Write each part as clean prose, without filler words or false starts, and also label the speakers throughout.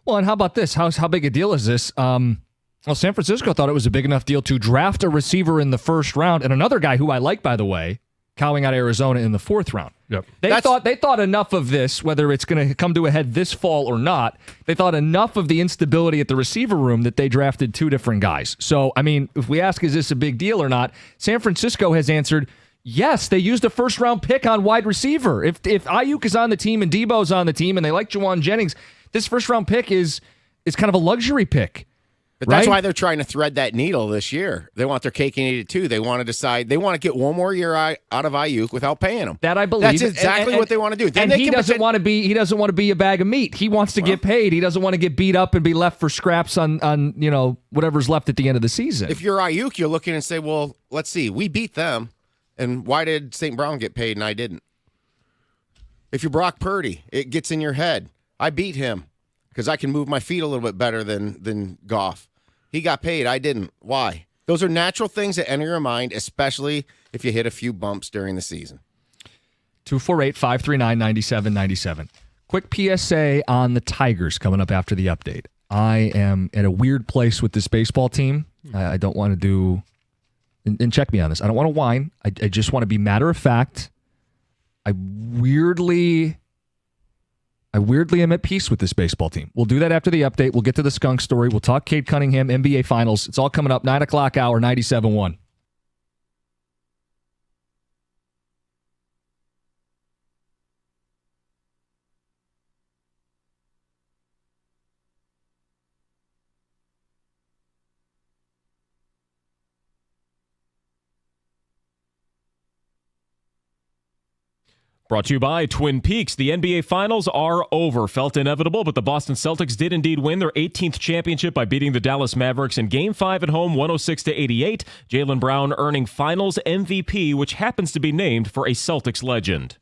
Speaker 1: Well, and how about this? How big a deal is this? Well, San Francisco thought it was a big enough deal to draft a receiver in the first round, and another guy who I like, by the way, cowing out Arizona in the fourth round.
Speaker 2: Yep.
Speaker 1: They thought enough of this, whether it's going to come to a head this fall or not. They thought enough of the instability at the receiver room that they drafted two different guys. So, I mean, if we ask, is this a big deal or not? San Francisco has answered, yes, they used a first-round pick on wide receiver. If Ayuk is on the team and Debo's on the team and they like Juwan Jennings, this first-round pick is kind of a luxury pick.
Speaker 3: But that's why they're trying to thread that needle this year. They want their cake and eat it too. They want to decide. They want to get one more year out of Ayuk without paying him.
Speaker 1: That I believe.
Speaker 3: That's exactly what they want to do. Then
Speaker 1: and he doesn't want to be. He doesn't want to be a bag of meat. He wants to get paid. He doesn't want to get beat up and be left for scraps on whatever's left at the end of the season.
Speaker 3: If you're Ayuk, you're looking and say, well, let's see. We beat them, and why did St. Brown get paid and I didn't? If you're Brock Purdy, it gets in your head. I beat him because I can move my feet a little bit better than Goff. He got paid. I didn't. Why? Those are natural things that enter your mind, especially if you hit a few bumps during the season.
Speaker 1: 248-539-9797. Quick PSA on the Tigers coming up after the update. I am at a weird place with this baseball team. I don't want to do, and check me on this, I don't want to whine. I just want to be matter of fact. I weirdly am at peace with this baseball team. We'll do that after the update. We'll get to the Skunk story. We'll talk Cade Cunningham, NBA Finals. It's all coming up, 9 o'clock hour, 97.1.
Speaker 4: Brought to you by Twin Peaks. The NBA Finals are over. Felt inevitable, but the Boston Celtics did indeed win their 18th championship by beating the Dallas Mavericks in Game 5 at home, 106-88. Jaylen Brown earning Finals MVP, which happens to be named for a Celtics legend.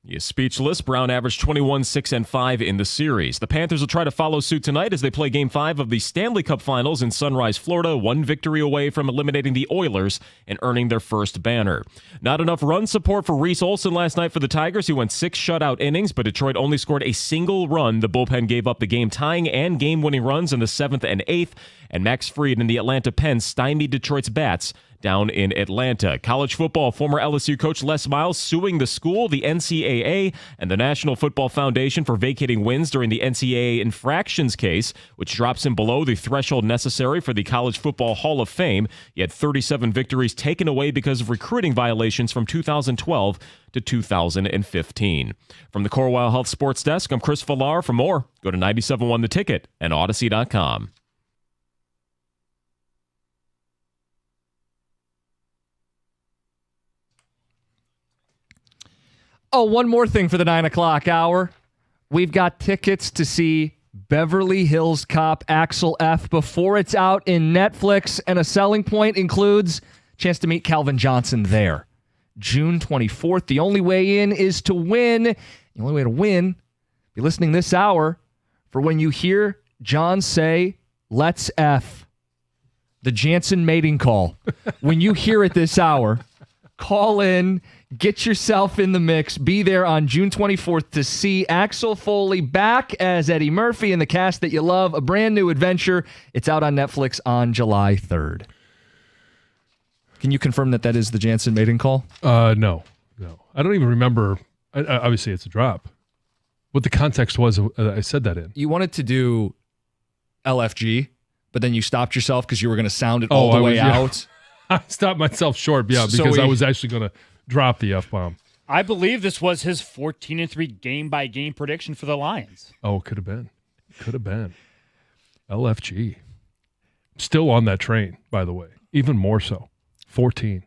Speaker 4: He is speechless. Brown averaged 21, 6, and 5 in the series. The Panthers will try to follow suit tonight as they play Game 5 of the Stanley Cup Finals in Sunrise, Florida, one victory away from eliminating the Oilers and earning their first banner. Not enough run support for Reese Olson last night for the Tigers, who went 6 shutout innings, but Detroit only scored a single run. The bullpen gave up the game-tying and game-winning runs in the 7th and 8th, and Max Fried and the Atlanta Pens stymied Detroit's bats down in Atlanta. College football, former LSU coach Les Miles suing the school, the NCAA, and the National Football Foundation for vacating wins during the NCAA infractions case, which drops him below the threshold necessary for the College Football Hall of Fame. He had 37 victories taken away because of recruiting violations from 2012 to 2015. From the Corewell Health Sports Desk, I'm Chris Villar. For more, go to 97.1 The Ticket and Odyssey.com.
Speaker 1: Oh, one more thing for the 9 o'clock hour. We've got tickets to see Beverly Hills Cop Axel F before it's out in Netflix, and a selling point includes a chance to meet Calvin Johnson there. June 24th. The only way in is to win. The only way to win, be listening this hour for when you hear John say, "Let's F." The Jansen mating call. When you hear it this hour, call in. Get yourself in the mix. Be there on June 24th to see Axel Foley back as Eddie Murphy in the cast that you love. A brand new adventure. It's out on Netflix on July 3rd. Can you confirm that is the Jansen mating call?
Speaker 2: No. I don't even remember. Obviously, it's a drop. What the context was, I said that in.
Speaker 1: You wanted to do LFG, but then you stopped yourself because you were going to sound it all the way out.
Speaker 2: I stopped myself short, because I was actually going to drop the F-bomb.
Speaker 5: I believe this was his 14-3 game-by-game prediction for the Lions.
Speaker 2: Oh, could have been. LFG. Still on that train, by the way. Even more so. 14.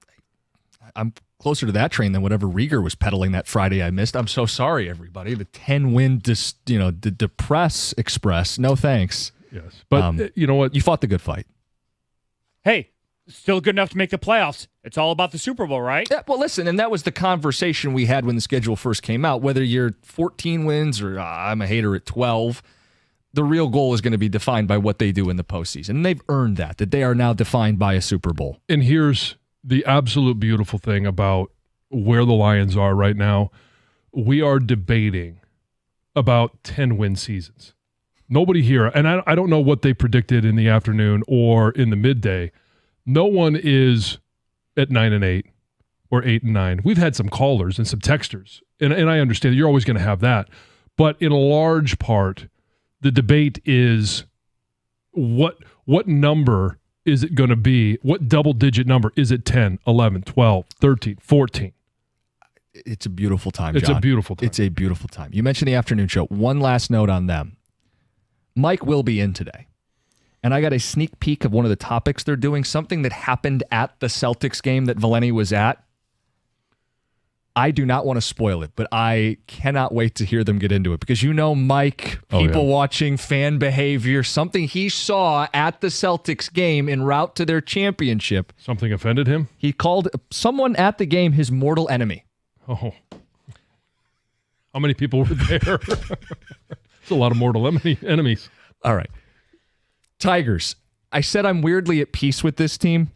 Speaker 1: I'm closer to that train than whatever Rieger was peddling that Friday I missed. I'm so sorry, everybody. The 10-win, the Depress Express. No thanks.
Speaker 2: Yes. But you know what?
Speaker 1: You fought the good fight.
Speaker 5: Hey, still good enough to make the playoffs. It's all about the Super Bowl, right?
Speaker 1: Yeah, well, listen, and that was the conversation we had when the schedule first came out. Whether you're 14 wins or I'm a hater at 12, the real goal is going to be defined by what they do in the postseason. And they've earned that they are now defined by a Super Bowl.
Speaker 2: And here's the absolute beautiful thing about where the Lions are right now. We are debating about 10-win seasons. Nobody here, and I don't know what they predicted in the afternoon or in the midday. No one is at 9-8 or 8-9. We've had some callers and some texters, and I understand you're always going to have that. But in a large part, the debate is what number is it going to be? What double-digit number? Is it 10, 11, 12, 13, 14?
Speaker 1: It's a beautiful time,
Speaker 2: It's
Speaker 1: John.
Speaker 2: a beautiful time.
Speaker 1: It's a beautiful time. You mentioned the afternoon show. One last note on them. Mike will be in today. And I got a sneak peek of one of the topics they're doing, something that happened at the Celtics game that Valeni was at. I do not want to spoil it, but I cannot wait to hear them get into it because Mike, people watching, fan behavior, something he saw at the Celtics game en route to their championship.
Speaker 2: Something offended him?
Speaker 1: He called someone at the game his mortal enemy.
Speaker 2: Oh. How many people were there? It's a lot of mortal enemies.
Speaker 1: All right. Tigers. I said I'm weirdly at peace with this team.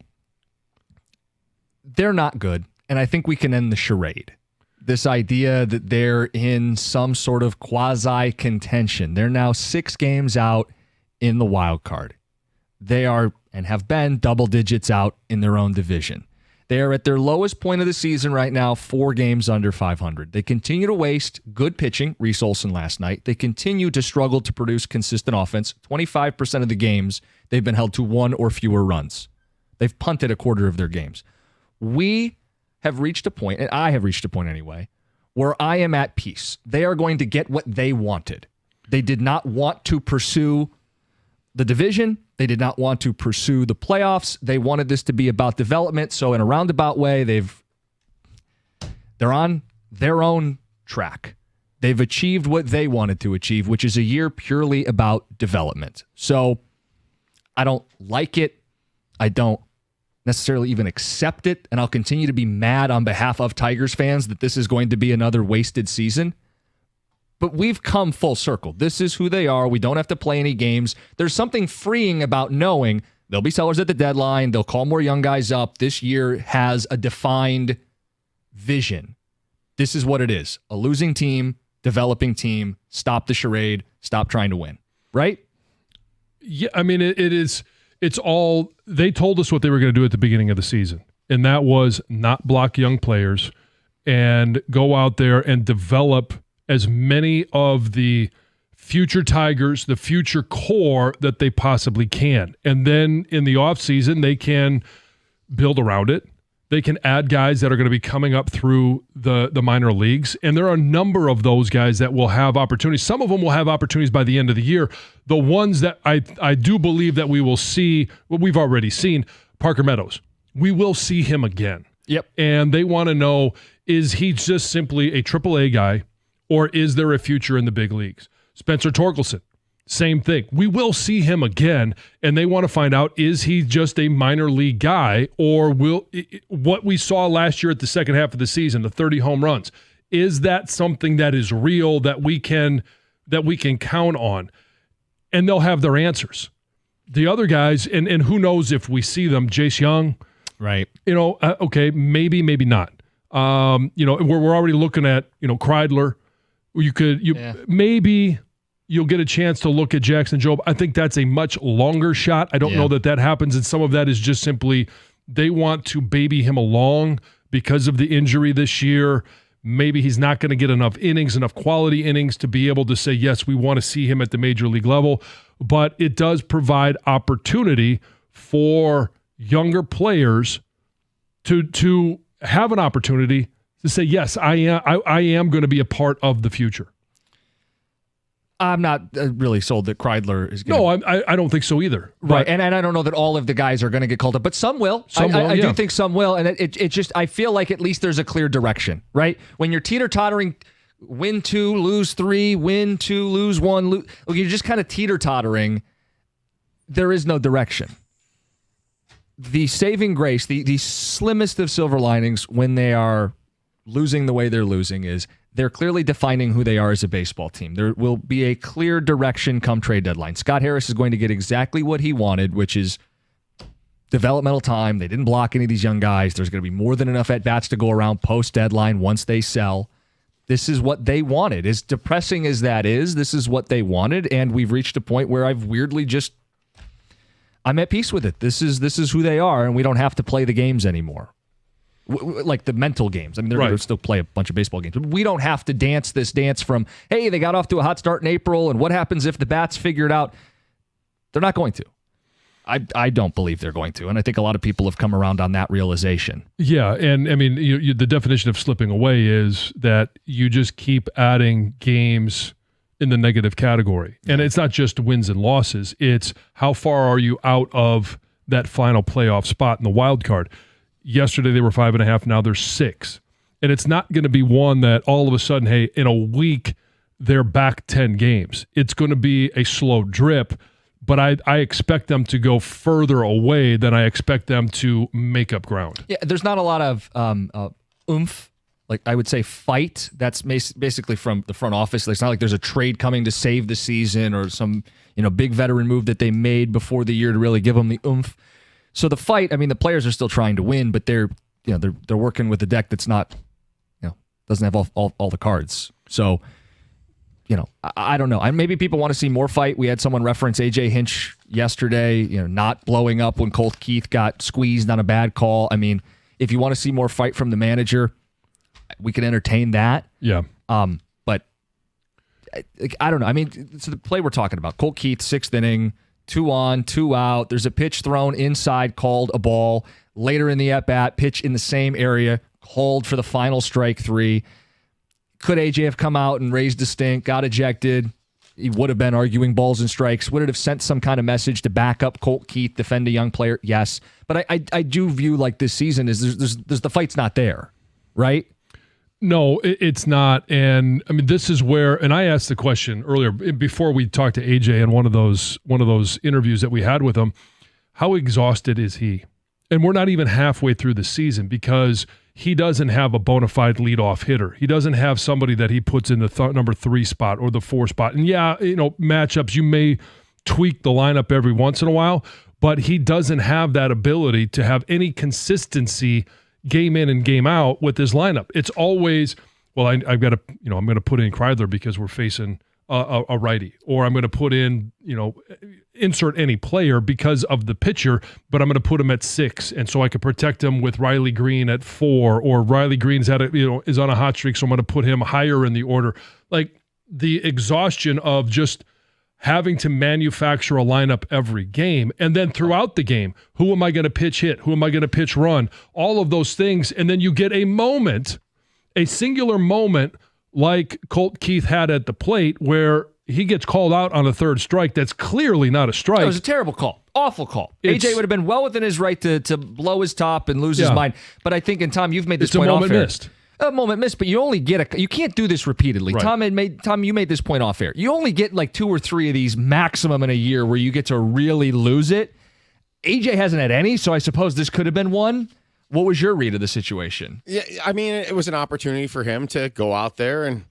Speaker 1: They're not good, and I think we can end the charade. This idea that they're in some sort of quasi-contention. They're now 6 games out in the wild card. They are, and have been, double digits out in their own division. They are at their lowest point of the season right now, 4 games under 500. They continue to waste good pitching, Reese Olson last night. They continue to struggle to produce consistent offense. 25% of the games, they've been held to 1 or fewer runs. They've punted a quarter of their games. We have reached a point, and I have reached a point anyway, where I am at peace. They are going to get what they wanted. They did not want to pursue the division. They did not want to pursue the playoffs. They wanted this to be about development. So in a roundabout way, they're on their own track. They've achieved what they wanted to achieve, which is a year purely about development. So I don't like it. I don't necessarily even accept it. And I'll continue to be mad on behalf of Tigers fans that this is going to be another wasted season. But we've come full circle. This is who they are. We don't have to play any games. There's something freeing about knowing they'll be sellers at the deadline. They'll call more young guys up. This year has a defined vision. This is what it is. A losing team, developing team. Stop the charade. Stop trying to win. Right?
Speaker 2: Yeah, I mean, it's all, they told us what they were going to do at the beginning of the season. And that was not block young players and go out there and develop as many of the future Tigers, the future core that they possibly can. And then in the offseason, they can build around it. They can add guys that are going to be coming up through the minor leagues. And there are a number of those guys that will have opportunities. Some of them will have opportunities by the end of the year. The ones that I do believe that we will see, what we've already seen, Parker Meadows. We will see him again.
Speaker 1: Yep.
Speaker 2: And they want to know, is he just simply a AAA guy, or is there a future in the big leagues? Spencer Torkelson, same thing. We will see him again, and they want to find out, is he just a minor league guy, or will what we saw last year at the second half of the season, the 30 home runs, is that something that is real that we can count on? And they'll have their answers. The other guys, and who knows if we see them, Jace Young,
Speaker 1: right?
Speaker 2: Okay, maybe not. We're already looking at Kreidler. Maybe you'll get a chance to look at Jackson Jobe. I think that's a much longer shot. I don't know that happens, and some of that is just simply they want to baby him along because of the injury this year. Maybe he's not going to get enough quality innings to be able to say, yes, we want to see him at the major league level. But it does provide opportunity for younger players to have an opportunity to say, yes, I am going to be a part of the future.
Speaker 1: I'm not really sold that Kreidler is going to...
Speaker 2: No, I don't think so either.
Speaker 1: Right, and I don't know that all of the guys are going to get called up, but some will. I do think some will, and it just, I feel like at least there's a clear direction, right? When you're teeter-tottering, win 2, lose 3, win 2, lose 1, you're just kind of teeter-tottering, there is no direction. the saving grace, the slimmest of silver linings when they are losing the way they're losing is they're clearly defining who they are as a baseball team. There will be a clear direction come trade deadline. Scott Harris is going to get exactly what he wanted, which is developmental time. They didn't block any of these young guys. There's going to be more than enough at-bats to go around post-deadline once they sell. This is what they wanted. As depressing as that is, this is what they wanted, and we've reached a point where I'm at peace with it. This is who they are, and we don't have to play the games anymore. Like the mental games. I mean, they're going to still play a bunch of baseball games. But we don't have to dance this dance from, hey, they got off to a hot start in April, and what happens if the bats figure it out? They're not going to. I don't believe they're going to, and I think a lot of people have come around on that realization. Yeah, and I mean, the definition of slipping away is that you just keep adding games in the negative category. And it's not just wins and losses. It's how far are you out of that final playoff spot in the wild card. Yesterday they were 5.5. Now they're 6. And it's not going to be one that all of a sudden, hey, in a week they're back 10 games. It's going to be a slow drip, but I expect them to go further away than I expect them to make up ground. Yeah, there's not a lot of oomph. Like I would say fight. That's basically from the front office. It's not like there's a trade coming to save the season or some big veteran move that they made before the year to really give them the oomph. So the fight, I mean, the players are still trying to win, but they're working with a deck that's not, doesn't have all the cards. So, I don't know. Maybe people want to see more fight. We had someone reference AJ Hinch yesterday, not blowing up when Colt Keith got squeezed on a bad call. I mean, if you want to see more fight from the manager, we can entertain that. Yeah. But I don't know. I mean, it's the play we're talking about. Colt Keith, 6th inning. 2 on, 2 out. There's a pitch thrown inside, called a ball. Later in the at-bat, pitch in the same area, called for the final strike 3. Could AJ have come out and raised a stink, got ejected? He would have been arguing balls and strikes. Would it have sent some kind of message to back up Colt Keith, defend a young player? Yes. But I do view like this season is there's the fight's not there, right? No, it's not. And I mean, this is where, and I asked the question earlier before we talked to AJ in one of those interviews that we had with him, how exhausted is he? And we're not even halfway through the season because he doesn't have a bona fide leadoff hitter. He doesn't have somebody that he puts in the number 3 spot or the 4 spot. And yeah, matchups, you may tweak the lineup every once in a while, but he doesn't have that ability to have any consistency game in and game out with his lineup. It's always, well, I've got to, I'm going to put in Kreidler because we're facing a righty, or I'm going to put in, insert any player because of the pitcher, but I'm going to put him at 6, and so I can protect him with Riley Green at 4, or Riley Green is on a hot streak, so I'm going to put him higher in the order. Like the exhaustion of just having to manufacture a lineup every game, and then throughout the game, who am I going to pitch hit? Who am I going to pitch run? All of those things, and then you get a singular moment like Colt Keith had at the plate where he gets called out on a 3rd strike. That's clearly not a strike. It was a terrible call. Awful call. AJ would have been well within his right to blow his top and lose his mind. But I think, and Tom, you've made this point off air. A moment missed, but you only get you can't do this repeatedly. Right. Tom, you made this point off air. You only get like 2 or 3 of these maximum in a year where you get to really lose it. AJ hasn't had any, so I suppose this could have been one. What was your read of the situation?
Speaker 3: Yeah, I mean, it was an opportunity for him to go out there and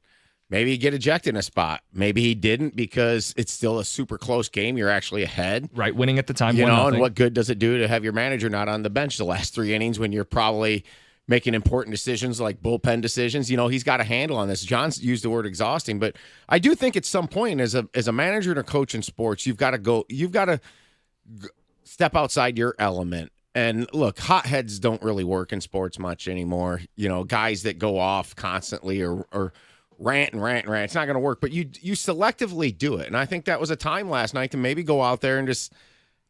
Speaker 3: maybe get ejected in a spot. Maybe he didn't because it's still a super close game. You're actually ahead. Right, winning at the time. And what good does it do to have your manager not on the bench the last 3 innings when you're probably making important decisions like bullpen decisions? He's got a handle on this. John's used the word exhausting, but I do think at some point as a manager and a coach in sports, you've got to step outside your element. And look, hotheads don't really work in sports much anymore. Guys that go off constantly or rant and rant and rant. It's not going to work, but you selectively do it. And I think that was a time last night to maybe go out there and just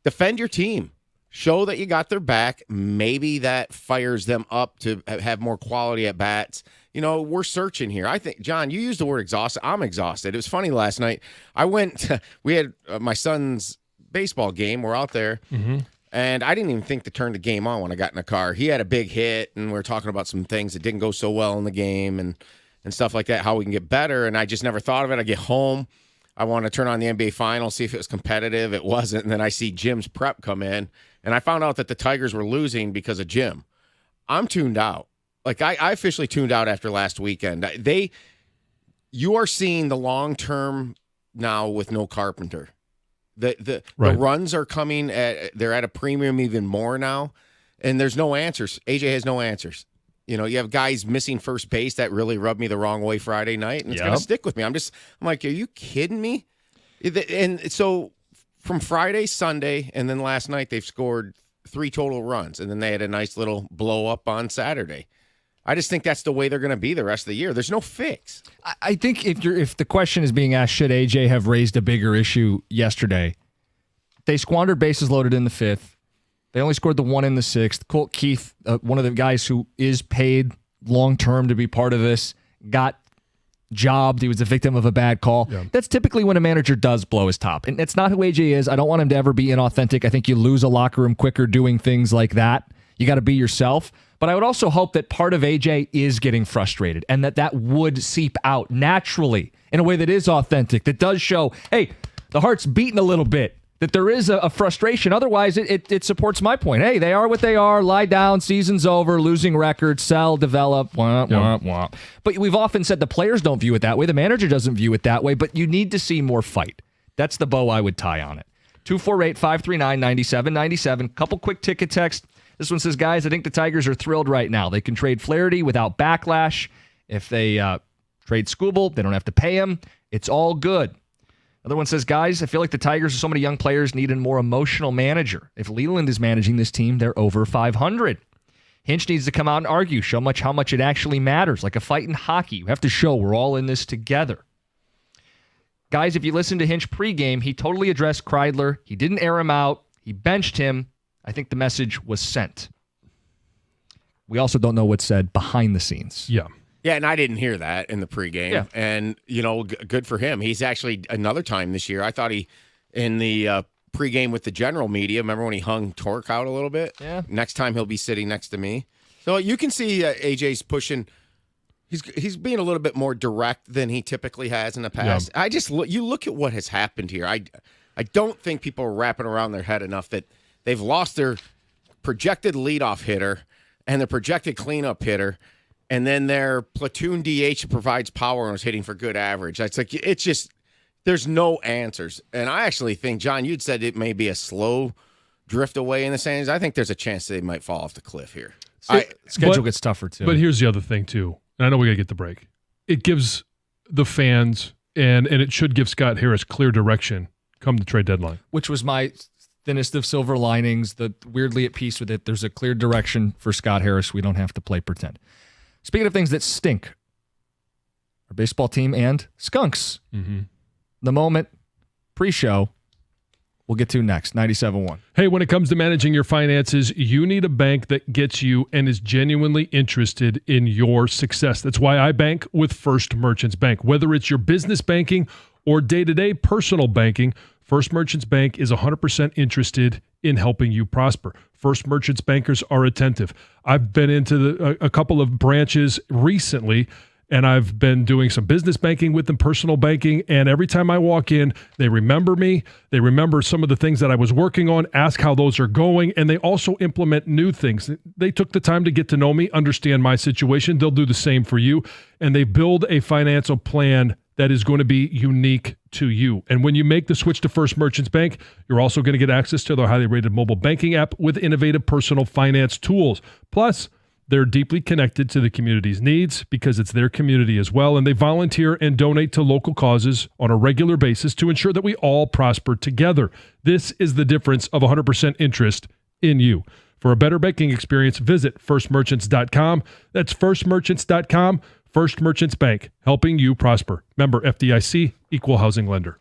Speaker 3: defend your team. Show that you got their back. Maybe that fires them up to have more quality at bats. We're searching here. I think, John, you used the word exhausted. I'm exhausted. It was funny last night. We had my son's baseball game. We're out there. Mm-hmm. And I didn't even think to turn the game on when I got in the car. He had a big hit, and we were talking about some things that didn't go so well in the game and stuff like that, how we can get better. And I just never thought of it. I get home. I want to turn on the NBA Finals, see if it was competitive. It wasn't. And then I see Jim's prep come in, and I found out that the Tigers were losing because of Jim. I'm tuned out. Like, I officially tuned out after last weekend. You are seeing the long-term now with no Carpenter. The runs are coming they're at a premium even more now, and there's no answers. AJ has no answers. You know, you have guys missing first base that really rubbed me the wrong way Friday night, and it's going to stick with me. I'm like, are you kidding me? And so from Friday, Sunday, and then last night, they've scored 3 total runs, and then they had a nice little blow up on Saturday. I just think that's the way they're going to be the rest of the year. There's no fix.
Speaker 1: I think if the question is being asked, should AJ have raised a bigger issue yesterday? They squandered bases loaded in the 5th. They only scored the 1 in the 6th. Colt Keith, one of the guys who is paid long-term to be part of this, got jobbed. He was a victim of a bad call. Yeah. That's typically when a manager does blow his top. And it's not who AJ is. I don't want him to ever be inauthentic. I think you lose a locker room quicker doing things like that. You got to be yourself. But I would also hope that part of AJ is getting frustrated and that would seep out naturally in a way that is authentic, that does show, hey, the heart's beating a little bit, that there is a frustration. Otherwise, it supports my point. Hey, they are what they are. Lie down. Season's over. Losing record. Sell. Develop. Wah, wah, wah. But we've often said the players don't view it that way. The manager doesn't view it that way. But you need to see more fight. That's the bow I would tie on it. 248-539-9797. Couple quick ticket texts. This one says, guys, I think the Tigers are thrilled right now. They can trade Flaherty without backlash. If they trade Skubal, they don't have to pay him. It's all good. Another one says, guys, I feel like the Tigers, so many young players, need a more emotional manager. If Leland is managing this team, they're over 500. Hinch needs to come out and argue, show how much it actually matters. Like a fight in hockey. You have to show we're all in this together. Guys, if you listen to Hinch pregame, he totally addressed Kreidler. He didn't air him out. He benched him. I think the message was sent. We also don't know what's said behind the scenes.
Speaker 2: Yeah.
Speaker 3: Yeah, and I didn't hear that in the pregame.
Speaker 1: Yeah.
Speaker 3: And, good for him. He's actually, another time this year, I thought in the pregame with the general media, remember when he hung Torque out a little bit?
Speaker 1: Yeah.
Speaker 3: Next time he'll be sitting next to me. So you can see AJ's pushing. He's being a little bit more direct than he typically has in the past. Yeah. You look at what has happened here. I don't think people are wrapping around their head enough that they've lost their projected leadoff hitter and their projected cleanup hitter, and then their platoon DH provides power and was hitting for good average. It's just there's no answers. And I actually think, John, you'd said it may be a slow drift away in the standings. I think there's a chance they might fall off the cliff here.
Speaker 1: Schedule gets tougher, too.
Speaker 2: But here's the other thing, too. And I know we got to get the break. It gives the fans, and it should give Scott Harris clear direction come the trade deadline.
Speaker 1: Which was my thinnest of silver linings, weirdly at peace with it. There's a clear direction for Scott Harris. We don't have to play pretend. Speaking of things that stink, our baseball team and skunks. Mm-hmm. The moment, pre-show, we'll get to next, 97.1.
Speaker 2: Hey, when it comes to managing your finances, you need a bank that gets you and is genuinely interested in your success. That's why I bank with First Merchants Bank. Whether it's your business banking or day-to-day personal banking, First Merchants Bank is 100% interested in helping you prosper. First Merchants bankers are attentive. I've been into a couple of branches recently, and I've been doing some business banking with them, personal banking, and every time I walk in, they remember me. They remember some of the things that I was working on, ask how those are going, and they also implement new things. They took the time to get to know me, understand my situation. They'll do the same for you, and they build a financial plan that is going to be unique to you. And when you make the switch to First Merchants Bank, you're also going to get access to their highly rated mobile banking app with innovative personal finance tools. Plus, they're deeply connected to the community's needs because it's their community as well, and they volunteer and donate to local causes on a regular basis to ensure that we all prosper together. This is the difference of 100% interest in you. For a better banking experience, visit firstmerchants.com. That's firstmerchants.com. First Merchants Bank, helping you prosper. Member FDIC, Equal Housing Lender.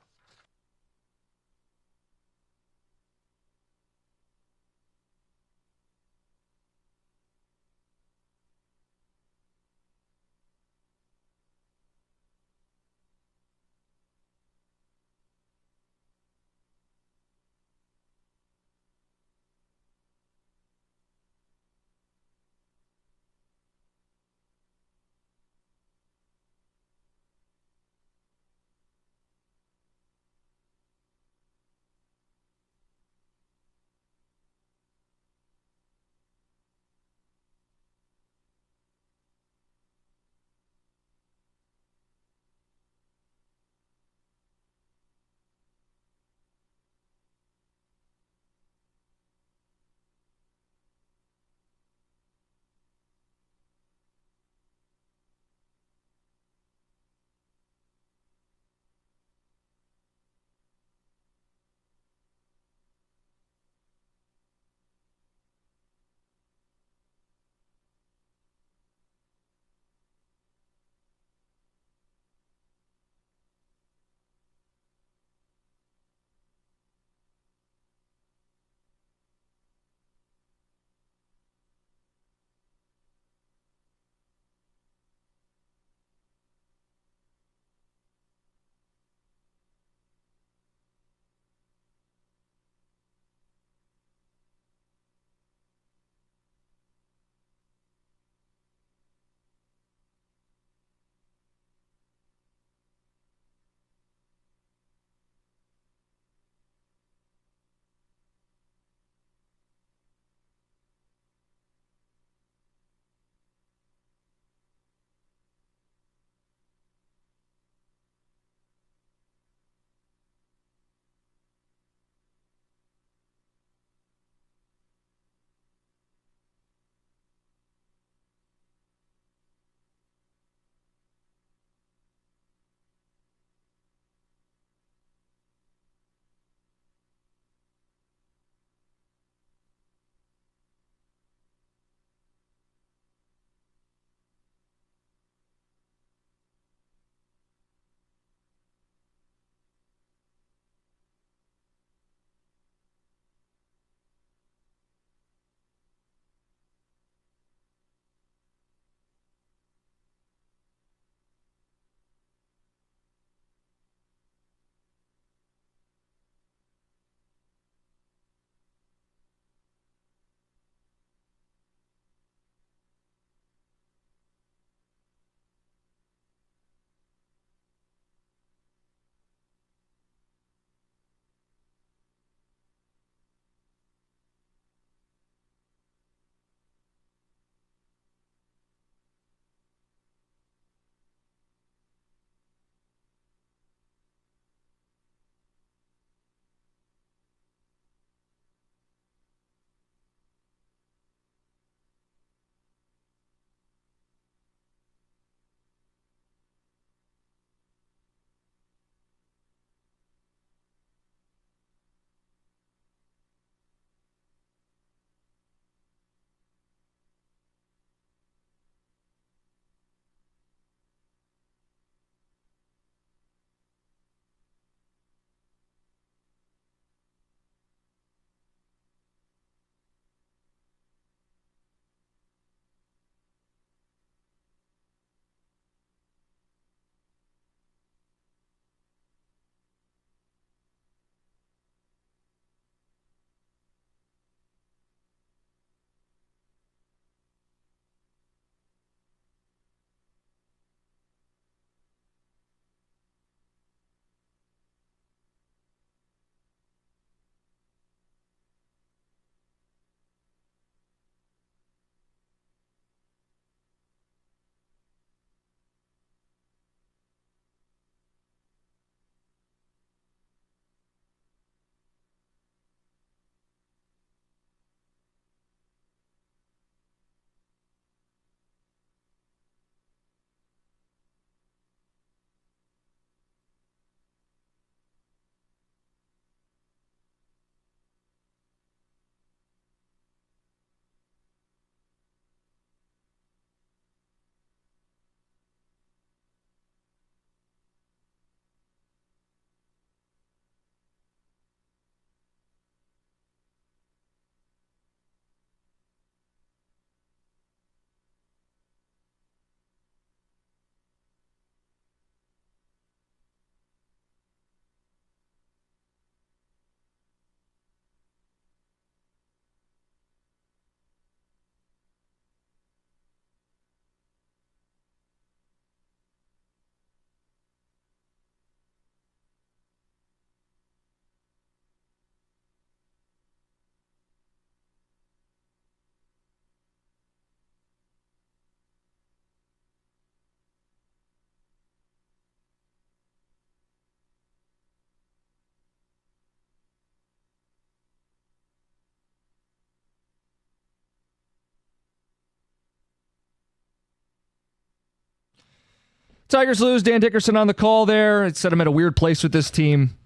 Speaker 1: Tigers lose. Dan Dickerson on the call there. It set him at a weird place with this team.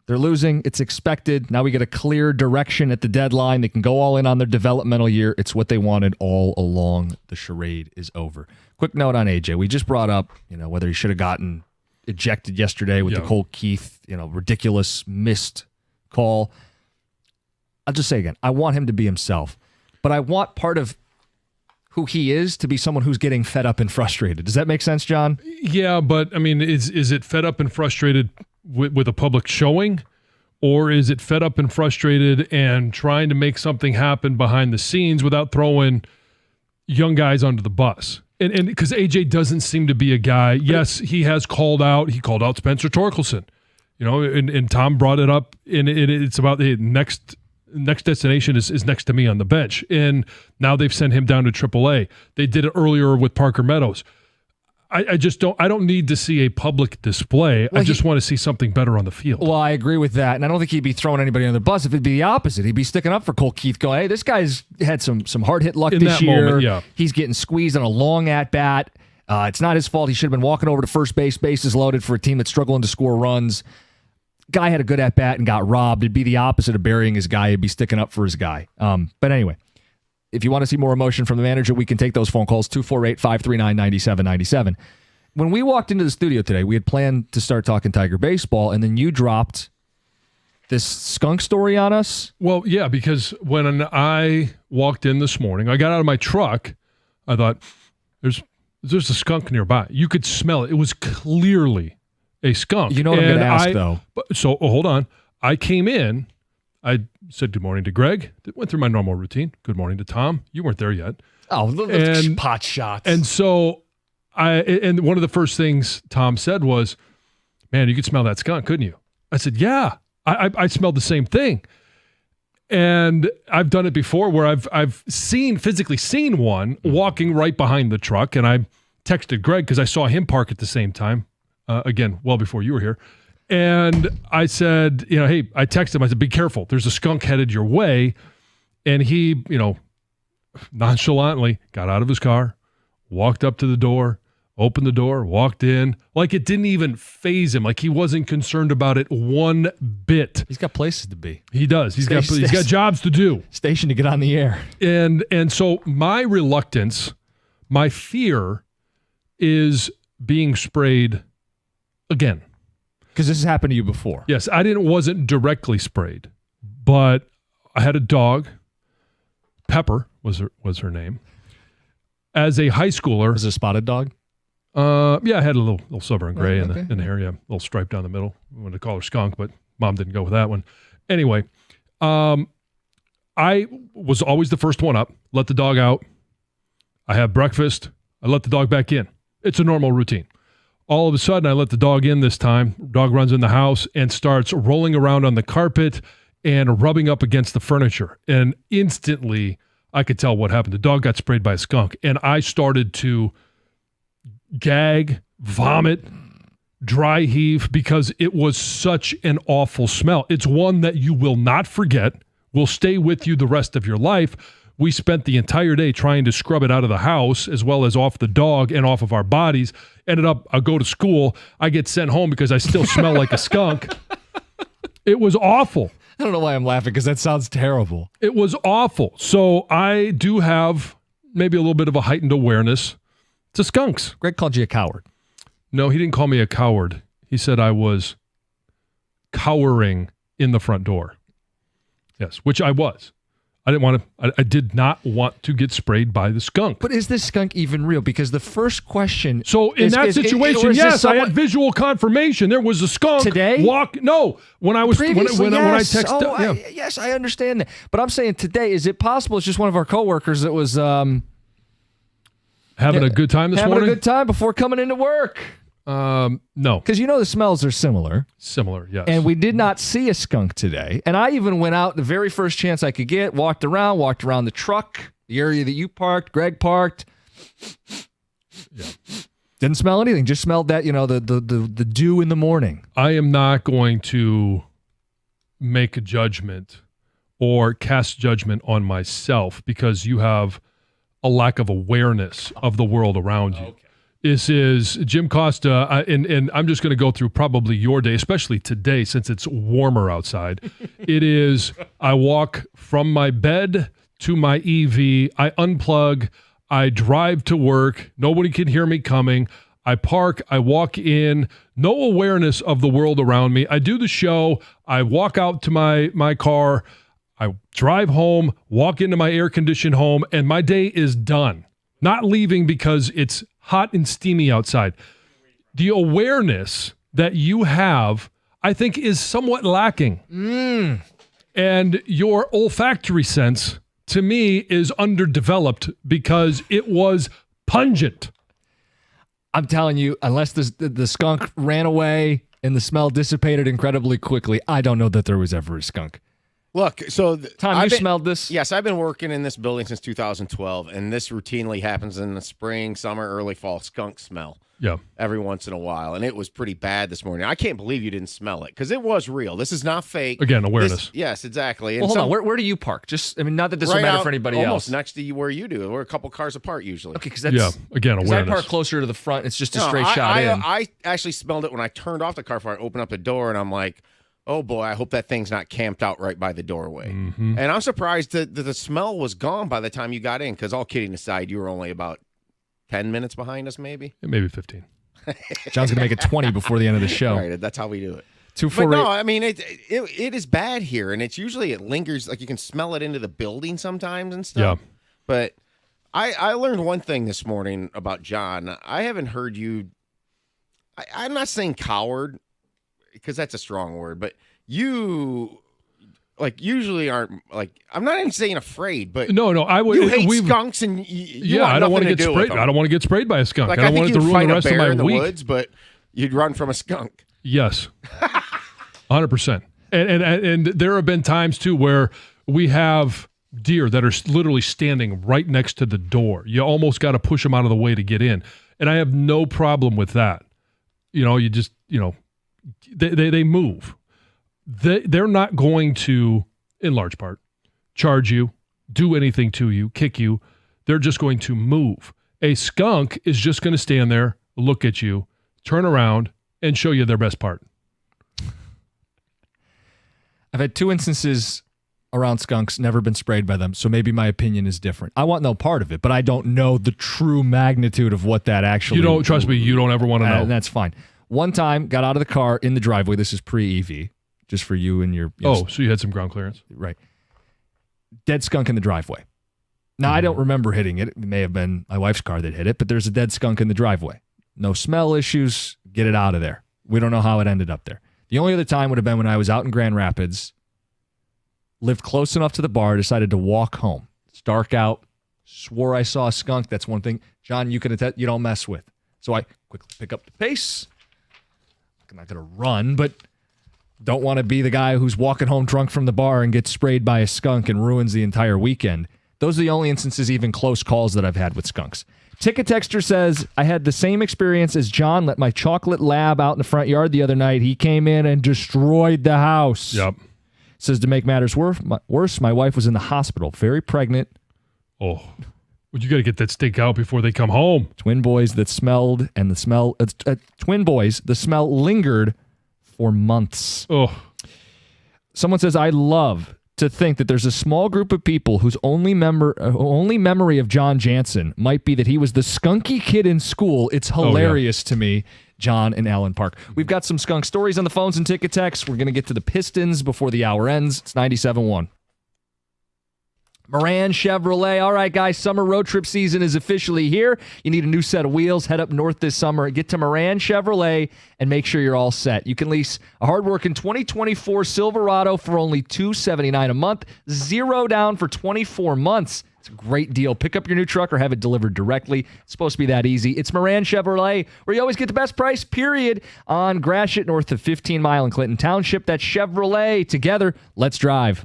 Speaker 1: They're losing. It's expected. Now we get a clear direction at the deadline. They can go all in on their developmental year. It's what they wanted all along. The charade is over. Quick note on AJ. We just brought up, whether he should have gotten ejected yesterday with the Cole Keith, ridiculous missed call. I'll just say again, I want him to be himself, but I want part of who he is to be someone who's getting fed up and frustrated. Does that make sense, John?
Speaker 2: Yeah, but I mean, is it fed up and frustrated with a public showing, or is it fed up and frustrated and trying to make something happen behind the scenes without throwing young guys under the bus? And because AJ doesn't seem to be a guy. Yes, he has called out. He called out Spencer Torkelson, and Tom brought it up. And it's about the next destination is next to me on the bench, and now they've sent him down to AAA. They did it earlier with Parker Meadows. I just don't. I don't need to see a public display. I just want to see something better on the field.
Speaker 1: Well, I agree with that, and I don't think he'd be throwing anybody under the bus. If it'd be the opposite, he'd be sticking up for Cole Keith, going, "Hey, this guy's had some hard hit luck
Speaker 2: in
Speaker 1: this
Speaker 2: that
Speaker 1: year.
Speaker 2: Moment, yeah.
Speaker 1: He's getting squeezed on a long at bat. It's not his fault. He should have been walking over to first base, bases loaded for a team that's struggling to score runs. Guy had a good at bat and got robbed. It'd be the opposite of burying his guy. He'd be sticking up for his guy. But anyway, if you want to see more emotion from the manager, we can take those phone calls 248-539-9797. When we walked into the studio today, we had planned to start talking Tiger baseball, and then you dropped this skunk story on us.
Speaker 2: Well, yeah, because when I walked in this morning, I got out of my truck. I thought, there's a skunk nearby. You could smell it. It was clearly a skunk.
Speaker 1: You know what I'm going to ask, though.
Speaker 2: So hold on. I came in. I said good morning to Greg. Went through my normal routine. Good morning to Tom. You weren't there yet.
Speaker 1: Oh, and pot shots.
Speaker 2: And so and one of the first things Tom said was, "Man, you could smell that skunk, couldn't you?" I said, "Yeah, I smelled the same thing." And I've done it before where I've physically seen one walking right behind the truck, and I texted Greg because I saw him park at the same time. Again, well before you were here. And I said, hey, I texted him. I said, be careful. There's a skunk headed your way. And he, nonchalantly got out of his car, walked up to the door, opened the door, walked in. Like it didn't even faze him. Like he wasn't concerned about it one bit.
Speaker 1: He's got places to be.
Speaker 2: He does. He's got jobs to do.
Speaker 1: Station to get on the air.
Speaker 2: And so my reluctance, my fear is being sprayed again.
Speaker 1: Because this has happened to you before.
Speaker 2: Yes, wasn't directly sprayed, but I had a dog. Pepper was her name. As a high schooler,
Speaker 1: was it a spotted dog?
Speaker 2: Yeah, I had a little silver and gray in the hair. Yeah, a little stripe down the middle. I wanted to call her Skunk, but Mom didn't go with that one. Anyway, I was always the first one up. Let the dog out. I have breakfast. I let the dog back in. It's a normal routine. All of a sudden, I let the dog in this time. Dog runs in the house and starts rolling around on the carpet and rubbing up against the furniture. And instantly, I could tell what happened. The dog got sprayed by a skunk. And I started to gag, vomit, dry heave because it was such an awful smell. It's one that you will not forget, will stay with you the rest of your life. We spent the entire day trying to scrub it out of the house as well as off the dog and off of our bodies. Ended up, I go to school. I get sent home because I still smell like a skunk. It was awful.
Speaker 1: I don't know why I'm laughing because that sounds terrible.
Speaker 2: It was awful. So I do have maybe a little bit of a heightened awareness to skunks.
Speaker 1: Greg called you a coward.
Speaker 2: No, he didn't call me a coward. He said I was cowering in the front door. Yes, which I was. I did not want to get sprayed by the skunk.
Speaker 1: But is this skunk even real? Because the first question...
Speaker 2: So in that situation, yes, I had visual confirmation. There was a skunk.
Speaker 1: Today?
Speaker 2: No, when I was... When I texted...
Speaker 1: Yes, I understand that. But I'm saying today, is it possible it's just one of our coworkers that was... having
Speaker 2: a good time this morning?
Speaker 1: Having a good time before coming into work.
Speaker 2: No.
Speaker 1: Because the smells are similar.
Speaker 2: Similar, yes.
Speaker 1: And we did not see a skunk today. And I even went out the very first chance I could get, walked around the truck, the area that you parked, Greg parked.
Speaker 2: Yeah.
Speaker 1: Didn't smell anything. Just smelled that, the dew in the morning.
Speaker 2: I am not going to make a judgment or cast judgment on myself because you have a lack of awareness of the world around you. Okay. This is Jim Costa, and I'm just going to go through probably your day, especially today since it's warmer outside. It is, I walk from my bed to my EV, I unplug, I drive to work, nobody can hear me coming, I park, I walk in, no awareness of the world around me. I do the show, I walk out to my car, I drive home, walk into my air-conditioned home, and my day is done. Not leaving because it's hot and steamy outside. The awareness that you have, I think, is somewhat lacking. And your olfactory sense, to me, is underdeveloped because it was pungent.
Speaker 1: I'm telling you, unless the skunk ran away and the smell dissipated incredibly quickly, I don't know that there was ever a skunk.
Speaker 3: Look, so
Speaker 1: Tom, you smelled this?
Speaker 3: Yes, I've been working in this building since 2012, and this routinely happens in the spring, summer, early fall skunk smell.
Speaker 2: Yeah.
Speaker 3: Every once in a while, and it was pretty bad this morning. I can't believe you didn't smell it because it was real. This is not fake.
Speaker 2: Again, awareness.
Speaker 3: Yes, exactly.
Speaker 1: Well, hold on. Where do you park? Just, I mean, not that this will matter for anybody
Speaker 3: almost
Speaker 1: else.
Speaker 3: next to you where you do. We're a couple cars apart usually.
Speaker 1: Okay, because that's
Speaker 2: again, awareness.
Speaker 1: I park closer to the front. It's just a straight shot in.
Speaker 3: I actually smelled it when I turned off the car before I opened up the door, and I'm like, oh boy, I hope that thing's not camped out right by the doorway.
Speaker 2: Mm-hmm.
Speaker 3: And I'm surprised that the smell was gone by the time you got in, because all kidding aside, you were only about 10 minutes behind us, maybe?
Speaker 2: Maybe 15.
Speaker 1: John's going to make it 20 before the end of the show.
Speaker 3: Right, that's how we do it.
Speaker 1: 248.
Speaker 3: But no, I mean, it is bad here, and it's usually it lingers, like you can smell it into the building sometimes and stuff.
Speaker 2: Yeah.
Speaker 3: But I learned one thing this morning about John. I haven't heard you, I'm not saying coward, because that's a strong word, but you like usually aren't like, I'm not even saying afraid, but
Speaker 2: no, I would.
Speaker 3: You hate skunks, and you want
Speaker 2: I don't want to
Speaker 3: nothing
Speaker 2: get sprayed. I don't want to get sprayed by a skunk.
Speaker 3: Like,
Speaker 2: I don't want it to ruin the rest of my
Speaker 3: in the
Speaker 2: week.
Speaker 3: woods, but you'd run from a skunk.
Speaker 2: Yes, 100%. And there have been times too where we have deer that are literally standing right next to the door. You almost got to push them out of the way to get in, and I have no problem with that. You just they move. They're not going to, in large part, charge you, do anything to you, kick you. They're just going to move. A skunk is just going to stand there, look at you, turn around, and show you their best part.
Speaker 1: I've had 2 instances around skunks, never been sprayed by them, so maybe my opinion is different. I want no part of it, but I don't know the true magnitude of what that actually...
Speaker 2: You don't, trust me, you don't ever want to know.
Speaker 1: That's fine. One time, got out of the car in the driveway. This is pre-EV, just for you and your...
Speaker 2: so you had some ground clearance.
Speaker 1: Right. Dead skunk in the driveway. Now, I don't remember hitting it. It may have been my wife's car that hit it, but there's a dead skunk in the driveway. No smell issues. Get it out of there. We don't know how it ended up there. The only other time would have been when I was out in Grand Rapids, lived close enough to the bar, decided to walk home. It's dark out. Swore I saw a skunk. That's one thing, John, you can attest, you don't mess with. So I quickly pick up the pace. I'm not going to run, but don't want to be the guy who's walking home drunk from the bar and gets sprayed by a skunk and ruins the entire weekend. Those are the only instances, even close calls, that I've had with skunks. Ticket Texter says, I had the same experience as John. Let my chocolate lab out in the front yard the other night. He came in and destroyed the house.
Speaker 2: Yep.
Speaker 1: Says, to make matters worse, my wife was in the hospital, very pregnant.
Speaker 2: Oh, well, you got to get that stink out before they come home.
Speaker 1: Twin boys, the smell lingered for months.
Speaker 2: Oh.
Speaker 1: Someone says, I love to think that there's a small group of people whose only memory of John Jansen might be that he was the skunky kid in school. It's hilarious to me, John and Allen Park. We've got some skunk stories on the phones and ticket text. We're going to get to the Pistons before the hour ends. It's 97.1. Moran Chevrolet. All right, guys, summer road trip season is officially here. You need a new set of wheels. Head up north this summer. Get to Moran Chevrolet and make sure you're all set. You can lease a hardworking 2024 Silverado for only $279 a month. 0 down for 24 months. It's a great deal. Pick up your new truck or have it delivered directly. It's supposed to be that easy. It's Moran Chevrolet, where you always get the best price, period, on Gratiot north of 15 Mile in Clinton Township. That's Chevrolet. Together, let's drive.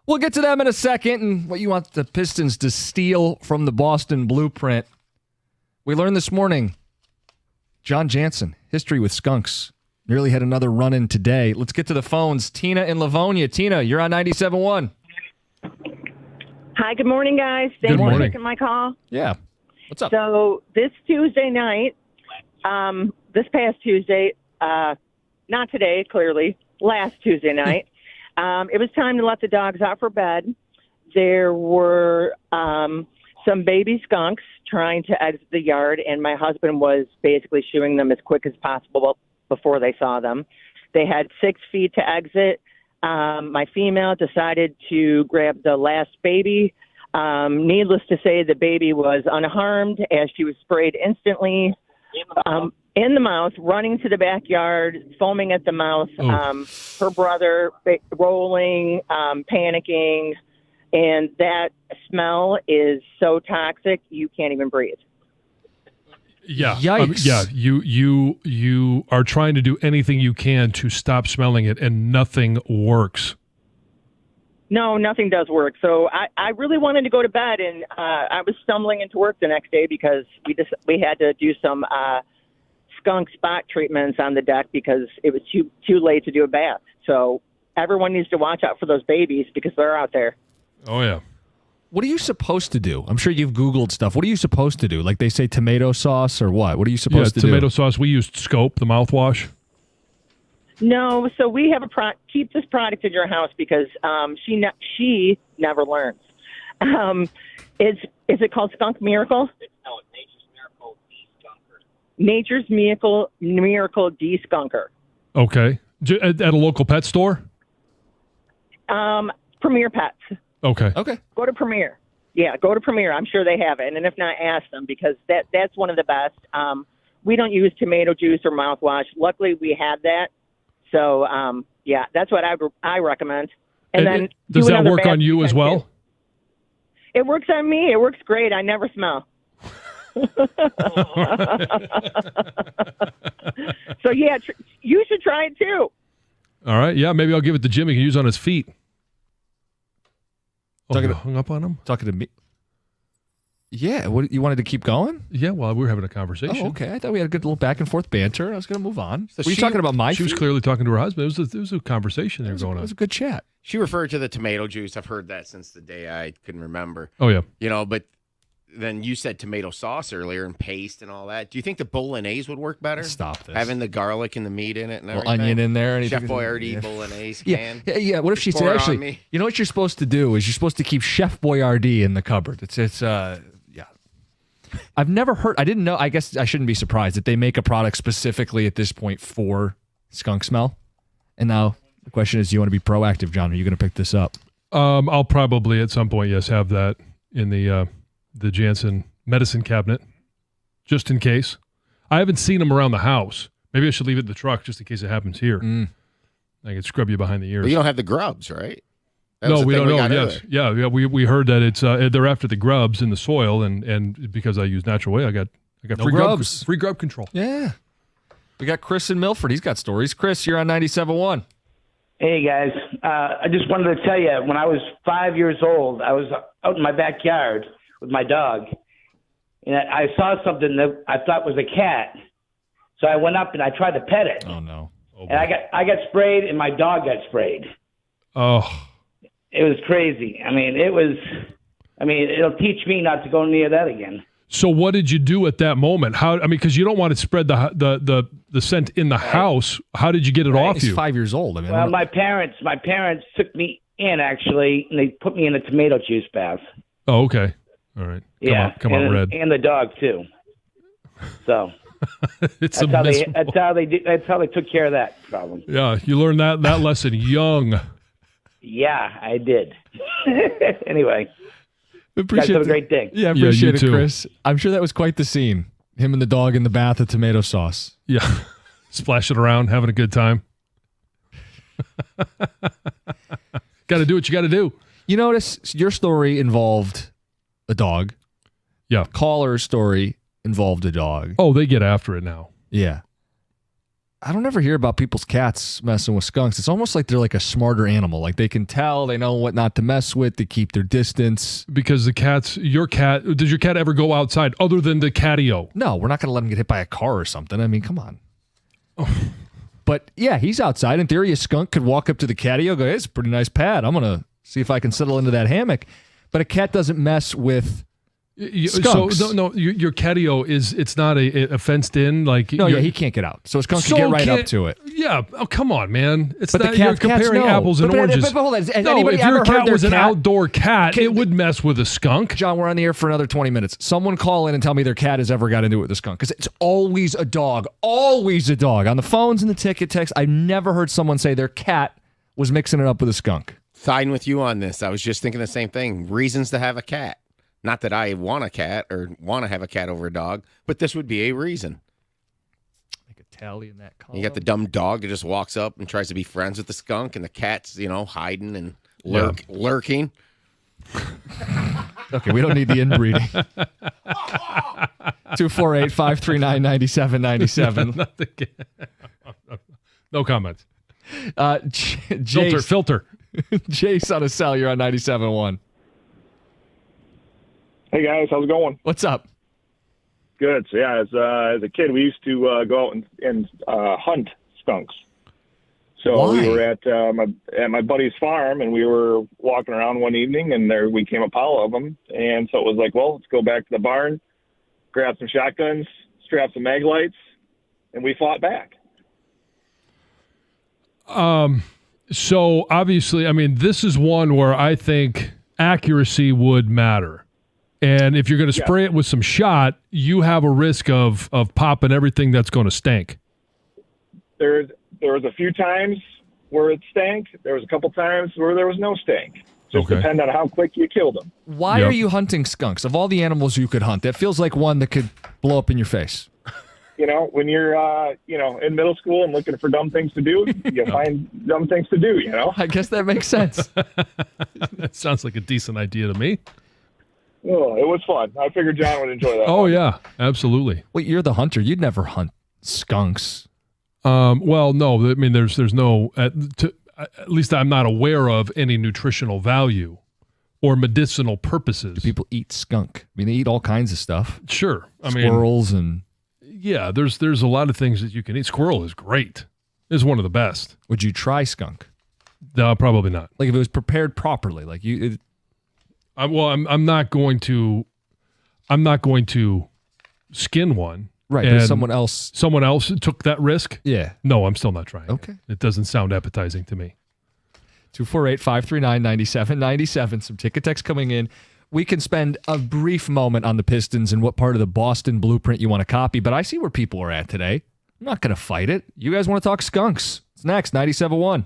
Speaker 1: We'll get to them in a second and what you want the Pistons to steal from the Boston blueprint. We learned this morning, John Jansen, history with skunks, nearly had another run-in today. Let's get to the phones. Tina in Livonia. Tina, you're on 97.1.
Speaker 6: Hi, good morning, guys. Thanks for taking my call.
Speaker 1: Yeah. What's up?
Speaker 6: So this Tuesday night, this past Tuesday, not today, clearly, last Tuesday night, it was time to let the dogs out for bed. There were some baby skunks trying to exit the yard, and my husband was basically shooing them as quick as possible before they saw them. They had 6 feet to exit. My female decided to grab the last baby. Needless to say, the baby was unharmed as she was sprayed instantly in the mouth, running to the backyard, foaming at the mouth. Her brother rolling, panicking, and that smell is so toxic you can't even breathe.
Speaker 2: Yeah.
Speaker 1: Yikes.
Speaker 2: You are trying to do anything you can to stop smelling it, and nothing works.
Speaker 6: No, nothing does work. So I really wanted to go to bed, and I was stumbling into work the next day because we had to do some skunk spot treatments on the deck because it was too late to do a bath. So everyone needs to watch out for those babies because they're out there.
Speaker 2: Oh, yeah.
Speaker 1: What are you supposed to do? I'm sure you've Googled stuff. What are you supposed to do? Like they say tomato sauce or what? What are you supposed to do?
Speaker 2: Tomato sauce. We used Scope, the mouthwash.
Speaker 6: No, so we have keep this product in your house because she never learns. Is it called Skunk Miracle?
Speaker 7: No, it's Nature's Miracle De-Skunker.
Speaker 6: Nature's Miracle De-Skunker.
Speaker 2: Okay. At a local pet store?
Speaker 6: Premier Pets.
Speaker 2: Okay.
Speaker 6: Go to Premier. Yeah, go to Premier. I'm sure they have it. And if not, ask them because that's one of the best. We don't use tomato juice or mouthwash. Luckily, we had that. So, yeah, that's what I recommend. And then
Speaker 2: does that work on you as well?
Speaker 6: It works on me. It works great. I never smell. So, yeah, you should try it too.
Speaker 2: All right. Yeah, maybe I'll give it to Jim. He can use on his feet.
Speaker 1: Talking
Speaker 2: you hung up on him?
Speaker 1: Talking to me? Yeah. What, you wanted to keep going?
Speaker 2: Yeah, well, we were having a conversation.
Speaker 1: Oh, okay. I thought we had a good little back and forth banter. I was going to move on.
Speaker 3: So
Speaker 1: were you talking about my
Speaker 2: She was
Speaker 1: feet?
Speaker 2: clearly talking to her husband. It was a conversation there going on.
Speaker 1: It was a good chat.
Speaker 3: She referred to the tomato juice. I've heard that since the day I couldn't remember.
Speaker 2: Oh, yeah.
Speaker 3: But then you said tomato sauce earlier and paste and all that. Do you think the bolognese would work better?
Speaker 1: Stop this.
Speaker 3: Having the garlic and the meat in it and
Speaker 1: Little
Speaker 3: everything.
Speaker 1: onion in there.
Speaker 3: Chef
Speaker 1: anything.
Speaker 3: Boyardee bolognese
Speaker 1: Yeah.
Speaker 3: can.
Speaker 1: Yeah. What if she said,
Speaker 3: Pour it on
Speaker 1: actually,
Speaker 3: me.
Speaker 1: you know what you're supposed to do is you're supposed to keep Chef Boyardee in the cupboard. Yeah. I've never heard, I didn't know, I guess I shouldn't be surprised that they make a product specifically at this point for skunk smell. And now the question is, do you want to be proactive, John? Are you going to pick this up?
Speaker 2: I'll probably at some point, yes, have that in the Janssen medicine cabinet, just in case. I haven't seen them around the house. Maybe I should leave it in the truck just in case it happens here. I can scrub you behind the ears.
Speaker 3: But you don't have the grubs, right? That
Speaker 2: No,
Speaker 3: was the
Speaker 2: we
Speaker 3: thing
Speaker 2: don't know.
Speaker 3: got
Speaker 2: Yes,
Speaker 3: earlier.
Speaker 2: yeah. We heard that it's they're after the grubs in the soil, and because I use Natural Way, I got
Speaker 1: No
Speaker 2: free
Speaker 1: grubs.
Speaker 2: free grub control.
Speaker 1: Yeah. We got Chris in Milford. He's got stories. Chris, you're on 97.1.
Speaker 7: Hey, guys. I just wanted to tell you, when I was 5 years old, I was out in my backyard with my dog, and I saw something that I thought was a cat. So I went up and I tried to pet it.
Speaker 1: Oh, no.
Speaker 7: And I got sprayed, and my dog got sprayed.
Speaker 2: Oh,
Speaker 7: It was crazy. It'll teach me not to go near that again.
Speaker 2: so what did you do at that moment? Because you don't want to spread the scent in the house. How did you get it off
Speaker 1: He's
Speaker 2: you?
Speaker 1: 5 years old. I mean, I
Speaker 7: Well,
Speaker 1: don't-
Speaker 7: my parents took me in, actually, and they put me in a tomato juice bath.
Speaker 2: Oh, okay. All right. Come on, Red.
Speaker 7: And the dog too. So
Speaker 2: It's
Speaker 7: that's how they took care of that problem.
Speaker 2: Yeah, you learned that lesson young.
Speaker 7: Yeah, I did. Anyway, guys
Speaker 1: appreciate
Speaker 7: have a
Speaker 1: the-
Speaker 7: great day.
Speaker 1: Yeah, appreciate
Speaker 2: you
Speaker 1: it,
Speaker 2: too.
Speaker 1: Chris. I'm sure that was quite the scene. Him and the dog in the bath of tomato sauce.
Speaker 2: Yeah, splashing around, having a good time. Got to do what you got to do.
Speaker 1: You notice your story involved a dog.
Speaker 2: Yeah.
Speaker 1: Caller's story involved a dog.
Speaker 2: Oh, they get after it now.
Speaker 1: Yeah. I don't ever hear about people's cats messing with skunks. It's almost like they're like a smarter animal. Like they can tell, they know what not to mess with, they keep their distance.
Speaker 2: Because does your cat ever go outside other than the catio?
Speaker 1: No, we're not going to let him get hit by a car or something. I mean, come on. But yeah, he's outside. In theory, a skunk could walk up to the catio, go, hey, it's a pretty nice pad. I'm going to see if I can settle into that hammock. But a cat doesn't mess with skunks.
Speaker 2: So no, your catio it's not a fenced in like.
Speaker 1: No, yeah, he can't get out. So a skunk can get right up to it.
Speaker 2: Yeah, oh come on, man. It's
Speaker 1: but
Speaker 2: not,
Speaker 1: you're
Speaker 2: comparing apples and oranges.
Speaker 1: But hold on, has
Speaker 2: no,
Speaker 1: anybody
Speaker 2: if your
Speaker 1: ever
Speaker 2: cat
Speaker 1: heard
Speaker 2: was
Speaker 1: their
Speaker 2: an outdoor cat, it would mess with a skunk.
Speaker 1: John, we're on the air for another 20 minutes. Someone call in and tell me their cat has ever got into it with a skunk, because it's always a dog. Always a dog. On the phones and the ticket text, I've never heard someone say their cat was mixing it up with a skunk.
Speaker 3: Siding with you on this. I was just thinking the same thing. Reasons to have a cat. Not that I want a cat or want to have a cat over a dog, but this would be a reason.
Speaker 1: Make a tally in that column.
Speaker 3: You got the dumb dog that just walks up and tries to be friends with the skunk, and the cat's, hiding and lurking.
Speaker 1: Okay, we don't need the inbreeding. 248-539-9797.
Speaker 2: No comments.
Speaker 1: Jace,
Speaker 2: Filter.
Speaker 1: Jace on a cell, you're on 97.1.
Speaker 8: Hey guys, how's it going?
Speaker 1: What's up?
Speaker 8: Good. So yeah, as a kid, we used to go out and hunt skunks. So
Speaker 1: Why?
Speaker 8: we were at my buddy's farm, and we were walking around one evening, and there we came a pile of them. And so it was like, well, let's go back to the barn, grab some shotguns, strap some mag lights, and we fought back.
Speaker 2: So obviously, I mean, this is one where I think accuracy would matter. And if you're going to spray it with some shot, you have a risk of popping everything that's going to stink.
Speaker 8: There was a few times where it stank. There was a couple times where there was no stank. Just depend on how quick you killed them.
Speaker 1: Why are you hunting skunks? Of all the animals you could hunt, that feels like one that could blow up in your face.
Speaker 8: When you're, in middle school and looking for dumb things to do, you find dumb things to do,
Speaker 1: I guess that makes sense.
Speaker 2: That sounds like a decent idea to me.
Speaker 8: Oh, it was fun. I figured John would enjoy that.
Speaker 2: Oh, yeah, absolutely.
Speaker 1: Well, you're the hunter. You'd never hunt skunks.
Speaker 2: Well, no. I mean, there's no, at least I'm not aware of any nutritional value or medicinal purposes.
Speaker 1: Do people eat skunk? I mean, they eat all kinds of stuff.
Speaker 2: Sure.
Speaker 1: Squirrels and...
Speaker 2: Yeah, there's a lot of things that you can eat. Squirrel is great. It's one of the best.
Speaker 1: Would you try skunk?
Speaker 2: No, probably not.
Speaker 1: Like if it was prepared properly, like you...
Speaker 2: I'm not going to skin one.
Speaker 1: Right, but someone else
Speaker 2: took that risk?
Speaker 1: Yeah.
Speaker 2: No, I'm still not trying.
Speaker 1: Okay.
Speaker 2: It doesn't sound appetizing to me.
Speaker 1: 248-539-9797. Some ticket text coming in. We can spend a brief moment on the Pistons and what part of the Boston blueprint you want to copy, but I see where people are at today. I'm not going to fight it. You guys want to talk skunks? It's next, 97.1.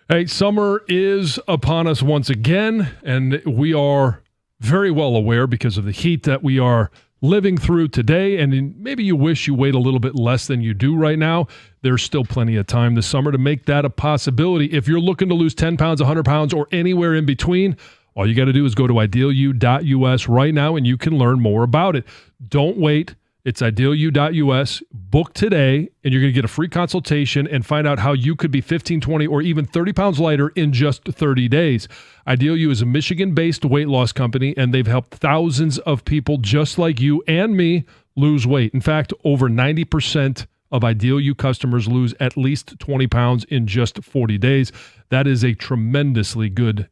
Speaker 2: Hey, summer is upon us once again, and we are very well aware because of the heat that we are living through today, and maybe you wish you weighed a little bit less than you do right now. There's still plenty of time this summer to make that a possibility. If you're looking to lose 10 pounds, 100 pounds, or anywhere in between, all you got to do is go to idealu.us right now, and you can learn more about it. Don't wait. It's idealu.us. Book today, and you're going to get a free consultation and find out how you could be 15, 20, or even 30 pounds lighter in just 30 days. IdealU is a Michigan-based weight loss company, and they've helped thousands of people just like you and me lose weight. In fact, over 90% of IdealU customers lose at least 20 pounds in just 40 days. That is a tremendously good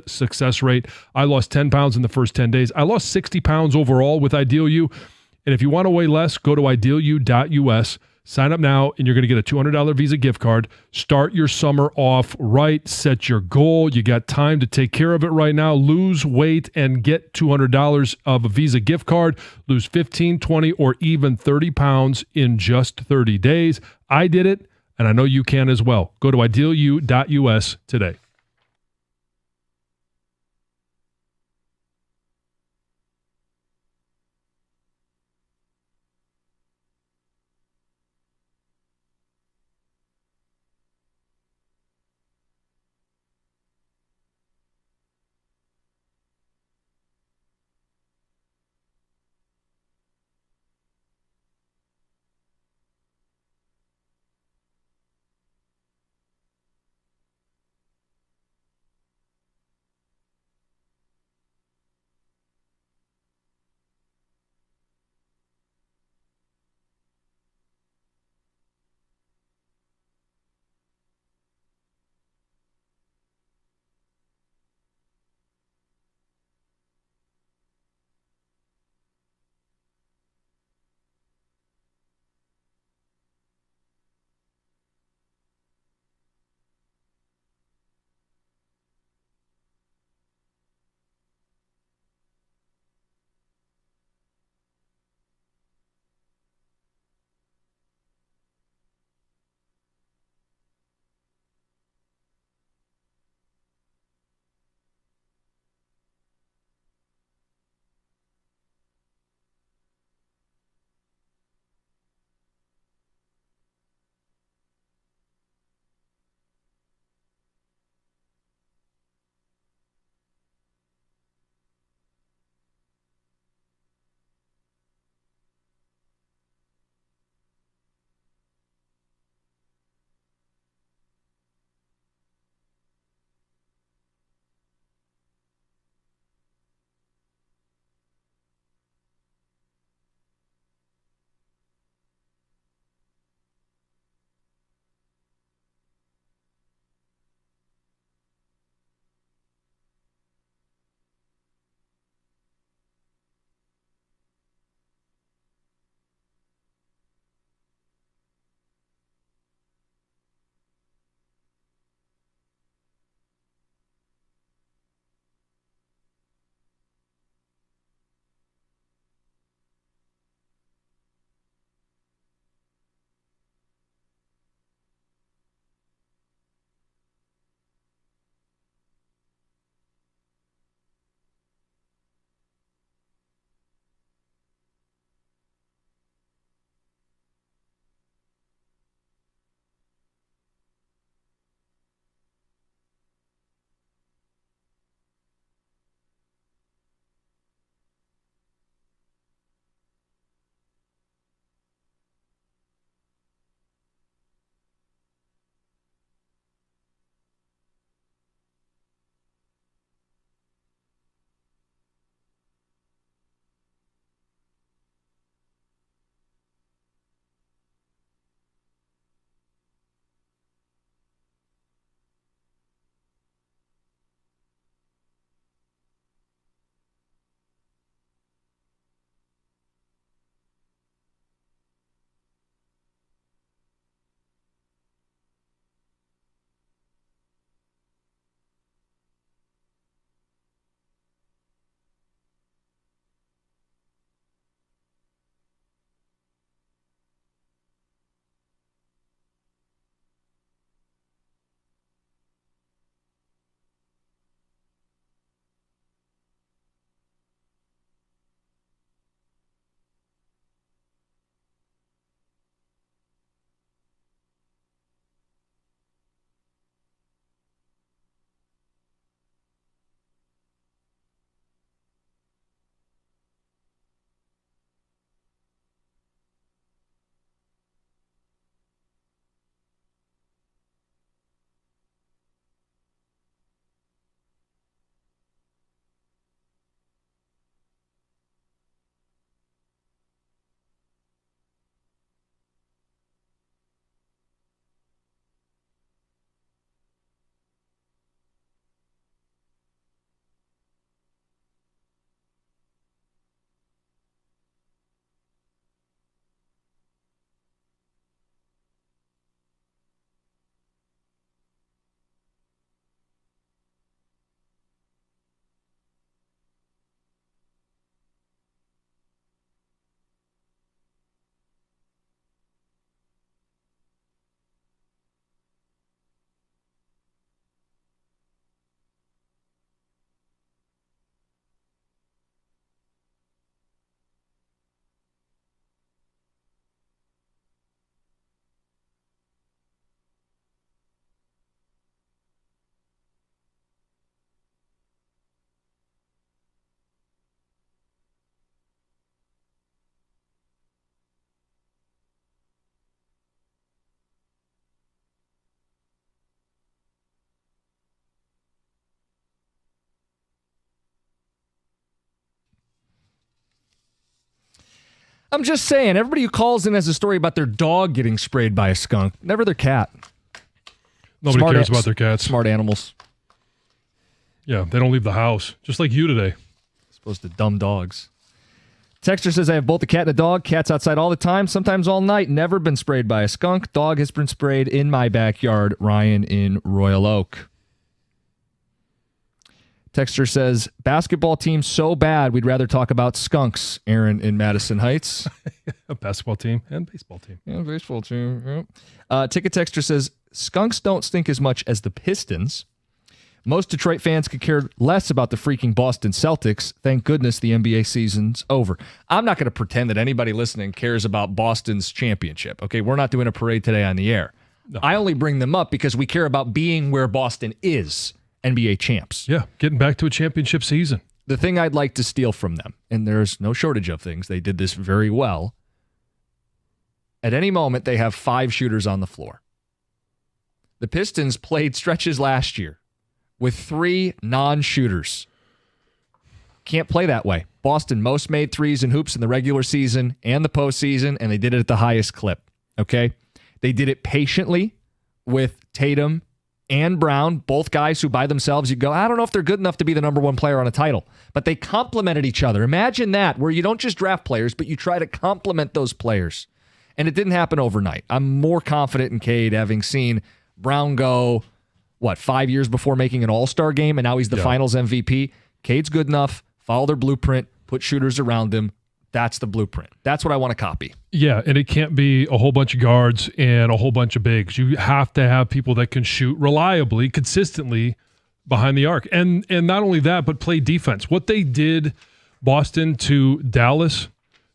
Speaker 2: success rate. I lost 10 pounds in the first 10 days. I lost 60 pounds overall with IdealU. And if you want to weigh less, go to idealu.us. Sign up now, and you're going to get a $200 Visa gift card. Start your summer off right. Set your goal. You got time to take care of it right now. Lose weight and get $200 of a Visa gift card. Lose 15, 20, or even 30 pounds in just 30 days. I did it, and I know you can as well. Go to idealu.us today.
Speaker 1: I'm just saying, everybody who calls in has a story about their dog getting sprayed by a skunk. Never their cat.
Speaker 2: Nobody cares about their cats.
Speaker 1: Smart animals.
Speaker 2: Yeah, they don't leave the house. Just like you today.
Speaker 1: As opposed to dumb dogs. Texter says, I have both a cat and a dog. Cat's outside all the time, sometimes all night. Never been sprayed by a skunk. Dog has been sprayed in my backyard. Ryan in Royal Oak. Texter says, basketball team so bad, we'd rather talk about skunks. Aaron in Madison Heights.
Speaker 2: A basketball team and baseball team.
Speaker 1: Yeah, baseball team. Yeah. Ticket Texter says, skunks don't stink as much as the Pistons. Most Detroit fans could care less about the freaking Boston Celtics. Thank goodness the NBA season's over. I'm not going to pretend that anybody listening cares about Boston's championship. Okay, we're not doing a parade today on the air. No. I only bring them up because we care about being where Boston is, NBA champs.
Speaker 2: Yeah, getting back to a championship season.
Speaker 1: The thing I'd like to steal from them, and there's no shortage of things, they did this very well. At any moment, they have 5 shooters on the floor. The Pistons played stretches last year with 3 non-shooters. Can't play that way. Boston most made threes and hoops in the regular season and the postseason, and they did it at the highest clip, okay? They did it patiently with Tatum and Brown, both guys who by themselves, you go, I don't know if they're good enough to be the number 1 player on a title, but they complemented each other. Imagine that, where you don't just draft players, but you try to complement those players. And it didn't happen overnight. I'm more confident in Cade, having seen Brown go, 5 years before making an all-star game, and now he's the finals MVP. Cade's good enough. Follow their blueprint. Put shooters around him. That's the blueprint. That's what I want to copy.
Speaker 2: Yeah, and it can't be a whole bunch of guards and a whole bunch of bigs. You have to have people that can shoot reliably, consistently behind the arc. And not only that, but play defense. What they did, Boston to Dallas,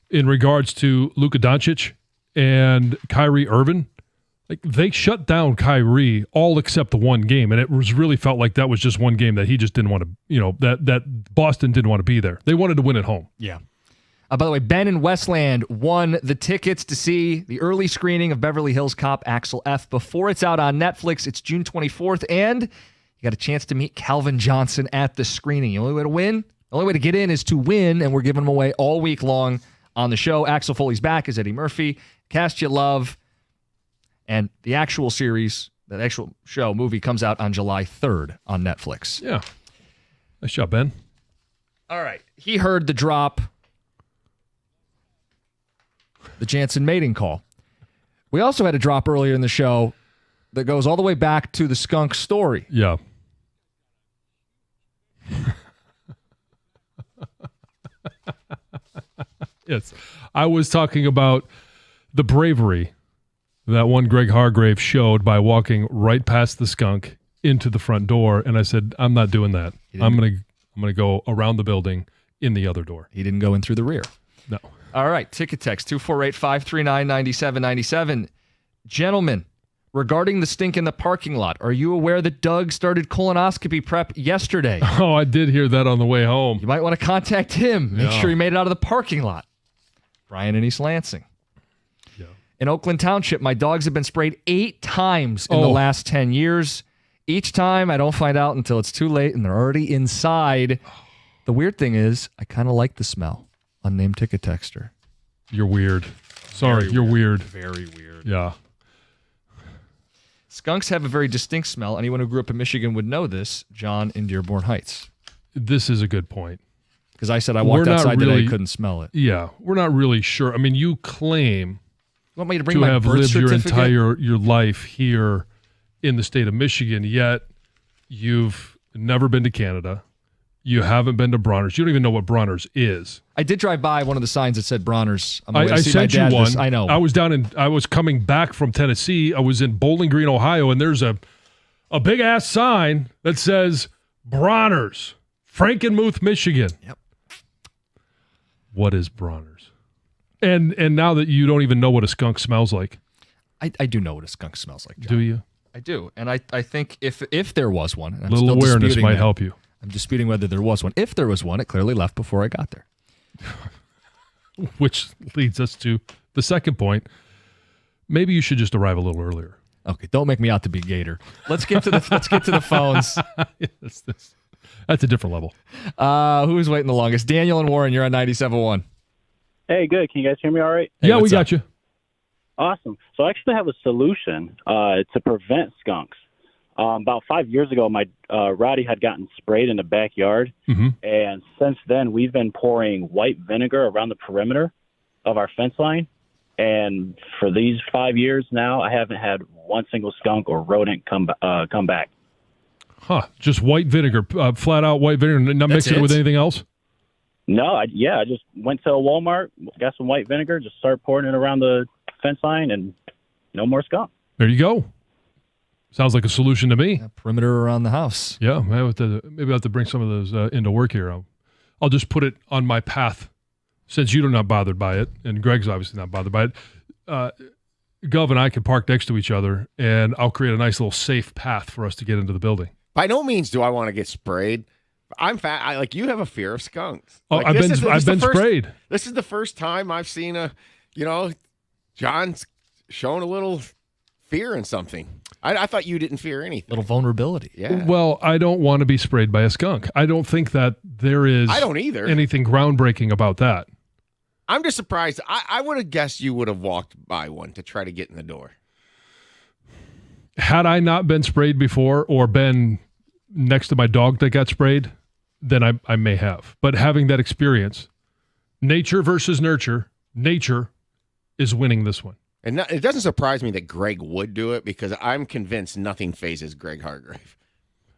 Speaker 2: in regards to Luka Doncic and Kyrie Irving, like, they shut down Kyrie all except the one game, and it was really felt like that was just one game that he just didn't want to, that Boston didn't want to be there. They wanted to win at home.
Speaker 1: Yeah. By the way, Ben in Westland won the tickets to see the early screening of Beverly Hills Cop Axel F. before it's out on Netflix. It's June 24th, and you got a chance to meet Calvin Johnson at the screening. The only way to win, the only way to get in is to win, and we're giving them away all week long on the show. Axel Foley's back as Eddie Murphy. Cast you love. And the actual series, that actual show, movie, comes out on July 3rd on Netflix.
Speaker 2: Yeah. Nice job, Ben.
Speaker 1: All right. He heard the drop, the Jansen mating call. We also had a drop earlier in the show that goes all the way back to the skunk story.
Speaker 2: Yeah. Yes. I was talking about the bravery that one Greg Hargrave showed by walking right past the skunk into the front door, and I said, I'm not doing that. I'm gonna go around the building in the other door.
Speaker 1: He didn't go in through the rear.
Speaker 2: No.
Speaker 1: All right, ticket text 248-539-9797. Gentlemen, regarding the stink in the parking lot, are you aware that Doug started colonoscopy prep yesterday?
Speaker 2: Oh, I did hear that on the way home.
Speaker 1: You might want to contact him. Make sure he made it out of the parking lot. Brian in East Lansing. In Oakland Township, my dogs have been sprayed 8 times in the last 10 years. Each time, I don't find out until it's too late and they're already inside. The weird thing is, I kind of like the smell. Unnamed ticket texter.
Speaker 2: You're weird. Sorry, you're weird.
Speaker 1: Very weird.
Speaker 2: Yeah.
Speaker 1: Skunks have a very distinct smell. Anyone who grew up in Michigan would know this. John in Dearborn Heights.
Speaker 2: This is a good point.
Speaker 1: Because I said I walked outside today, couldn't smell it.
Speaker 2: Yeah, we're not really sure. I mean, you claim
Speaker 1: you want me to bring my
Speaker 2: have
Speaker 1: birth
Speaker 2: lived
Speaker 1: certificate?
Speaker 2: your life here in the state of Michigan, yet you've never been to Canada. You haven't been to Bronner's. You don't even know what Bronner's is.
Speaker 1: I did drive by one of the signs that said Bronner's.
Speaker 2: I sent you one.
Speaker 1: I know.
Speaker 2: I was coming back from Tennessee. I was in Bowling Green, Ohio, and there's a big ass sign that says Bronner's, Frankenmuth, Michigan.
Speaker 1: Yep.
Speaker 2: What is Bronner's? And now that you don't even know what a skunk smells like.
Speaker 1: I do know what a skunk smells like, John.
Speaker 2: Do you?
Speaker 1: I do. And I think if there was one, and
Speaker 2: a little awareness might help you.
Speaker 1: I'm disputing whether there was one. If there was one, it clearly left before I got there.
Speaker 2: Which leads us to the second point. Maybe you should just arrive a little earlier.
Speaker 1: Okay, don't make me out to be Gator. Let's get to the phones.
Speaker 2: That's a different level.
Speaker 1: Who's waiting the longest? Daniel and Warren, you're on 97.1.
Speaker 9: Hey, good. Can you guys hear me all right?
Speaker 1: Hey,
Speaker 2: Yeah, we
Speaker 1: what's
Speaker 2: got
Speaker 1: up?
Speaker 2: you.
Speaker 9: Awesome. So I actually have a solution to prevent skunks. About 5 years ago, my Rowdy had gotten sprayed in the backyard, and since then we've been pouring white vinegar around the perimeter of our fence line. And for these 5 years now, I haven't had one single skunk or rodent come back.
Speaker 2: Huh? Just white vinegar, flat out white vinegar, not mixing it with anything else.
Speaker 9: No, I just went to a Walmart, got some white vinegar, just started pouring it around the fence line, and no more skunk.
Speaker 2: There you go. Sounds like a solution to me.
Speaker 1: Yeah, perimeter around the house.
Speaker 2: Yeah, maybe I'll have to bring some of those into work here. I'll just put it on my path, since you're not bothered by it, and Greg's obviously not bothered by it. Gov and I can park next to each other, and I'll create a nice little safe path for us to get into the building.
Speaker 3: By no means do I want to get sprayed. I'm fat. Like, you have a fear of skunks.
Speaker 2: Oh,
Speaker 3: Like,
Speaker 2: I've been sprayed.
Speaker 3: This is the first time I've seen John's shown a little fear in something. I thought you didn't fear anything.
Speaker 1: Little vulnerability.
Speaker 3: Yeah.
Speaker 2: Well, I don't want to be sprayed by a skunk. I don't think that there is
Speaker 3: I don't either.
Speaker 2: anything groundbreaking about that.
Speaker 3: I'm just surprised. I would have guessed you would have walked by one to try to get in the door.
Speaker 2: Had I not been sprayed before or been next to my dog that got sprayed, then I may have. But having that experience, nature versus nurture, nature is winning this one.
Speaker 3: And it doesn't surprise me that Greg would do it, because I'm convinced nothing phases Greg Hargrave.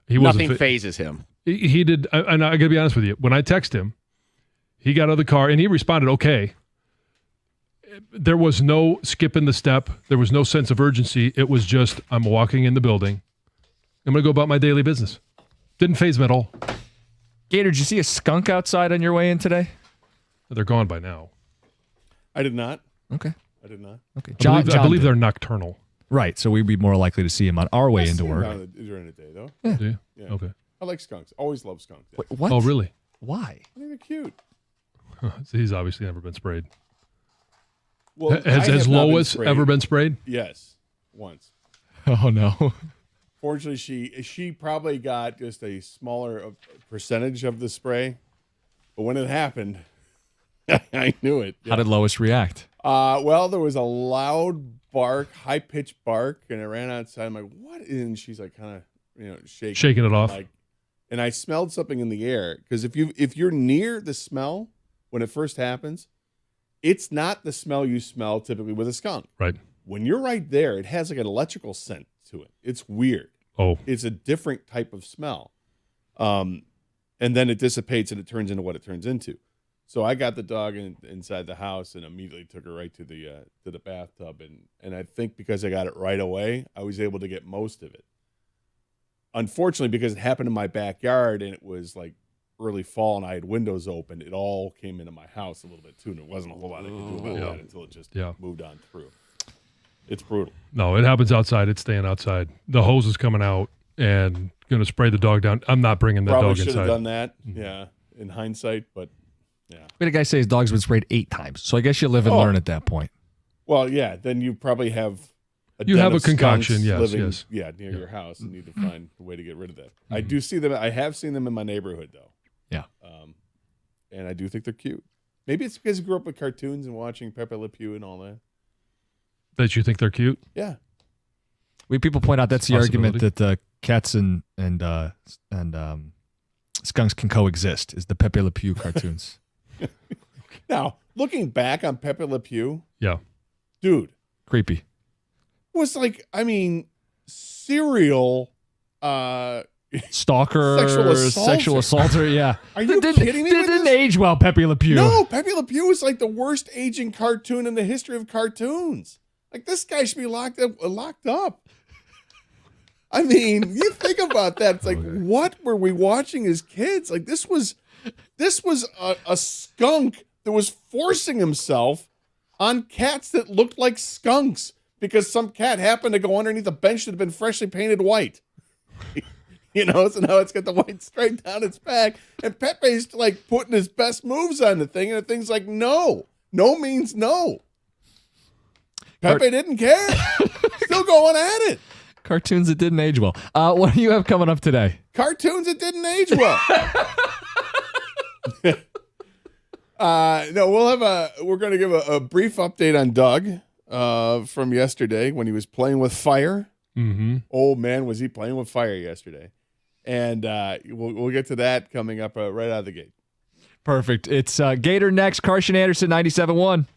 Speaker 3: Nothing phases him.
Speaker 2: He did, and I got to be honest with you. When I text him, he got out of the car and he responded, okay. There was no skip in the step. There was no sense of urgency. It was just, I'm walking in the building. I'm going to go about my daily business. Didn't faze him at all.
Speaker 1: Gator, did you see a skunk outside on your way in today?
Speaker 2: They're gone by now.
Speaker 10: I did not.
Speaker 1: Okay.
Speaker 10: I did not.
Speaker 1: Okay.
Speaker 2: I believe
Speaker 1: did.
Speaker 2: they're nocturnal.
Speaker 1: Right, so we'd be more likely to see him on our way
Speaker 10: I'll
Speaker 1: into
Speaker 10: see 'em
Speaker 1: work.
Speaker 10: during the day, though.
Speaker 1: Yeah.
Speaker 2: Do you?
Speaker 10: Yeah.
Speaker 2: Okay.
Speaker 10: I like skunks. Always love skunks.
Speaker 1: Wait, what?
Speaker 2: Oh, really?
Speaker 1: Why?
Speaker 10: I think they're cute.
Speaker 2: So he's obviously never been sprayed.
Speaker 10: Well,
Speaker 2: Has Lois ever been sprayed?
Speaker 10: Yes, once.
Speaker 1: Oh, no.
Speaker 10: Fortunately, she probably got just a smaller percentage of the spray, but when it happened, I knew it.
Speaker 1: How did Lois react?
Speaker 10: Well, there was a loud bark, high pitched bark, and I ran outside. I'm like, "What?" And she's like, kind of,
Speaker 2: Shaking it off.
Speaker 10: And I smelled something in the air, because if you're near the smell when it first happens, it's not the smell you smell typically with a skunk.
Speaker 2: Right.
Speaker 10: When you're right there, it has like an electrical scent to it. It's weird.
Speaker 2: Oh.
Speaker 10: It's a different type of smell. And then it dissipates and it turns into what it turns into. So I got the dog inside the house and immediately took her right to the bathtub. And I think because I got it right away, I was able to get most of it. Unfortunately, because it happened in my backyard and it was like early fall and I had windows open, it all came into my house a little bit too. And there wasn't a whole lot I could do about that until it just moved on through. It's brutal.
Speaker 2: No, it happens outside. It's staying outside. The hose is coming out and going to spray the dog down. I'm not bringing that
Speaker 10: Probably
Speaker 2: dog
Speaker 10: should
Speaker 2: inside.
Speaker 10: have done that, in hindsight, but yeah.
Speaker 1: We had a guy say his dog's been sprayed 8 times, so I guess you live and learn at that point.
Speaker 10: Well, yeah, then you probably have a
Speaker 2: concoction,
Speaker 10: yes,
Speaker 2: yes.
Speaker 10: near your house and need to find a way to get rid of that. I do see them. I have seen them in my neighborhood, though.
Speaker 1: Yeah.
Speaker 10: And I do think they're cute. Maybe it's because I grew up with cartoons and watching Pepe Le Pew and all that.
Speaker 2: That you think they're cute?
Speaker 10: Yeah.
Speaker 1: People point out that's the argument that cats and skunks can coexist, is the Pepe Le Pew cartoons.
Speaker 10: Now, looking back on Pepe Le Pew,
Speaker 2: yeah,
Speaker 10: dude,
Speaker 1: creepy.
Speaker 10: Was like, serial
Speaker 1: stalker, sexual assaulter. Yeah.
Speaker 10: Are you kidding me?
Speaker 1: Didn't age well, Pepe Le Pew.
Speaker 10: No, Pepe Le Pew is like the worst aging cartoon in the history of cartoons. Like, this guy should be locked up. I mean, you think about that. It's like, what were we watching as kids? Like, this was a skunk that was forcing himself on cats that looked like skunks because some cat happened to go underneath a bench that had been freshly painted white. So now it's got the white stripe down its back, and Pepe's like putting his best moves on the thing, and the thing's like, no means no. Pepe didn't care. Still going at it.
Speaker 1: Cartoons that didn't age well. What do you have coming up today?
Speaker 10: Cartoons that didn't age well. No, we're going to give a brief update on Doug from yesterday when he was playing with fire.
Speaker 2: Mm-hmm.
Speaker 10: Oh man, was he playing with fire yesterday? And we'll get to that coming up right out of the gate.
Speaker 1: Perfect. It's Gator next. Carson Anderson, 97.1.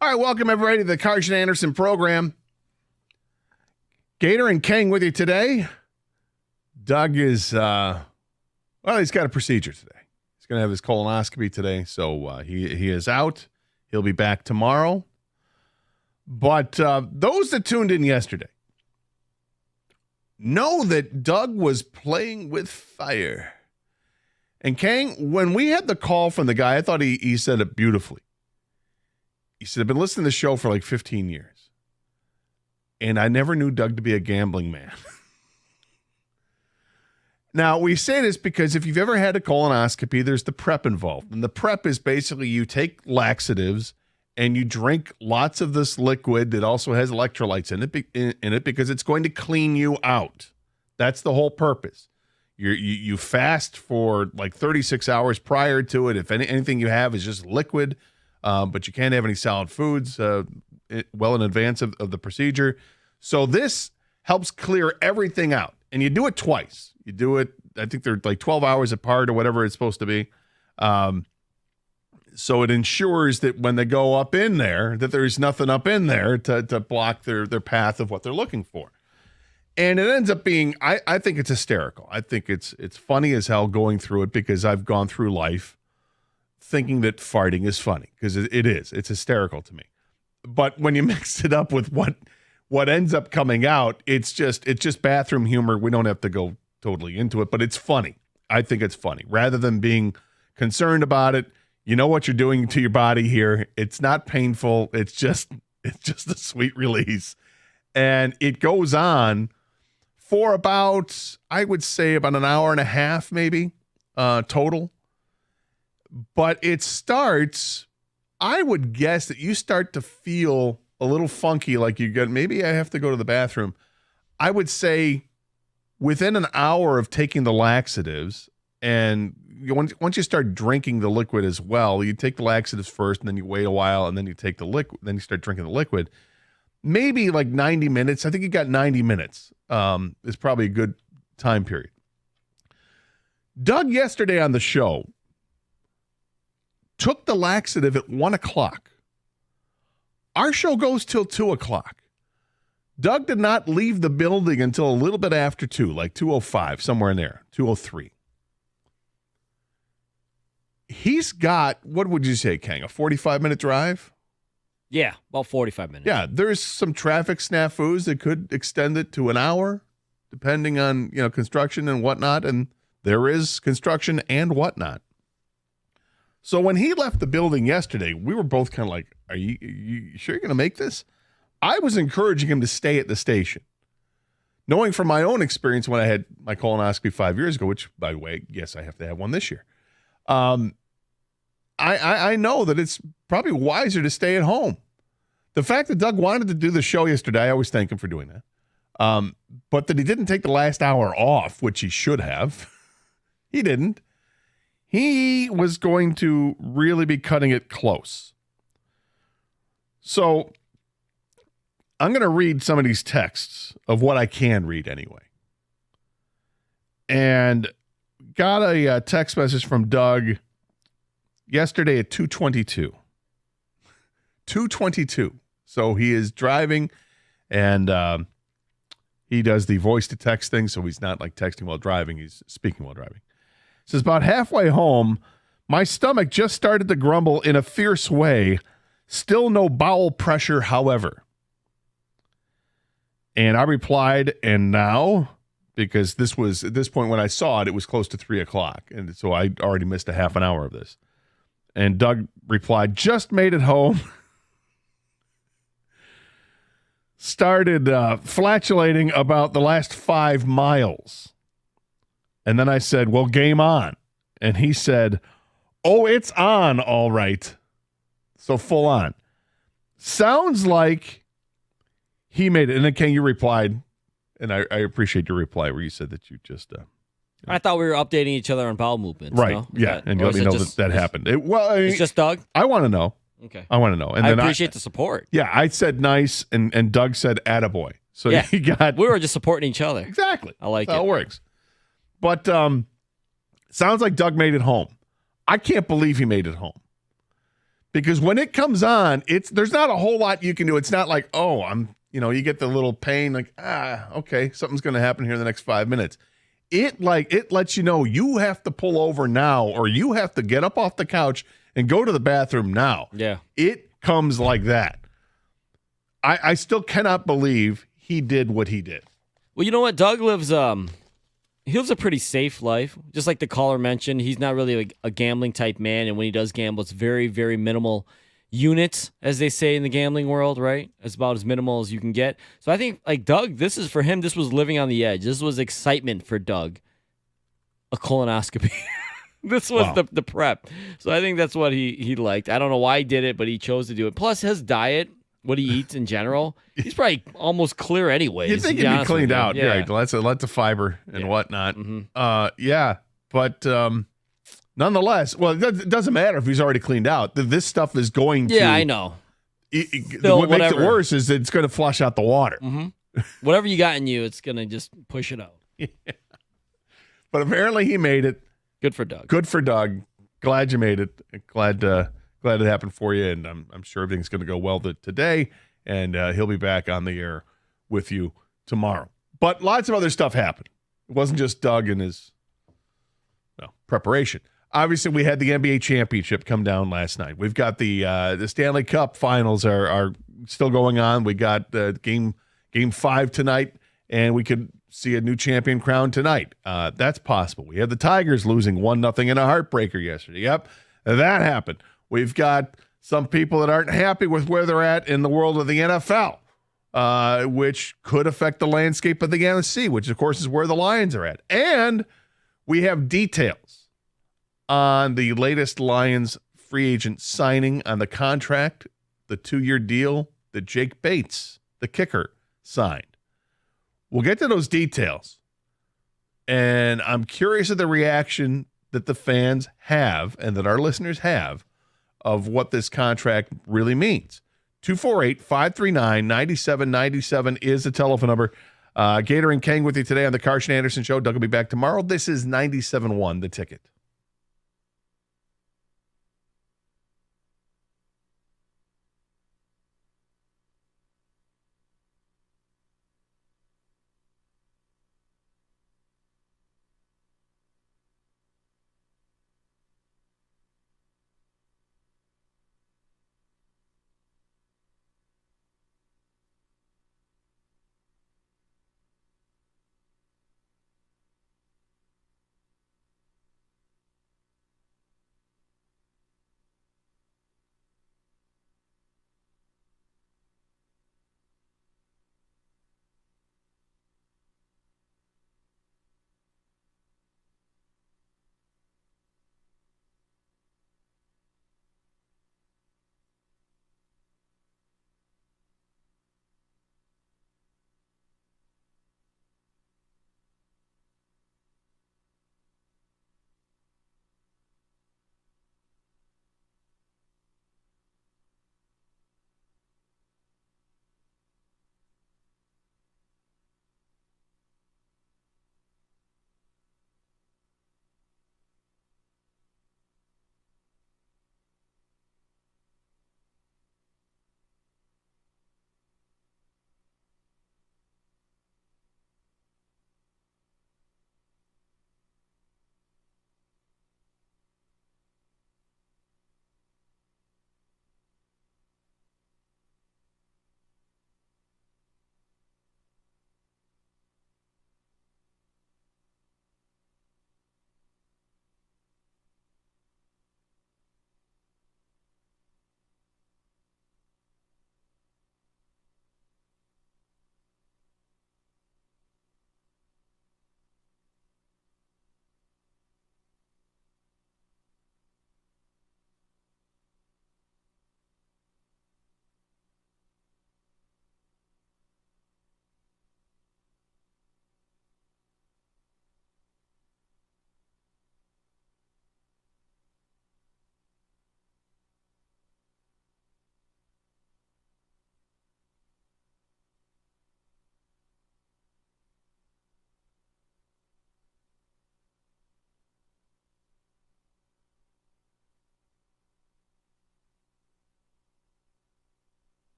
Speaker 10: All right, welcome everybody to the Carson Anderson program. Gator and King with you today. Doug is, he's got a procedure today. He's going to have his colonoscopy today, so he is out. He'll be back tomorrow. But those that tuned in yesterday know that Doug was playing with fire. And King, when we had the call from the guy, I thought he said it beautifully. He said, I've been listening to the show for like 15 years, and I never knew Doug to be a gambling man. Now, we say this because if you've ever had a colonoscopy, there's the prep involved. And the prep is basically you take laxatives and you drink lots of this liquid that also has electrolytes in it because it's going to clean you out. That's the whole purpose. You fast for like 36 hours prior to it. If anything you have is just liquid, but you can't have any solid foods well in advance of the procedure. So this helps clear everything out. And you do it twice. You do it, I think they're like 12 hours apart or whatever it's supposed to be. So it ensures that when they go up in there, that there's nothing up in there to block their path of what they're looking for. And it ends up being, I think it's hysterical. I think it's funny as hell going through it because I've gone through life thinking that farting is funny because it is. It's hysterical to me. But when you mix it up with what ends up coming out, it's just bathroom humor. We don't have to go totally into it, but it's funny. I think it's funny. Rather than being concerned about it, you know what you're doing to your body here. It's not painful. It's just a sweet release. And it goes on for about, I would say about an hour and a half maybe total. But it starts, I would guess that you start to feel a little funky, like you get, maybe I have to go to the bathroom. I would say within an hour of taking the laxatives, and once you start drinking the liquid as well, you take the laxatives first, and then you wait a while, and then you take the liquid, then you start drinking the liquid. Maybe like 90 minutes. I think you got 90 minutes. Is probably a good time period. Doug yesterday on the show took the laxative at 1 o'clock. Our show goes till 2 o'clock. Doug did not leave the building until a little bit after 2, like 2:05, somewhere in there, 2:03. He's got, what would you say, Kang, a 45-minute drive?
Speaker 11: Yeah, about 45 minutes.
Speaker 10: Yeah, there's some traffic snafus that could extend it to an hour, depending on, construction and whatnot, and there is construction and whatnot. So when he left the building yesterday, we were both kind of like, are you sure you're going to make this? I was encouraging him to stay at the station, knowing from my own experience when I had my colonoscopy 5 years ago, which, by the way, yes, I have to have one this year. I know that it's probably wiser to stay at home. The fact that Doug wanted to do the show yesterday, I always thank him for doing that. But that he didn't take the last hour off, which he should have. He didn't. He was going to really be cutting it close. So I'm going to read some of these texts of what I can read anyway. And got a text message from Doug yesterday at 2:22. 2:22. So he is driving, and he does the voice to text thing, so he's not like texting while driving, he's speaking while driving. It says, about halfway home, my stomach just started to grumble in a fierce way. Still no bowel pressure, however. And I replied, and now? Because this was, at this point when I saw it, it was close to 3 o'clock. And so I already missed a half an hour of this. And Doug replied, just made it home. Started flatulating about the last 5 miles. And then I said, well, game on. And he said, oh, it's on, all right. So full on. Sounds like he made it. And then Ken, you replied, and I appreciate your reply where you said that you just...
Speaker 11: I thought we were updating each other on bowel movements.
Speaker 10: Right,
Speaker 11: no?
Speaker 10: yeah. And you let me know that happened.
Speaker 11: It's just Doug?
Speaker 10: I want to know.
Speaker 11: Okay.
Speaker 10: I want to know. And
Speaker 11: I
Speaker 10: then
Speaker 11: appreciate the support.
Speaker 10: Yeah, I said nice, and Doug said attaboy. So
Speaker 11: yeah,
Speaker 10: we
Speaker 11: were just supporting each other.
Speaker 10: Exactly.
Speaker 11: I like
Speaker 10: That's
Speaker 11: it.
Speaker 10: how it works. But sounds like Doug made it home. I can't believe he made it home. Because when it comes on, there's not a whole lot you can do. It's not like, you get the little pain, like, okay, something's going to happen here in the next 5 minutes. It lets you know you have to pull over now, or you have to get up off the couch and go to the bathroom now.
Speaker 11: Yeah.
Speaker 10: It comes like that. I still cannot believe he did what he did.
Speaker 11: Well, you know what? Doug lives a pretty safe life. Just like the caller mentioned, he's not really like a gambling type man, and when he does gamble, it's very, very minimal units, as they say in the gambling world, right? It's about as minimal as you can get. So I think, like Doug, this is for him, this was living on the edge. This was excitement for Doug. A colonoscopy. This was the prep. So I think that's what he liked. I don't know why he did it, but he chose to do it. Plus his diet, what he eats in general, he's probably almost clear anyways.
Speaker 10: You think he'd be cleaned out. Yeah. Lots of fiber and whatnot.
Speaker 11: Mm-hmm.
Speaker 10: But nonetheless, well, it doesn't matter if he's already cleaned out. This stuff is going to...
Speaker 11: Yeah, I know.
Speaker 10: What makes it worse is it's going to flush out the water.
Speaker 11: Mm-hmm. Whatever you got in you, it's going to just push it out.
Speaker 10: Yeah. But apparently he made it.
Speaker 11: Good for Doug.
Speaker 10: Good for Doug. Glad you made it. Glad it happened for you, and I'm sure everything's going to go well today, and he'll be back on the air with you tomorrow. But lots of other stuff happened. It wasn't just Doug and his preparation. Obviously, we had the NBA championship come down last night. We've got the Stanley Cup finals are still going on. We got game 5 tonight, and we could see a new champion crowned tonight. That's possible. We had the Tigers losing 1-0 in a heartbreaker yesterday. Yep, that happened. We've got some people that aren't happy with where they're at in the world of the NFL, which could affect the landscape of the NFC, which, of course, is where the Lions are at. And we have details on the latest Lions free agent signing on the contract, the 2-year deal that Jake Bates, the kicker, signed. We'll get to those details
Speaker 12: And I'm curious at the reaction that the fans have and that our listeners have of what this contract really means. 248-539-9797 is the telephone number. Gator and Kang with you today on the Karsch and Anderson Show. Doug will be back tomorrow. This is 97.1, The Ticket.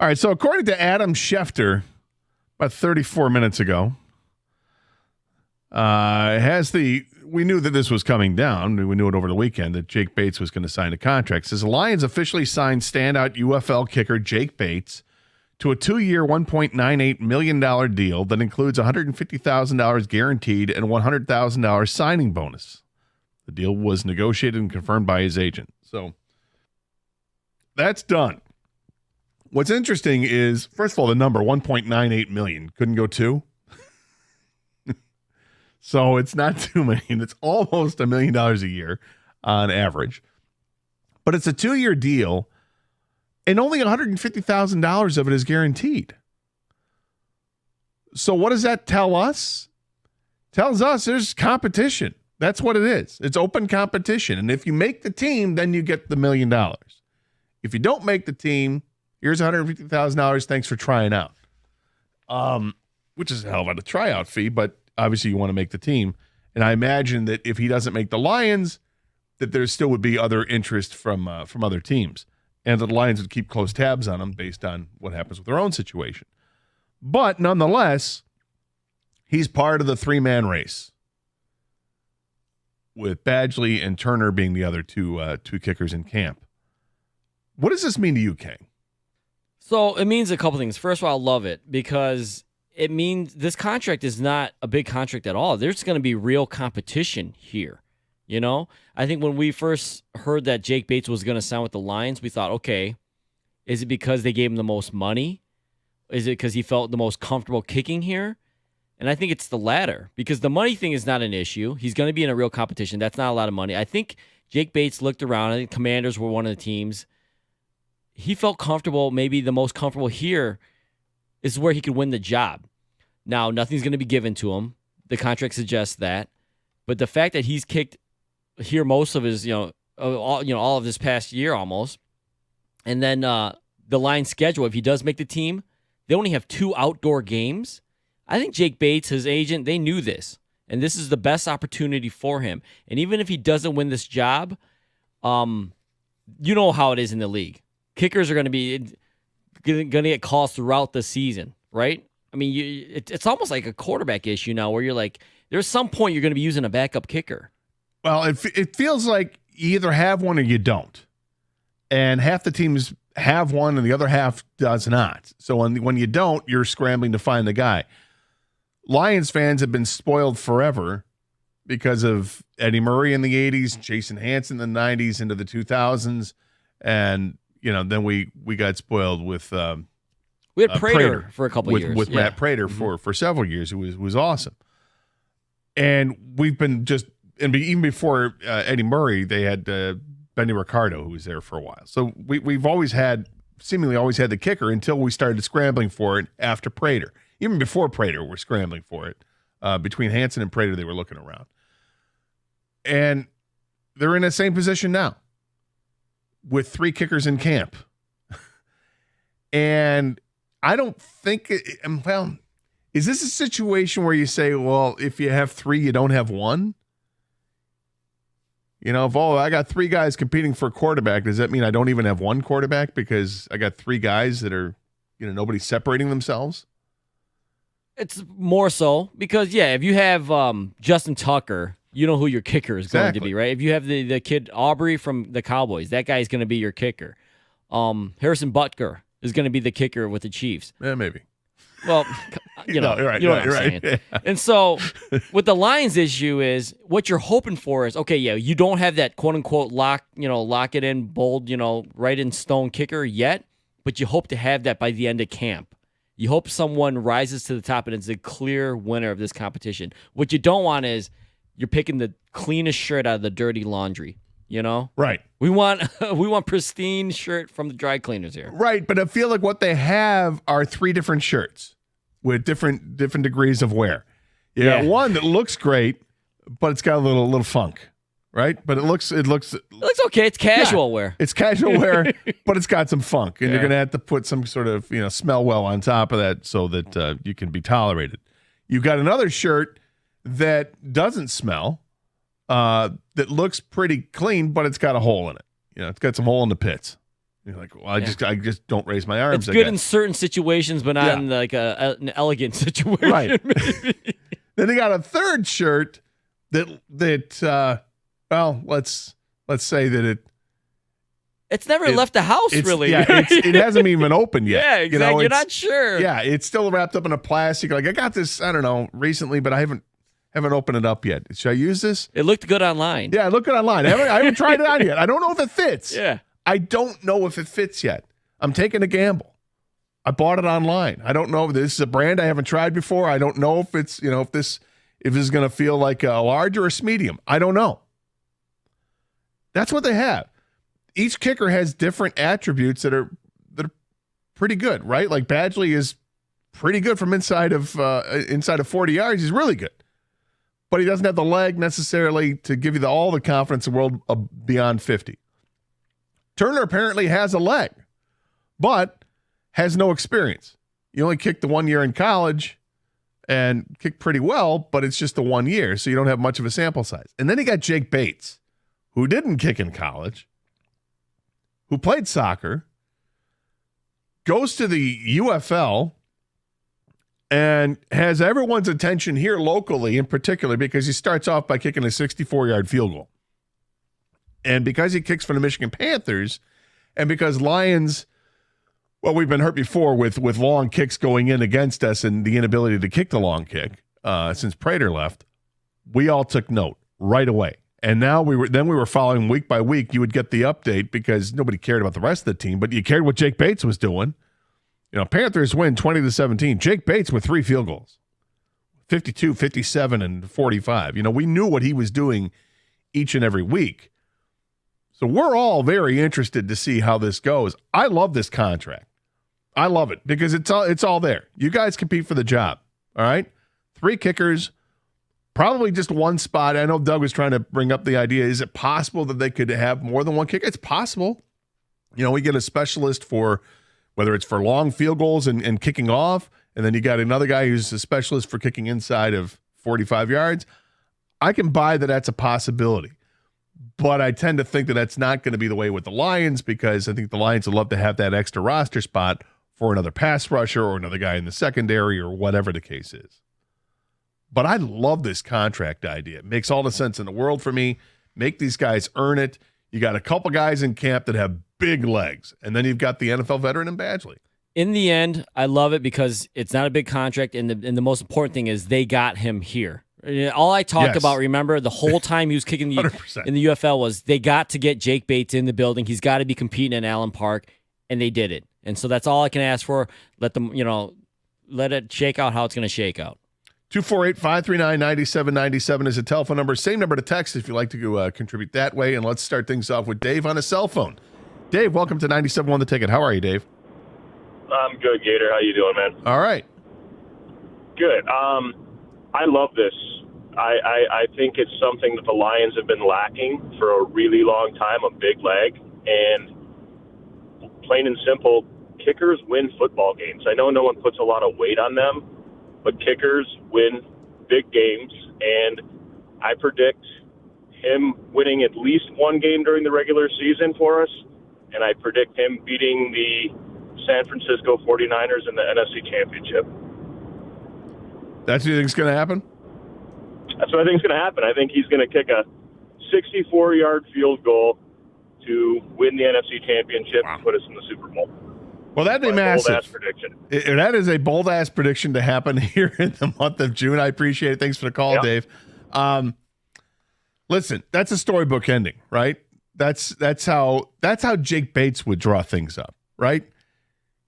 Speaker 12: All right, so according to Adam Schefter, about 34 minutes ago, has the we knew that this was coming down. We knew it over the weekend that Jake Bates was going to sign a contract. It says the Lions officially signed standout UFL kicker Jake Bates to a 2-year, $1.98 million deal that includes $150,000 guaranteed and $100,000 signing bonus. The deal was negotiated and confirmed by his agent. So that's done. What's interesting is, first of all, the number $1.98 million couldn't go 2. So it's not $2 million. It's almost $1 million a year on average. But it's a 2-year deal, and only $150,000 of it is guaranteed. So what does that tell us? Tells us there's competition. That's what it is. It's open competition. And if you make the team, then you get the $1 million. If you don't make the team, here's $150,000. Thanks for trying out. Which is a hell of a tryout fee, but obviously you want to make the team. And I imagine that if he doesn't make the Lions, that there still would be other interest from other teams. And that the Lions would keep close tabs on him based on what happens with their own situation. But nonetheless, he's part of the 3-man race, with Badgley and Turner being the other two kickers in camp. What does this mean to you, Kang?
Speaker 11: So it means a couple things. First of all, I love it because it means this contract is not a big contract at all. There's going to be real competition here. You know, I think when we first heard that Jake Bates was going to sign with the Lions, we thought, okay, is it because they gave him the most money? Is it because he felt the most comfortable kicking here? And I think it's the latter, because the money thing is not an issue. He's going to be in a real competition. That's not a lot of money. I think Jake Bates looked around. I think Commanders were one of the teams. He felt comfortable. Maybe the most comfortable here is where he could win the job. Now, nothing's going to be given to him. The contract suggests that. But the fact that he's kicked here most of his, all of this past year almost, and then the Lions schedule, if he does make the team, they only have 2 outdoor games. I think Jake Bates, his agent, they knew this, and this is the best opportunity for him. And even if he doesn't win this job, you know how it is in the league. Kickers are going to be going to get calls throughout the season, right? I mean, it's almost like a quarterback issue now, where you're like, there's some point you're going to be using a backup kicker.
Speaker 12: Well, it feels like you either have one or you don't, and half the teams have one and the other half does not. So when you don't, you're scrambling to find the guy. Lions fans have been spoiled forever because of Eddie Murray in the 80s, Jason Hanson in the 90s into the 2000s, and then we got spoiled with
Speaker 11: we had Prater for a couple years
Speaker 12: with Matt Prater for several years. It was awesome, and we've been even before Eddie Murray, they had Benny Ricardo, who was there for a while. So we've seemingly always had the kicker until we started scrambling for it after Prater. Even before Prater, we're scrambling for it. Between Hanson and Prater, they were looking around. And they're in the same position now with 3 kickers in camp. And I don't think, is this a situation where you say, well, if you have 3, you don't have 1? If I got 3 guys competing for a quarterback, does that mean I don't even have 1 quarterback because I got 3 guys that are, nobody's separating themselves?
Speaker 11: It's more so because, if you have Justin Tucker, you know who your kicker is going to be, right? If you have the kid Aubrey from the Cowboys, that guy is going to be your kicker. Harrison Butker is going to be the kicker with the Chiefs.
Speaker 12: Yeah, maybe.
Speaker 11: Well, you're right. Yeah. And so what the Lions issue is, what you're hoping for is, okay, you don't have that quote unquote lock it in, bold, right in stone kicker yet, but you hope to have that by the end of camp. You hope someone rises to the top and is a clear winner of this competition. What you don't want is you're picking the cleanest shirt out of the dirty laundry.
Speaker 12: Right.
Speaker 11: We want pristine shirt from the dry cleaners here.
Speaker 12: Right, but I feel like what they have are 3 different shirts with different degrees of wear. You got one that looks great, but it's got a little funk, right? But it looks
Speaker 11: okay. It's casual wear.
Speaker 12: It's casual wear, but it's got some funk, and you're going to have to put some sort of smell well on top of that so that you can be tolerated. You've got another shirt that doesn't smell. That looks pretty clean, but it's got a hole in it. It's got some hole in the pits. You're like, well, I just don't raise my arms.
Speaker 11: It's good in certain situations, but not in like an elegant situation.
Speaker 12: Right. Then they got a third shirt well, let's say that
Speaker 11: It's never left the house, really.
Speaker 12: Yeah, it hasn't even opened yet.
Speaker 11: Yeah, exactly. You're not sure.
Speaker 12: Yeah, it's still wrapped up in a plastic. Like, I got this, I don't know, recently, but I haven't opened it up yet. Should I use this?
Speaker 11: It looked good online.
Speaker 12: Yeah, it looked good online. I haven't tried it on yet. I don't know if it fits.
Speaker 11: Yeah.
Speaker 12: I don't know if it fits yet. I'm taking a gamble. I bought it online. I don't know if this is a brand I haven't tried before. I don't know if it's, if this is going to feel like a large or a medium. I don't know. That's what they have. Each kicker has different attributes that are pretty good, right? Like Badgley is pretty good from inside of 40 yards. He's really good, but he doesn't have the leg necessarily to give you all the confidence in the world beyond 50. Turner apparently has a leg, but has no experience. You only kicked the 1 year in college and kicked pretty well, but it's just the 1 year, so you don't have much of a sample size. And then you got Jake Bates, who didn't kick in college, who played soccer, goes to the UFL, and has everyone's attention here locally in particular because he starts off by kicking a 64-yard field goal. And because he kicks for the Michigan Panthers, and because Lions, well, we've been hurt before with long kicks going in against us and the inability to kick the long kick since Prater left, we all took note right away. And now we were following week by week. You would get the update because nobody cared about the rest of the team, but you cared what Jake Bates was doing. Panthers win 20-17. Jake Bates with 3 field goals, 52, 57, and 45. We knew what he was doing each and every week. So we're all very interested to see how this goes. I love this contract. I love it because it's all there. You guys compete for the job. All right, 3 kickers. Probably just one spot. I know Doug was trying to bring up the idea. Is it possible that they could have more than one kicker? It's possible. We get a specialist for whether it's for long field goals and kicking off, and then you got another guy who's a specialist for kicking inside of 45 yards. I can buy that that's a possibility. But I tend to think that that's not going to be the way with the Lions because I think the Lions would love to have that extra roster spot for another pass rusher or another guy in the secondary or whatever the case is. But I love this contract idea. It makes all the sense in the world for me. Make these guys earn it. You got a couple guys in camp that have big legs, and then you've got the NFL veteran in Badgley.
Speaker 11: In the end, I love it because it's not a big contract, and the most important thing is they got him here. All I talk about, remember, the whole time he was kicking in the UFL was they got to get Jake Bates in the building. He's got to be competing in Allen Park, and they did it. And so that's all I can ask for. Let them, let it shake out how it's going to shake out.
Speaker 12: 248-539-9797 is a telephone number. Same number to text if you'd like to contribute that way. And let's start things off with Dave on a cell phone. Dave, welcome to 97.1 The Ticket. How are you, Dave?
Speaker 8: I'm good, Gator. How you doing, man?
Speaker 12: All right.
Speaker 8: Good. I love this. I think it's something that the Lions have been lacking for a really long time, a big leg. And plain and simple, kickers win football games. I know no one puts a lot of weight on them, but kickers win big games, and I predict him winning at least one game during the regular season for us, and I predict him beating the San Francisco 49ers in the NFC Championship.
Speaker 12: That's what you think is going to happen?
Speaker 8: That's what I think is going to happen. I think he's going to kick a 64-yard field goal to win the NFC Championship and put us in the Super Bowl.
Speaker 12: Well, that'd be massive.
Speaker 8: Bold-ass prediction.
Speaker 12: That is a bold-ass prediction to happen here in the month of June. I appreciate it. Thanks for the call, Dave. Listen, that's a storybook ending, right? That's how Jake Bates would draw things up, right?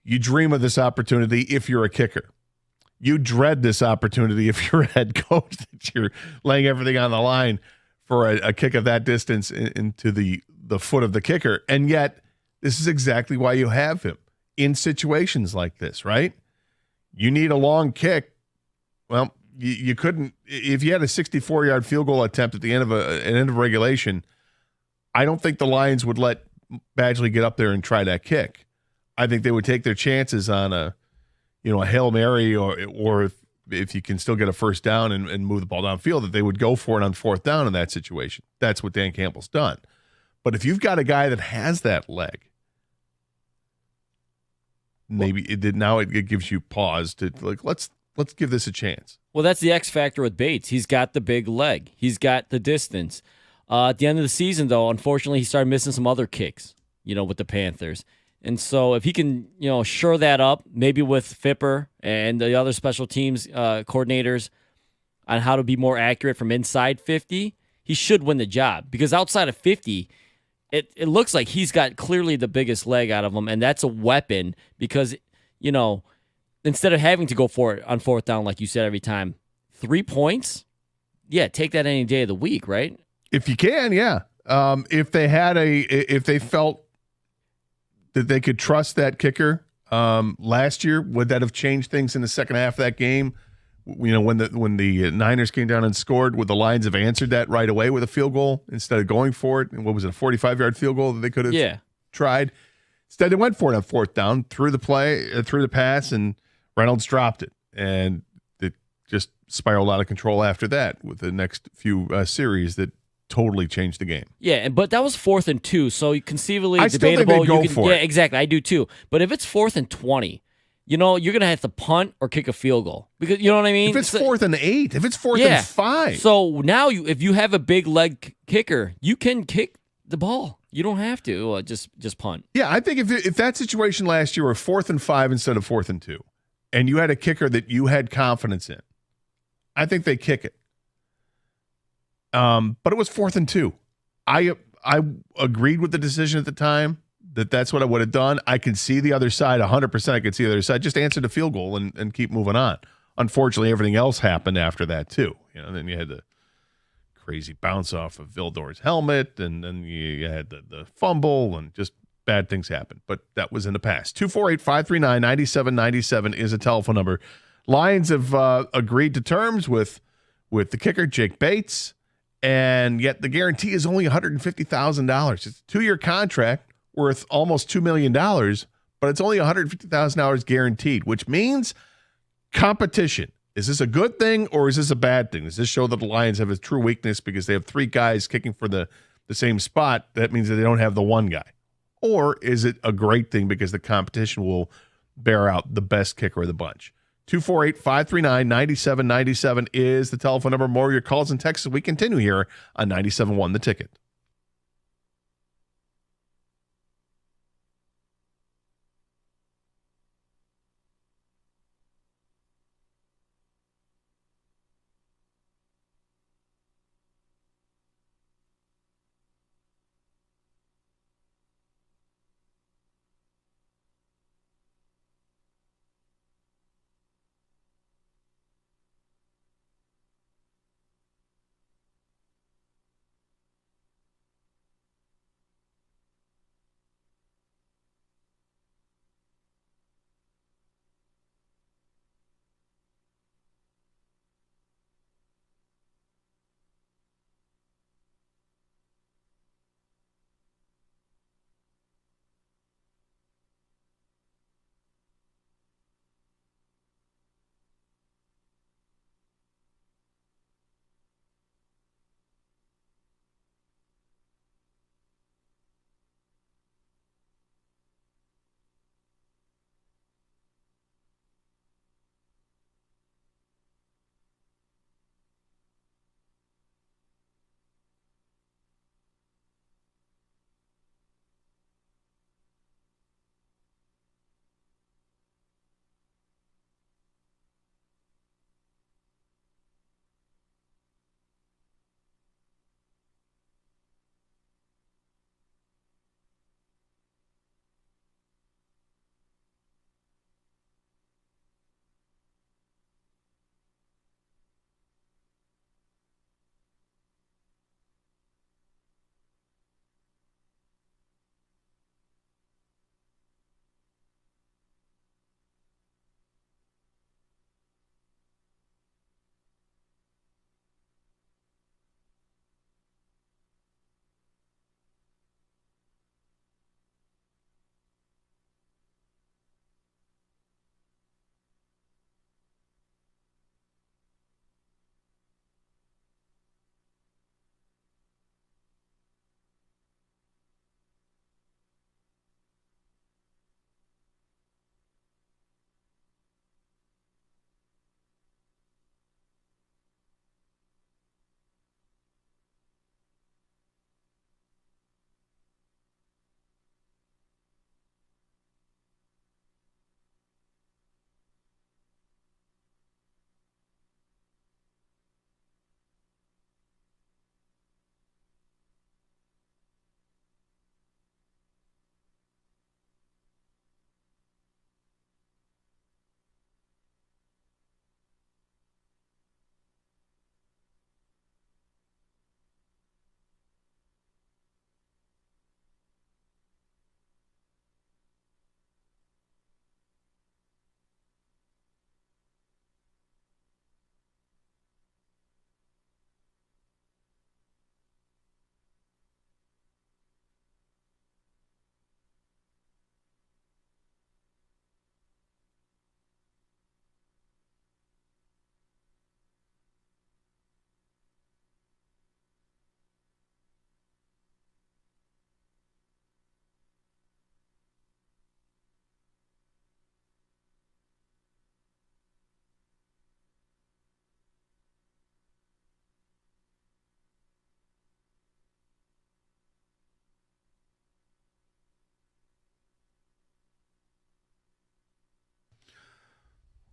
Speaker 12: You dream of this opportunity if you're a kicker. You dread this opportunity if you're a head coach, that you're laying everything on the line for a kick of that distance into the foot of the kicker. And yet, this is exactly why you have him in situations like this, right? You need a long kick. Well, you couldn't, if you had a 64-yard field goal attempt at the end of an end of regulation, I don't think the Lions would let Badgley get up there and try that kick. I think they would take their chances on a Hail Mary or if you can still get a first down and move the ball downfield, that they would go for it on 4th down in that situation. That's what Dan Campbell's done. But if you've got a guy that has that leg, maybe it gives you pause to let's let's give this a chance.
Speaker 11: Well, that's the X factor with Bates. He's got the big leg. He's got the distance. At the end of the season, though, unfortunately, he started missing some other kicks, with the Panthers. And so if he can, shore that up, maybe with Fipper and the other special teams coordinators on how to be more accurate from inside 50, he should win the job. Because outside of 50, it looks like he's got clearly the biggest leg out of him, and that's a weapon because, instead of having to go for it on fourth down, like you said every time, 3 points, yeah, take that any day of the week, right?
Speaker 12: If you can, yeah. If they felt that they could trust that kicker last year, would that have changed things in the second half of that game? When the Niners came down and scored, would the Lions have answered that right away with a field goal instead of going for it? And what was it, a 45-yard field goal that they could have tried? Instead, they went for it on fourth down, threw the pass, and Reynolds dropped it. And it just spiraled out of control after that with the next few series that totally changed the game.
Speaker 11: Yeah, but that was 4th and 2, so debatably.
Speaker 12: I still think they'd go for it.
Speaker 11: Yeah, exactly. I do too. But if it's 4th and 20, you're going to have to punt or kick a field goal. Because you know what I mean?
Speaker 12: If it's 4th and 8, if it's 4th and 5.
Speaker 11: So now if you have a big leg kicker, you can kick the ball. You don't have to just punt.
Speaker 12: Yeah, I think if that situation last year were 4th and 5 instead of 4th and 2, and you had a kicker that you had confidence in, I think they kick it. But it was 4th and 2. I agreed with the decision at the time that's what I would have done. I can see the other side 100%. I could see the other side. Just answer the field goal and keep moving on. Unfortunately, everything else happened after that too. Then you had the crazy bounce off of Vildor's helmet, and then you had the fumble, and just bad things happened. But that was in the past. 248-539-9797 is a telephone number. Lions have agreed to terms with the kicker, Jake Bates. And yet the guarantee is only $150,000. It's a 2-year contract worth almost $2 million, but it's only $150,000 guaranteed, which means competition. Is this a good thing or is this a bad thing? Does this show that the Lions have a true weakness because they have 3 guys kicking for the same spot? That means that they don't have the one guy. Or is it a great thing because the competition will bear out the best kicker of the bunch? 248-539-9797 is the telephone number. More of your calls and texts as we continue here on 97.1 The Ticket.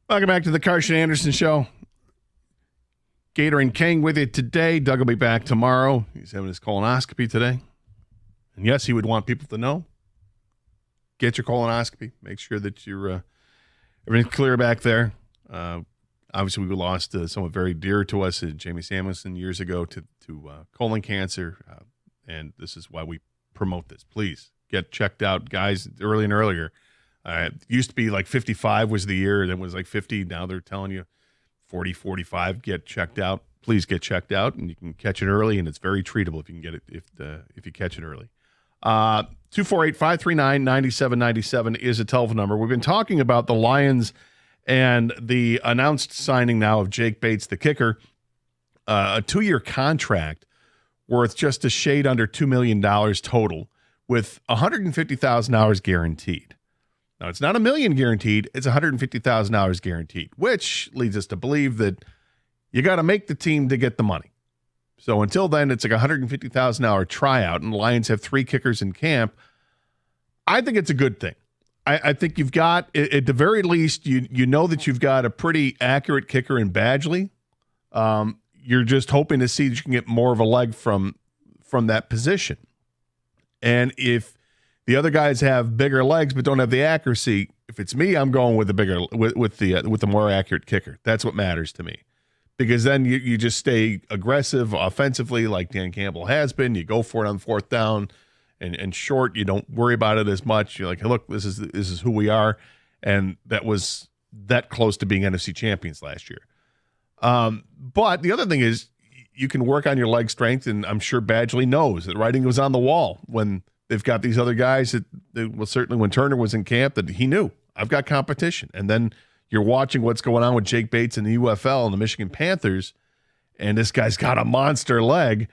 Speaker 12: Welcome back to the Carson Anderson Show. Gator and King with you today. Doug will be back tomorrow. He's having his colonoscopy today. And yes, he would want people to know. Get your colonoscopy. Make sure that you're everything's clear back there. Obviously, we lost someone very dear to us, Jamie Samuelson, years ago to colon cancer. And this is why we promote this. Please get checked out, guys, early and earlier. It used to be like 55 was the year. Then it was like 50. Now they're telling you 40, 45. Get checked out. Please get checked out, and you can catch it early, and it's very treatable if you can get it if you catch it early. 248-539-9797 is a telephone number. We've been talking about the Lions and the announced signing now of Jake Bates, the kicker, a 2-year contract worth just a shade under $2 million total with $150,000 guaranteed. Now, it's not $1 million guaranteed. It's $150,000 guaranteed, which leads us to believe that you got to make the team to get the money. So until then, it's like a $150,000 tryout, and the Lions have 3 kickers in camp. I think it's a good thing. I think you've got, at the very least, you know that you've got a pretty accurate kicker in Badgley. You're just hoping to see that you can get more of a leg from that position. And if the other guys have bigger legs but don't have the accuracy, if it's me, I'm going with the more accurate kicker. That's what matters to me. Because then you just stay aggressive offensively like Dan Campbell has been. You go for it on 4th down and short. You don't worry about it as much. You're like, hey, look, this is who we are. And that was that close to being NFC champions last year. But the other thing is you can work on your leg strength, and I'm sure Badgley knows that writing was on the wall when they've got these other guys that well, certainly when Turner was in camp, that he knew I've got competition. And then you're watching what's going on with Jake Bates in the UFL and the Michigan Panthers, and this guy's got a monster leg,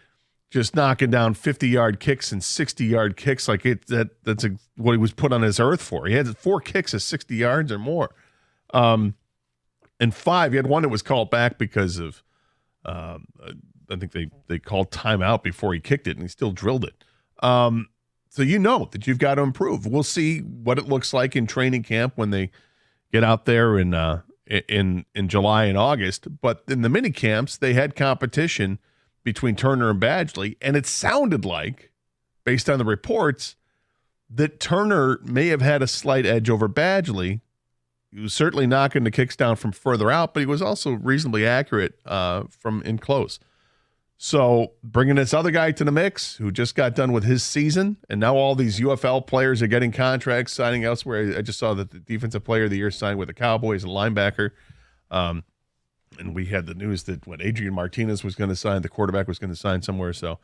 Speaker 12: just knocking down 50-yard kicks and 60-yard kicks like that's what he was put on this earth for. He had 4 kicks of 60 yards or more. And 5, he had one that was called back because of I think they called timeout before he kicked it, and he still drilled it. So you know that you've got to improve. We'll see what it looks like in training camp when they get out there in July and August. But in the mini camps, they had competition between Turner and Badgley, and it sounded like, based on the reports, that Turner may have had a slight edge over Badgley. He was certainly knocking the kicks down from further out, but he was also reasonably accurate from in close. So bringing this other guy to the mix who just got done with his season, and now all these UFL players are getting contracts, signing elsewhere. I just saw that the defensive player of the year signed with the Cowboys, a linebacker. And we had the news that Adrian Martinez was going to sign, the quarterback was going to sign somewhere. So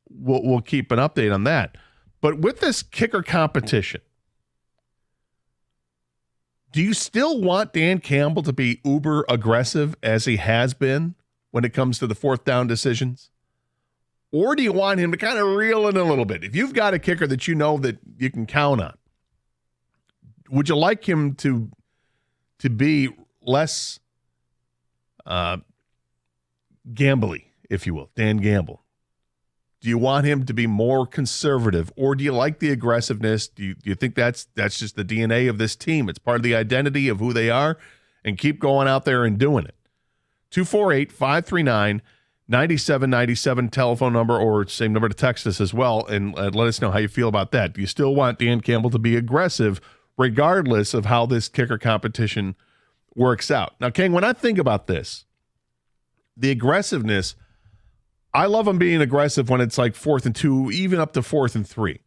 Speaker 12: we'll keep an update on that. But with this kicker competition, do you still want Dan Campbell to be uber aggressive as he has been when it comes to the 4th down decisions? Or do you want him to kind of reel in a little bit? If you've got a kicker that you know that you can count on, would you like him to be less gambly, if you will, Dan Gamble? Do you want him to be more conservative, or do you like the aggressiveness? Do you think that's just the DNA of this team? It's part of the identity of who they are, and keep going out there and doing it. 248-539-9797 telephone number, or same number to text us as well, and let us know how you feel about that. Do you still want Dan Campbell to be aggressive regardless of how this kicker competition works out? Now, King, when I think about this, the aggressiveness, I love him being aggressive when it's like 4th and 2, even up to 4th and 3.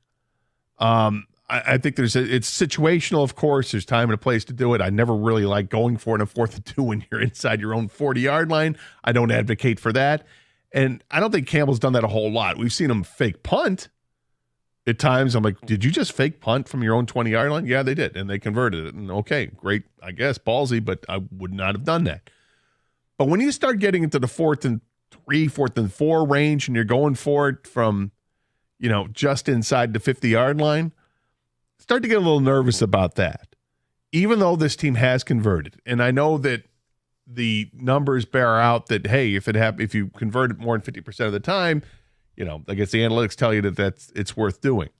Speaker 12: I think it's situational, of course. There's time and a place to do it. I never really like going for it on 4th and 2 when you're inside your own 40-yard line. I don't advocate for that. And I don't think Campbell's done that a whole lot. We've seen him fake punt at times. I'm like, did you just fake punt from your own 20-yard line? Yeah, they did, and they converted it. And okay, great, I guess, ballsy, but I would not have done that. But when you start getting into the 4th and 3, 4th and 4 range, and you're going for it from, just inside the 50-yard line, start to get a little nervous about that, even though this team has converted. And I know that the numbers bear out that, hey, if you convert it more than 50% of the time, I guess the analytics tell you that it's worth doing.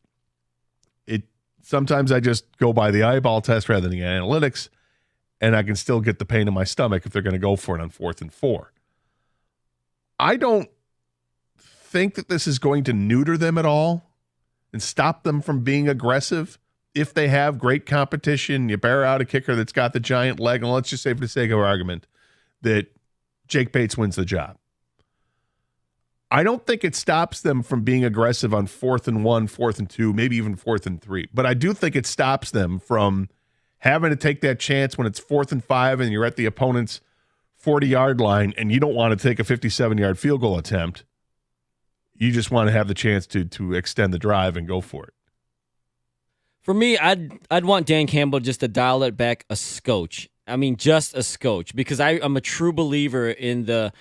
Speaker 12: Sometimes I just go by the eyeball test rather than the analytics, and I can still get the pain in my stomach if they're going to go for it on 4th and 4. I don't think that this is going to neuter them at all and stop them from being aggressive. If they have great competition, you bear out a kicker that's got the giant leg, and let's just say for the sake of argument that Jake Bates wins the job. I don't think it stops them from being aggressive on 4th and 1, 4th and 2, maybe even 4th and 3. But I do think it stops them from having to take that chance when it's 4th and 5 and you're at the opponent's 40-yard line and you don't want to take a 57-yard field goal attempt. You just want to have the chance to extend the drive and go for it.
Speaker 11: For me, I'd want Dan Campbell just to dial it back a scotch. I mean, just a scotch, because I'm a true believer in the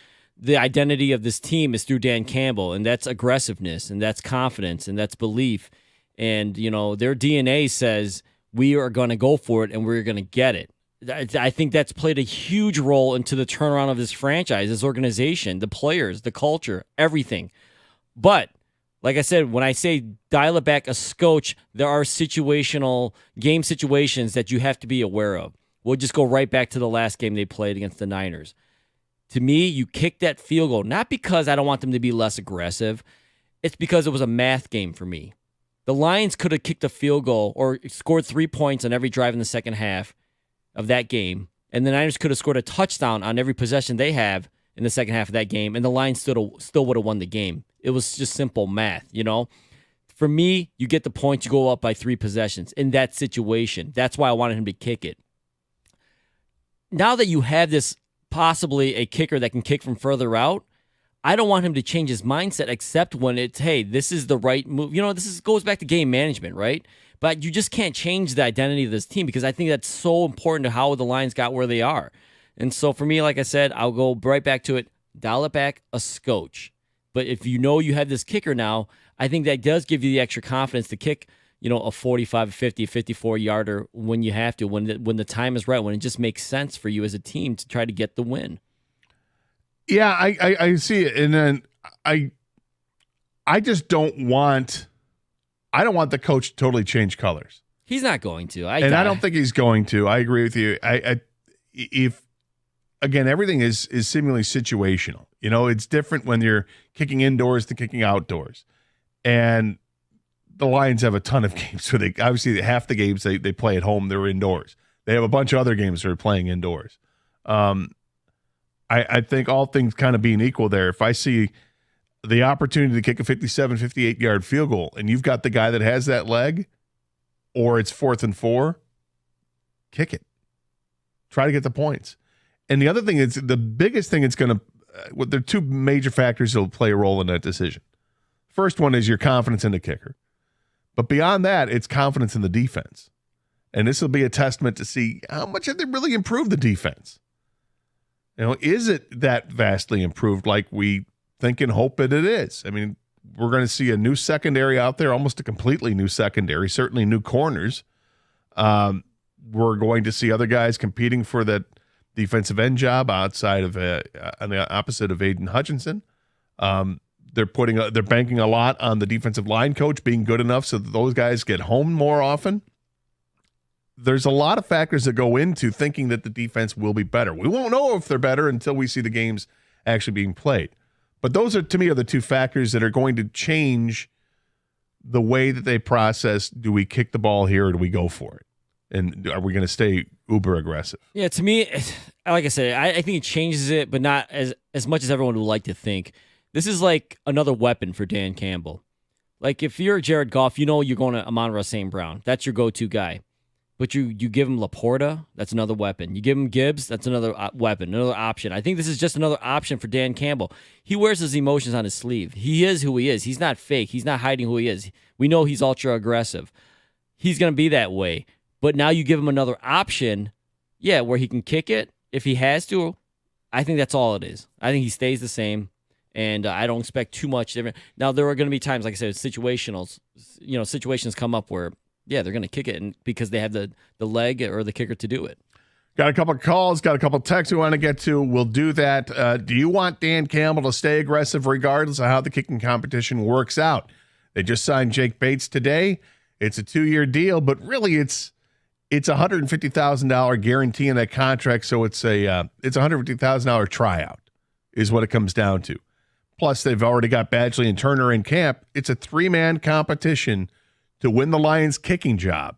Speaker 11: identity of this team is through Dan Campbell, and that's aggressiveness, and that's confidence, and that's belief. And, you know, their DNA says we are going to go for it and we're going to get it. I think that's played a huge role into the turnaround of this franchise, this organization, the players, the culture, everything. But like I said, when I say dial it back a scotch, there are game situations that you have to be aware of. We'll just go right back to the last game they played against the Niners. To me, you kick that field goal, not because I don't want them to be less aggressive. It's because it was a math game for me. The Lions could have kicked a field goal or scored 3 points on every drive in the second half of that game, and the Niners could have scored a touchdown on every possession they have in the second half of that game, and the Lions still would have won the game. It was just simple math, you know? For me, you get the points, you go up by 3 possessions in that situation. That's why I wanted him to kick it. Now that you have this possibly a kicker that can kick from further out, I don't want him to change his mindset except when it's, hey, this is the right move. You know, goes back to game management, right? But you just can't change the identity of this team because I think that's so important to how the Lions got where they are. And so for me, like I said, I'll go right back to it, dial it back a scotch. But if you know you have this kicker now, I think that does give you the extra confidence to kick, you know, a 45, a 50, a 54-yarder when you have to, when the time is right, when it just makes sense for you as a team to try to get the win.
Speaker 12: Yeah, I see it. And then I just don't want the coach to totally change colors.
Speaker 11: He's not going to.
Speaker 12: I don't think he's going to. I agree with you. If again, everything is seemingly situational. You know, it's different when you're kicking indoors than kicking outdoors. And the Lions have a ton of games where they obviously half the games they play at home, they're indoors. They have a bunch of other games that are playing indoors. I think all things kind of being equal there, if I see the opportunity to kick a 57, 58-yard field goal and you've got the guy that has that leg, or it's 4th and 4, kick it. Try to get the points. And the other thing is, the biggest thing it's going to there are 2 major factors that will play a role in that decision. First one is your confidence in the kicker. But beyond that, it's confidence in the defense. And this will be a testament to see how much have they really improved the defense. You know, is it that vastly improved like we think and hope that it is? I mean, we're going to see a new secondary out there, almost a completely new secondary, certainly new corners. We're going to see other guys competing for that defensive end job outside of on the opposite of Aiden Hutchinson. They're banking a lot on the defensive line coach being good enough so that those guys get home more often. There's a lot of factors that go into thinking that the defense will be better. We won't know if they're better until we see the games actually being played. But those are, to me, are the 2 factors that are going to change the way that they process, do we kick the ball here or do we go for it? And are we going to stay uber aggressive?
Speaker 11: Yeah, to me, like I said, I think it changes it, but not as much as everyone would like to think. This is like another weapon for Dan Campbell. Like if you're Jared Goff, you know you're going to Amon-Ra St. Brown. That's your go-to guy. But you give him Laporta, that's another weapon. You give him Gibbs, that's another weapon, another option. I think this is just another option for Dan Campbell. He wears his emotions on his sleeve. He is who he is. He's not fake. He's not hiding who he is. We know he's ultra aggressive. He's going to be that way. But now you give him another option, where he can kick it if he has to. I think that's all it is. I think he stays the same, and I don't expect too much different. Now, there are going to be times, like I said, situations come up where, they're going to kick it because they have the leg or the kicker to do it.
Speaker 12: Got a couple of calls, got a couple of texts we want to get to. We'll do that. Do you want Dan Campbell to stay aggressive regardless of how the kicking competition works out? They just signed Jake Bates today. It's a 2-year deal, but really it's It's $150,000 guarantee in that contract, so it's a $150,000 tryout is what it comes down to. Plus, they've already got Badgley and Turner in camp. It's a 3-man competition to win the Lions' kicking job.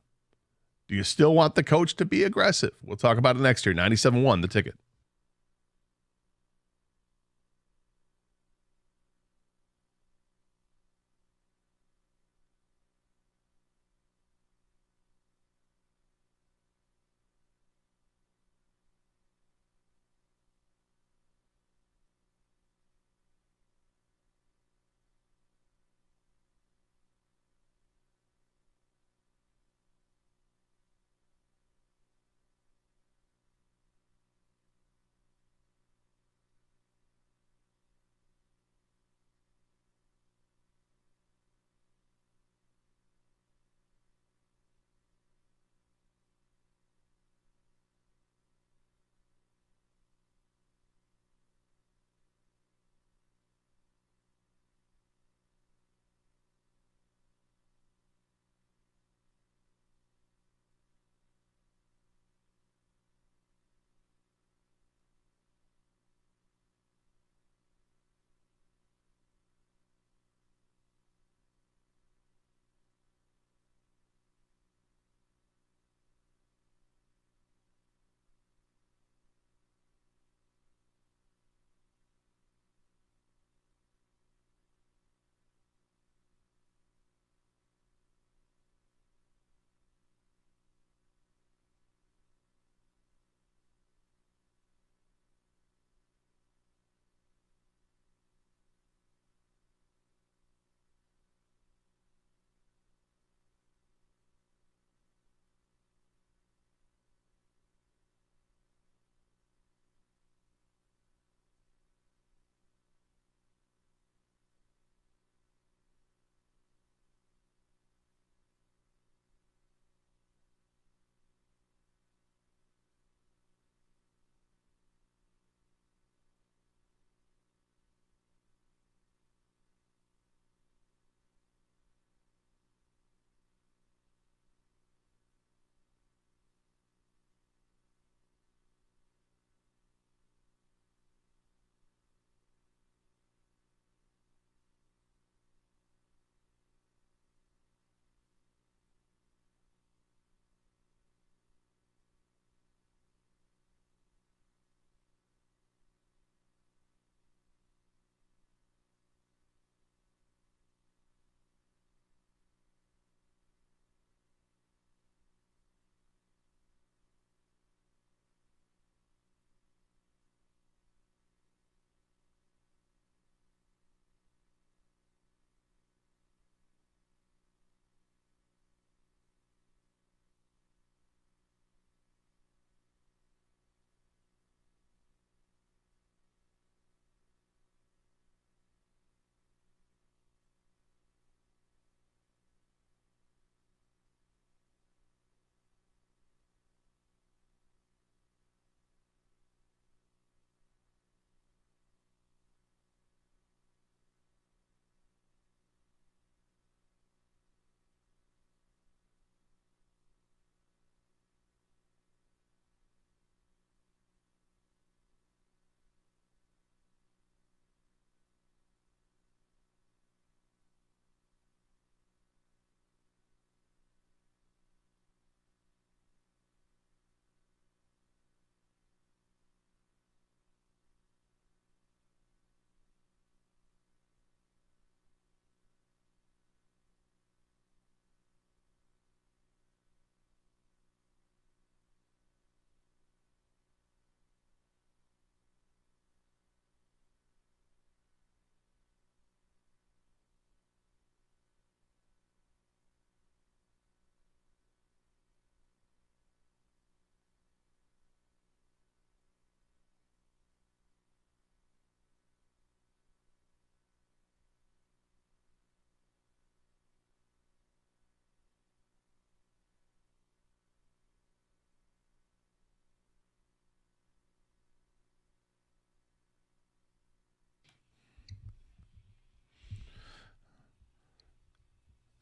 Speaker 12: Do you still want the coach to be aggressive? We'll talk about it next year. 97.1, The Ticket.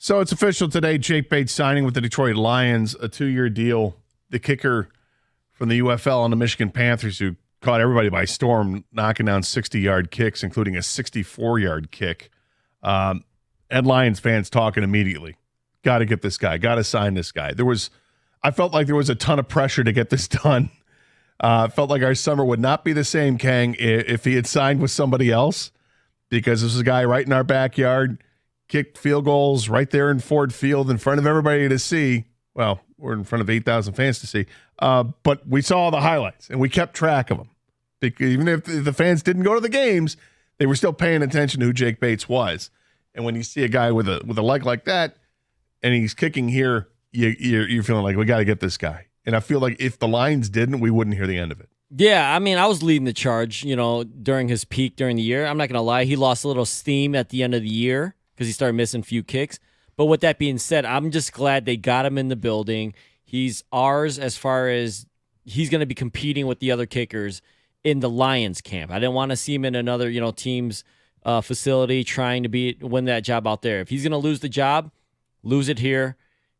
Speaker 12: So it's official today. Jake Bates signing with the Detroit Lions, a 2-year deal, the kicker from the UFL on the Michigan Panthers who caught everybody by storm, knocking down 60-yard kicks, including a 64-yard kick. Ed Lions fans talking immediately. Got to get this guy. Got to sign this guy. I felt like there was a ton of pressure to get this done. Felt like our summer would not be the same, Kang, if he had signed with somebody else, because this is a guy right in our backyard, kicked field goals right there in Ford Field in front of everybody to see. Well, we're in front of 8,000 fans to see. But we saw the highlights, and we kept track of them. Because even if the fans didn't go to the games, they were still paying attention to who Jake Bates was. And when you see a guy with a leg like that, and he's kicking here, you're feeling like we got to get this guy. And I feel like if the Lions didn't, we wouldn't hear the end of it.
Speaker 11: Yeah, I mean, I was leading the charge, during his peak during the year. I'm not going to lie. He lost a little steam at the end of the year because he started missing a few kicks. But with that being said, I'm just glad they got him in the building. He's ours as far as he's going to be competing with the other kickers in the Lions camp. I didn't want to see him in another, team's facility trying to win that job out there. If he's going to lose the job, lose it here.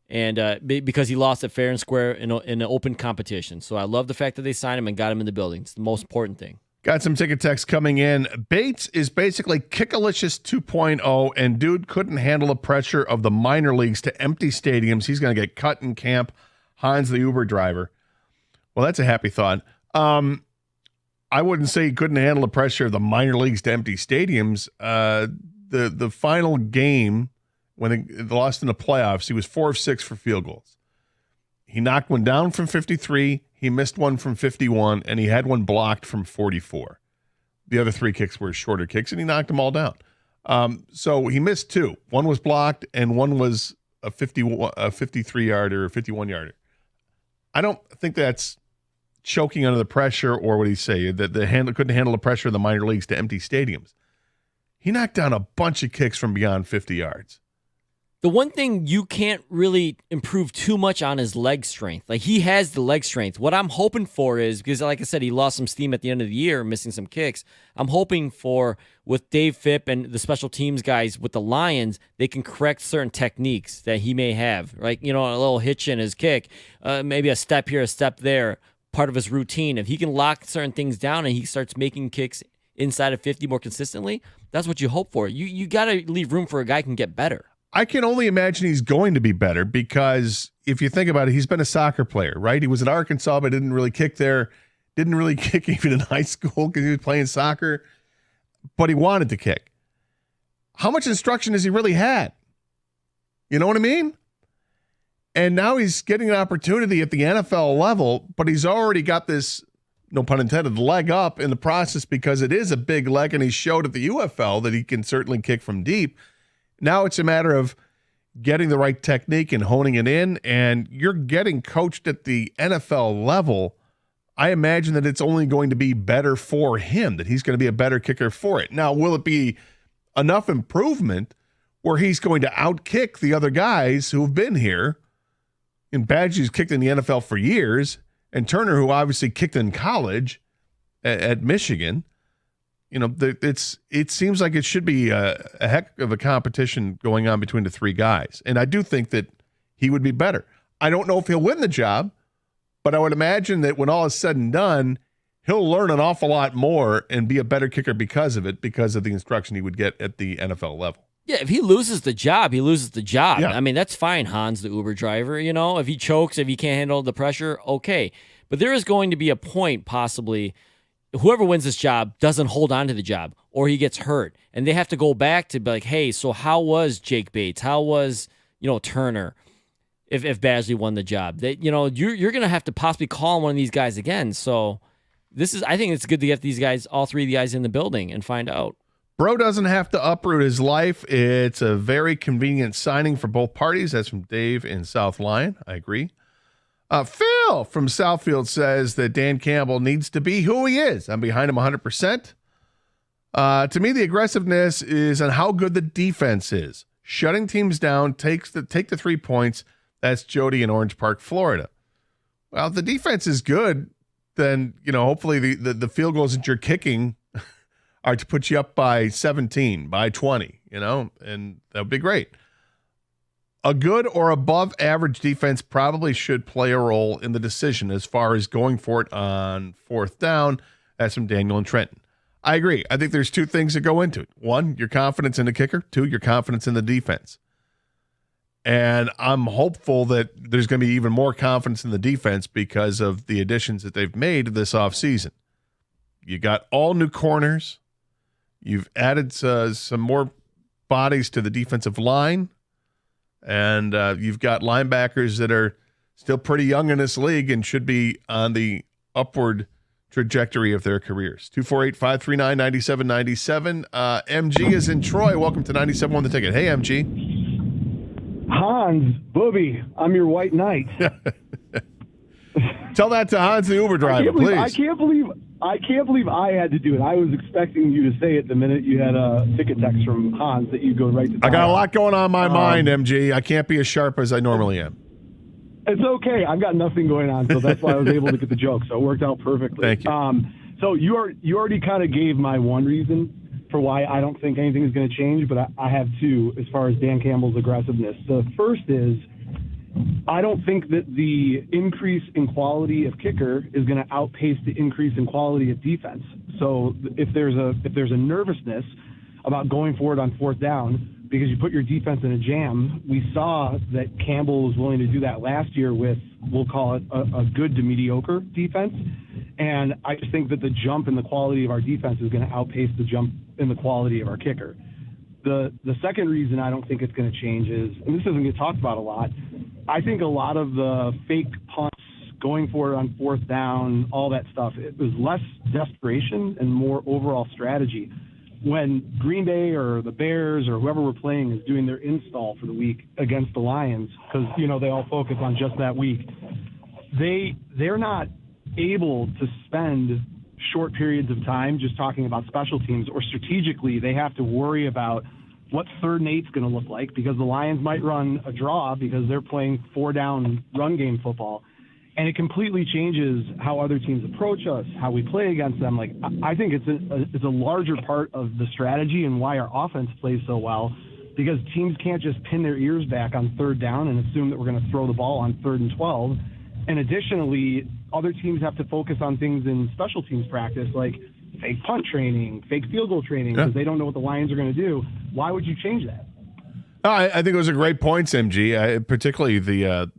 Speaker 11: And because he lost it fair and square in an open competition. So I love the fact that they signed him and got him in the building. It's the most important thing.
Speaker 12: Got some ticket text coming in. Bates is basically Kickalicious 2.0, and dude couldn't handle the pressure of the minor leagues to empty stadiums. He's going to get cut in camp. Hans, the Uber driver. Well, that's a happy thought. I wouldn't say he couldn't handle the pressure of the minor leagues to empty stadiums. The final game, when they lost in the playoffs, he was 4 of 6 for field goals. He knocked one down from 53, he missed one from 51, and he had one blocked from 44. The other 3 kicks were shorter kicks, and he knocked them all down. So he missed 2. One was blocked, and one was a 53-yarder or 51-yarder. I don't think that's choking under the pressure, or what do you say, that couldn't handle the pressure of the minor leagues to empty stadiums. He knocked down a bunch of kicks from beyond 50 yards.
Speaker 11: The one thing you can't really improve too much on is leg strength. Like, he has the leg strength. What I'm hoping for is, because like I said, he lost some steam at the end of the year, missing some kicks. I'm hoping for, with Dave Phipp and the special teams guys with the Lions, they can correct certain techniques that he may have. Like, a little hitch in his kick, maybe a step here, a step there, part of his routine. If he can lock certain things down and he starts making kicks inside of 50 more consistently, that's what you hope for. You got to leave room for a guy who can get better.
Speaker 12: I can only imagine he's going to be better, because if you think about it, he's been a soccer player, right? He was at Arkansas, but didn't really kick there. Didn't really kick even in high school because he was playing soccer, but he wanted to kick. How much instruction has he really had? You know what I mean? And now he's getting an opportunity at the NFL level, but he's already got this, no pun intended, leg up in the process, because it is a big leg, and he showed at the UFL that he can certainly kick from deep. Now it's a matter of getting the right technique and honing it in, and you're getting coached at the NFL level. I imagine that it's only going to be better for him, that he's going to be a better kicker for it. Now, will it be enough improvement where he's going to outkick the other guys who have been here? And Badgie's kicked in the NFL for years, and Turner, who obviously kicked in college at Michigan. It seems like it should be a heck of a competition going on between the 3 guys. And I do think that he would be better. I don't know if he'll win the job, but I would imagine that when all is said and done, he'll learn an awful lot more and be a better kicker because of it, because of the instruction he would get at the NFL level.
Speaker 11: Yeah, if he loses the job, he loses the job.
Speaker 12: Yeah.
Speaker 11: I mean, that's fine, Hans, the Uber driver. If he chokes, if he can't handle the pressure, okay. But there is going to be a point, possibly, whoever wins this job doesn't hold on to the job, or he gets hurt, and they have to go back to be like, hey, so how was Jake Bates? How was, Turner? If Badgley won the job, you're going to have to possibly call one of these guys again. So I think it's good to get these guys, all 3 of the guys in the building, and find out.
Speaker 12: Bro doesn't have to uproot his life. It's a very convenient signing for both parties. That's from Dave in South Lyon. I agree. Phil from Southfield says that Dan Campbell needs to be who he is. I'm behind him 100%. To me, the aggressiveness is on how good the defense is. Shutting teams down, take the 3 points. That's Jody in Orange Park, Florida. Well, if the defense is good, then hopefully the field goals that you're kicking are to put you up by 17, by 20, and that would be great. A good or above average defense probably should play a role in the decision as far as going for it on fourth down. That's from Daniel and Trenton. I agree. I think there's two things that go into it. One, your confidence in the kicker. Two, your confidence in the defense. And I'm hopeful that there's going to be even more confidence in the defense because of the additions that they've made this offseason. You got all new corners. You've added some more bodies to the defensive line. And you've got linebackers that are still pretty young in this league and should be on the upward trajectory of their careers. 248-539-9797. MG is in Troy. Welcome to 97 on the Ticket. Hey, MG.
Speaker 13: Hans, Booby, I'm your white knight.
Speaker 12: Tell that to Hans, the Uber driver, please.
Speaker 13: I can't believe I had to do it. I was expecting you to say it the minute you had a ticket text from Hans that you go right to.
Speaker 12: I got a lot going on in my mind, MG. I can't be as sharp as I normally am.
Speaker 13: It's okay. I've got nothing going on, so that's why I was able to get the joke. So it worked out perfectly.
Speaker 12: Thank you.
Speaker 13: So you already kind of gave my one reason for why I don't think anything is going to change, but I have two as far as Dan Campbell's aggressiveness. The first is I don't think that the increase in quality of kicker is going to outpace the increase in quality of defense. So if there's a nervousness about going forward on fourth down because you put your defense in a jam, we saw that Campbell was willing to do that last year with, we'll call it a good to mediocre defense. And I just think that the jump in the quality of our defense is going to outpace the jump in the quality of our kicker. The second reason I don't think it's going to change is, and this doesn't get talked about a lot, I think a lot of the fake punts, going for it on fourth down, all that stuff, it was less desperation and more overall strategy. When Green Bay or the Bears or whoever we're playing is doing their install for the week against the Lions, because, they all focus on just that week, they're not able to spend short periods of time just talking about special teams, or strategically they have to worry about what 3rd and 8's going to look like, because the Lions might run a draw because they're playing 4-down run game football. And it completely changes how other teams approach us, how we play against them. Like, I think it's a larger part of the strategy and why our offense plays so well, because teams can't just pin their ears back on 3rd down and assume that we're going to throw the ball on 3rd and 12. And additionally, other teams have to focus on things in special teams practice, like fake punt training, fake field goal training, because they don't know what the Lions are going to do. Why would you change that?
Speaker 12: I think it was a great point, MG, particularly the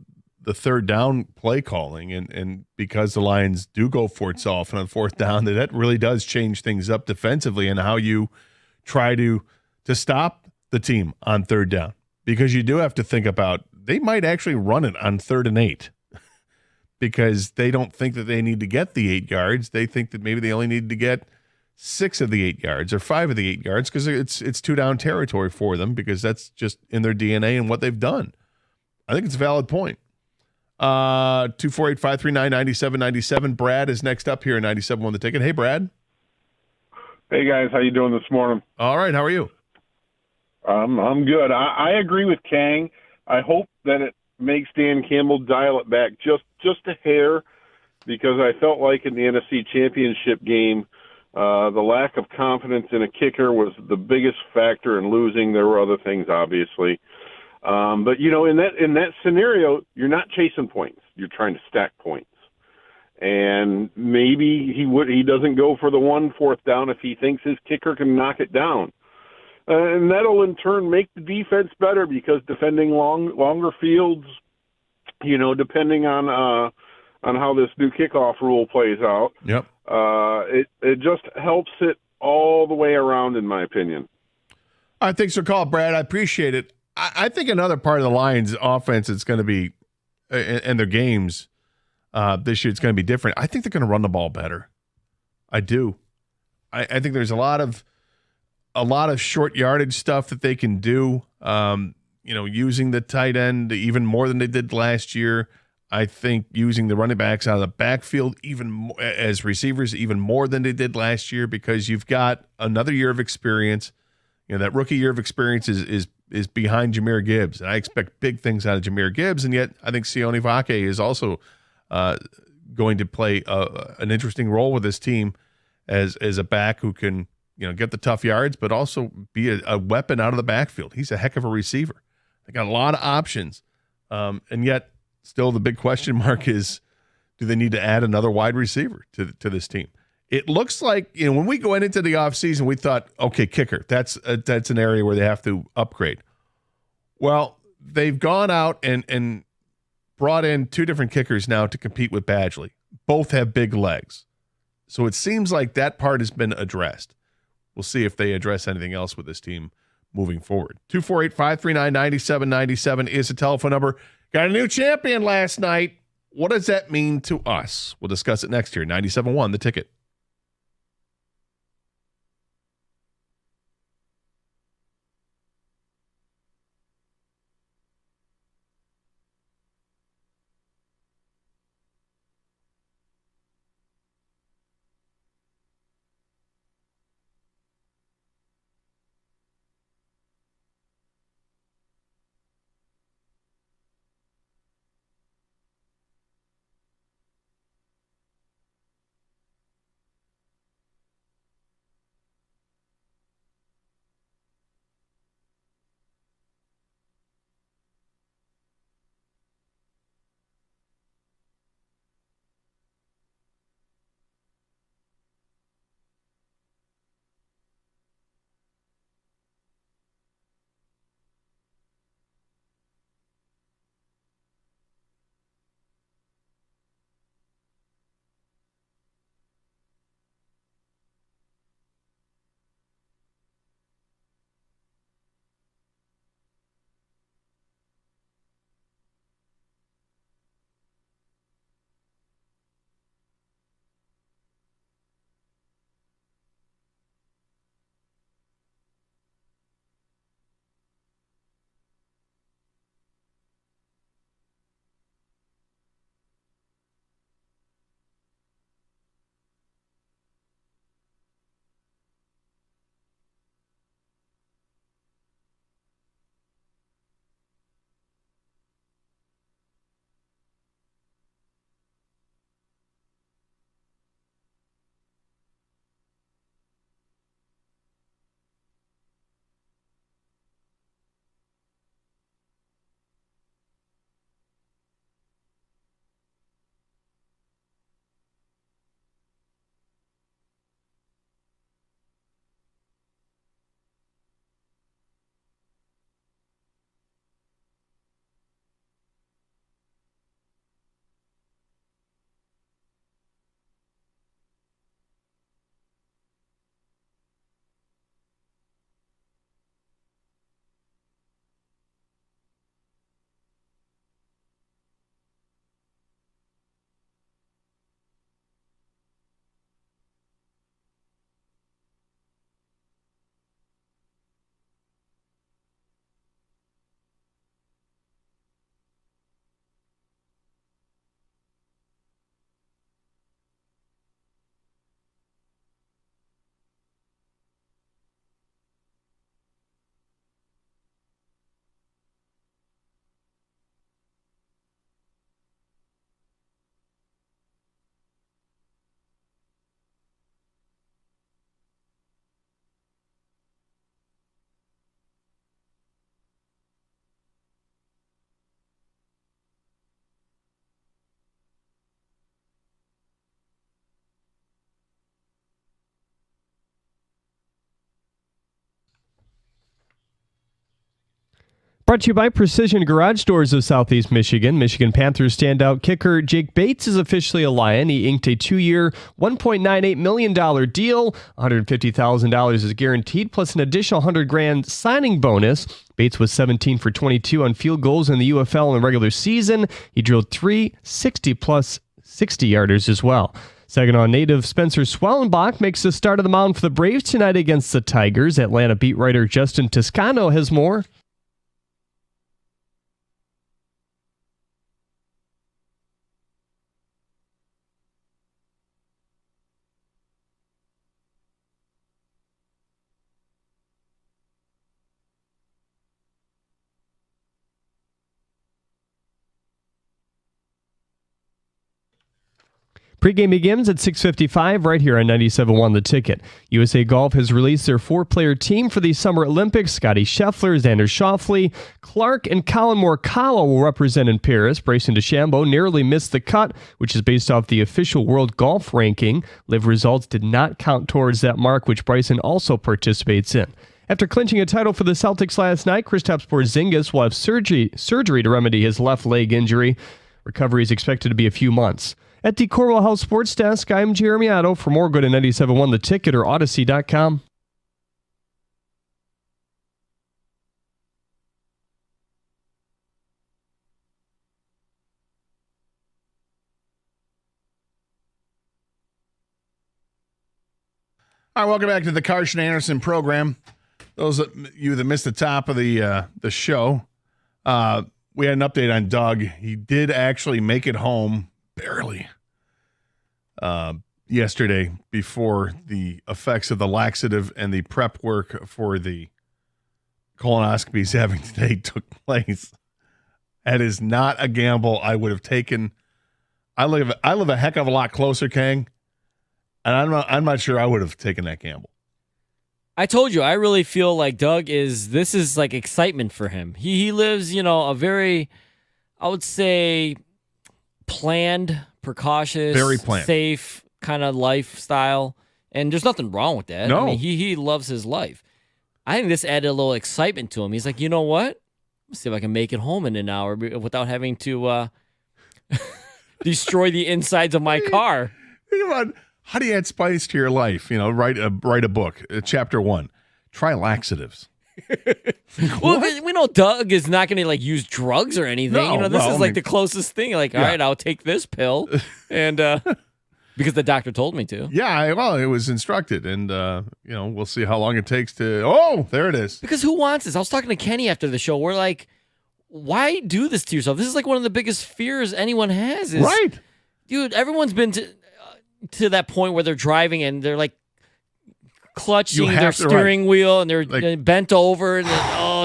Speaker 12: 3rd down play calling, and because the Lions do go for it so often on 4th down, that really does change things up defensively and how you try to stop the team on 3rd down, because you do have to think about they might actually run it on 3rd and 8 because they don't think that they need to get the 8 yards. They think that maybe they only need to get 6 of the 8 yards or 5 of the 8 yards because it's 2-down territory for them, because that's just in their DNA and what they've done. I think it's a valid point. 248-539-9797. Brad is next up here in 97 on the Ticket. Hey, Brad.
Speaker 14: Hey, guys. How you doing this morning?
Speaker 12: All right. How are you?
Speaker 14: I'm good. I agree with Kang. I hope that it makes Dan Campbell dial it back just a hair, because I felt like in the NFC Championship game, the lack of confidence in a kicker was the biggest factor in losing. There were other things, obviously. But in that scenario, you're not chasing points. You're trying to stack points. And maybe he doesn't go for the 4th down if he thinks his kicker can knock it down. And that'll in turn make the defense better, because defending longer fields, depending on how this new kickoff rule plays out.
Speaker 12: Yep.
Speaker 14: It just helps it all the way around, in my opinion.
Speaker 12: All right, thanks for the call, Brad. I appreciate it. I think another part of the Lions' offense is going to be, and their games this year, it's going to be different. I think they're going to run the ball better. I do. I think there's a lot of short yardage stuff that they can do. Using the tight end even more than they did last year. I think using the running backs out of the backfield even more, as receivers even more than they did last year, because you've got another year of experience. That rookie year of experience is behind Jahmyr Gibbs, and I expect big things out of Jahmyr Gibbs. And yet, I think Sione Vake is also going to play an interesting role with this team as a back who can get the tough yards, but also be a weapon out of the backfield. He's a heck of a receiver. They got a lot of options. And yet still the big question mark is, do they need to add another wide receiver to this team? It looks like, when we go into the offseason, we thought, okay, kicker, that's an area where they have to upgrade. Well, they've gone out and brought in 2 different kickers now to compete with Badgley. Both have big legs. So it seems like that part has been addressed. We'll see if they address anything else with this team moving forward. 248-539-9797 is the telephone number. Got a new champion last night. What does that mean to us? We'll discuss it next year. 97.1, The Ticket.
Speaker 15: Brought to you by Precision Garage Doors of Southeast Michigan. Michigan Panthers standout kicker Jake Bates is officially a Lion. He inked a 2-year, $1.98 million deal. $150,000 is guaranteed, plus an additional $100,000 signing bonus. Bates was 17 for 22 on field goals in the UFL in the regular season. He drilled 3 60-plus 60-yarders as well. Saginaw native Spencer Swellenbach makes the start of the mound for the Braves tonight against the Tigers. Atlanta beat writer Justin Toscano has more. Pre-game begins at 6:55 right here on 97.1 The Ticket. USA Golf has released their 4-player team for the Summer Olympics. Scotty Scheffler, Xander Schauffele, Clark, and Colin Morikawa will represent in Paris. Bryson DeChambeau narrowly missed the cut, which is based off the official world golf ranking. Live results did not count towards that mark, which Bryson also participates in. After clinching a title for the Celtics last night, Kristaps Porzingis will have surgery to remedy his left leg injury. Recovery is expected to be a few months. At the Corwell House Sports Desk, I'm Jeremy Otto. For more, go to 97.1 The Ticket or Odyssey.com.
Speaker 12: All right, welcome back to the Karsch and Anderson program. Those of you that missed the top of the show, we had an update on Doug. He did actually make it home, barely, yesterday before the effects of the laxative and the prep work for the colonoscopy he's having today took place. That is not a gamble I would have taken. I live a heck of a lot closer, Kang, and I'm not sure I would have taken that gamble.
Speaker 11: I told you, I really feel like this is like excitement for him. He lives, a very, I would say, planned, precautious,
Speaker 12: very planned,
Speaker 11: safe kind of lifestyle. And there's nothing wrong with that.
Speaker 12: No.
Speaker 11: I mean, he loves his life. I think this added a little excitement to him. He's like, you know what? Let's see if I can make it home in an hour without having to destroy the insides of my car.
Speaker 12: Think about how do you add spice to your life? Write a book. Chapter 1. Try laxatives.
Speaker 11: Well, we know Doug is not going to use drugs or anything.
Speaker 12: No,
Speaker 11: this is the closest thing. All right, I'll take this pill, and because the doctor told me to.
Speaker 12: Yeah, well, it was instructed, and we'll see how long it takes to. Oh, there it is.
Speaker 11: Because who wants this? I was talking to Kenny after the show. We're like, why do this to yourself? This is one of the biggest fears anyone has.
Speaker 12: Right,
Speaker 11: dude. Everyone's been to that point where they're driving and they're clutching their steering wheel and they're bent over and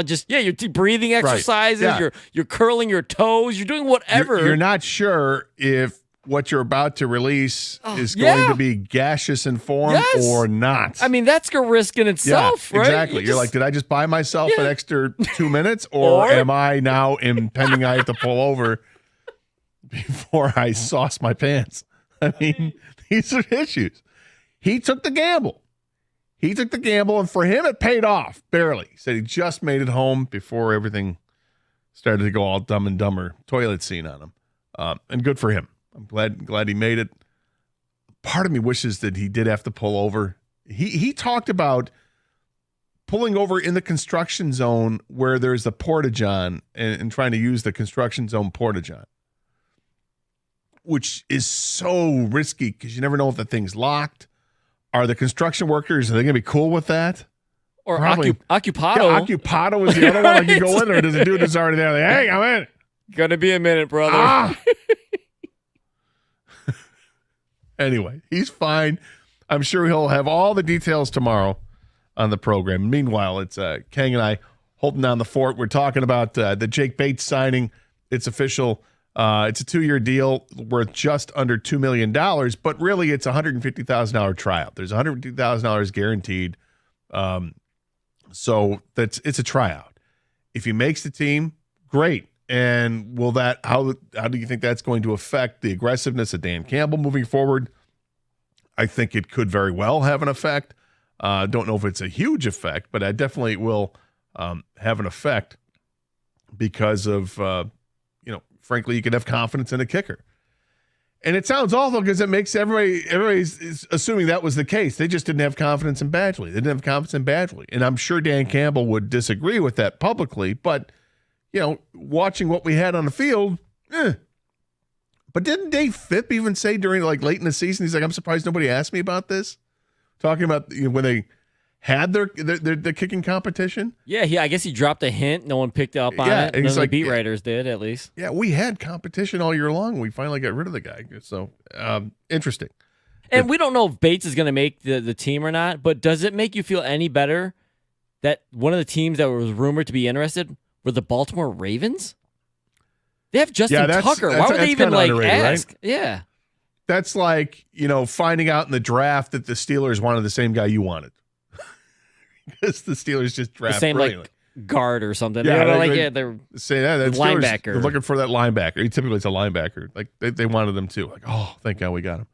Speaker 11: you're breathing exercises.
Speaker 12: Right. Yeah.
Speaker 11: You're curling your toes. You're doing whatever.
Speaker 12: You're not sure if what you're about to release is going to be gaseous in form or not.
Speaker 11: I mean, that's a risk in itself, right?
Speaker 12: Exactly. You're like, did I just buy myself an extra 2 minutes or am I now impending I have to pull over before I sauce my pants? I mean, these are issues. He took the gamble. And for him, it paid off, barely. He said he just made it home before everything started to go all dumb and dumber, toilet scene on him. And good for him. I'm glad he made it. Part of me wishes that he did have to pull over. He talked about pulling over in the construction zone where there's a porta-john and trying to use the construction zone porta-john, which is so risky because you never know if the thing's locked. Are the construction workers, are they going to be cool with that?
Speaker 11: Or
Speaker 12: Probably.
Speaker 11: Occupado.
Speaker 12: Yeah, Occupado was the other one. Like you go in there, does the dude that's already there? Like, hey, I'm in.
Speaker 11: Gonna be a minute, brother.
Speaker 12: Anyway, he's fine. I'm sure he'll have all the details tomorrow on the program. Meanwhile, it's Kang and I holding down the fort. We're talking about the Jake Bates signing. It's official. It's a 2-year deal worth just under $2 million, but really it's a $150,000 tryout. There's $150,000 guaranteed. So it's a tryout. If he makes the team, great. And how do you think that's going to affect the aggressiveness of Dan Campbell moving forward? I think it could very well have an effect. Don't know if it's a huge effect, but I definitely will have an effect because of frankly, you could have confidence in a kicker. And it sounds awful because it makes everybody's assuming that was the case. They just didn't have confidence in Badgley. They didn't have confidence in Badgley. And I'm sure Dan Campbell would disagree with that publicly, but watching what we had on the field, But didn't Dave Phipp even say during late in the season, he's like, I'm surprised nobody asked me about this? Talking about when they had their kicking competition.
Speaker 11: Yeah, I guess he dropped a hint. No one picked up on it. None of the beat writers did, at least.
Speaker 12: Yeah, we had competition all year long. We finally got rid of the guy. So, interesting.
Speaker 11: And we don't know if Bates is going to make the team or not, but does it make you feel any better that one of the teams that was rumored to be interested were the Baltimore Ravens? They have Justin Tucker. Why would they even ask? Right? Yeah.
Speaker 12: That's like, finding out in the draft that the Steelers wanted the same guy you wanted. Because the Steelers just draft
Speaker 11: the same
Speaker 12: brilliantly.
Speaker 11: like guard or something.
Speaker 12: Yeah,
Speaker 11: they're
Speaker 12: say that.
Speaker 11: the linebacker.
Speaker 12: They're looking for that linebacker. Typically, it's a linebacker. Like they wanted them too. Like, oh, thank God we got him.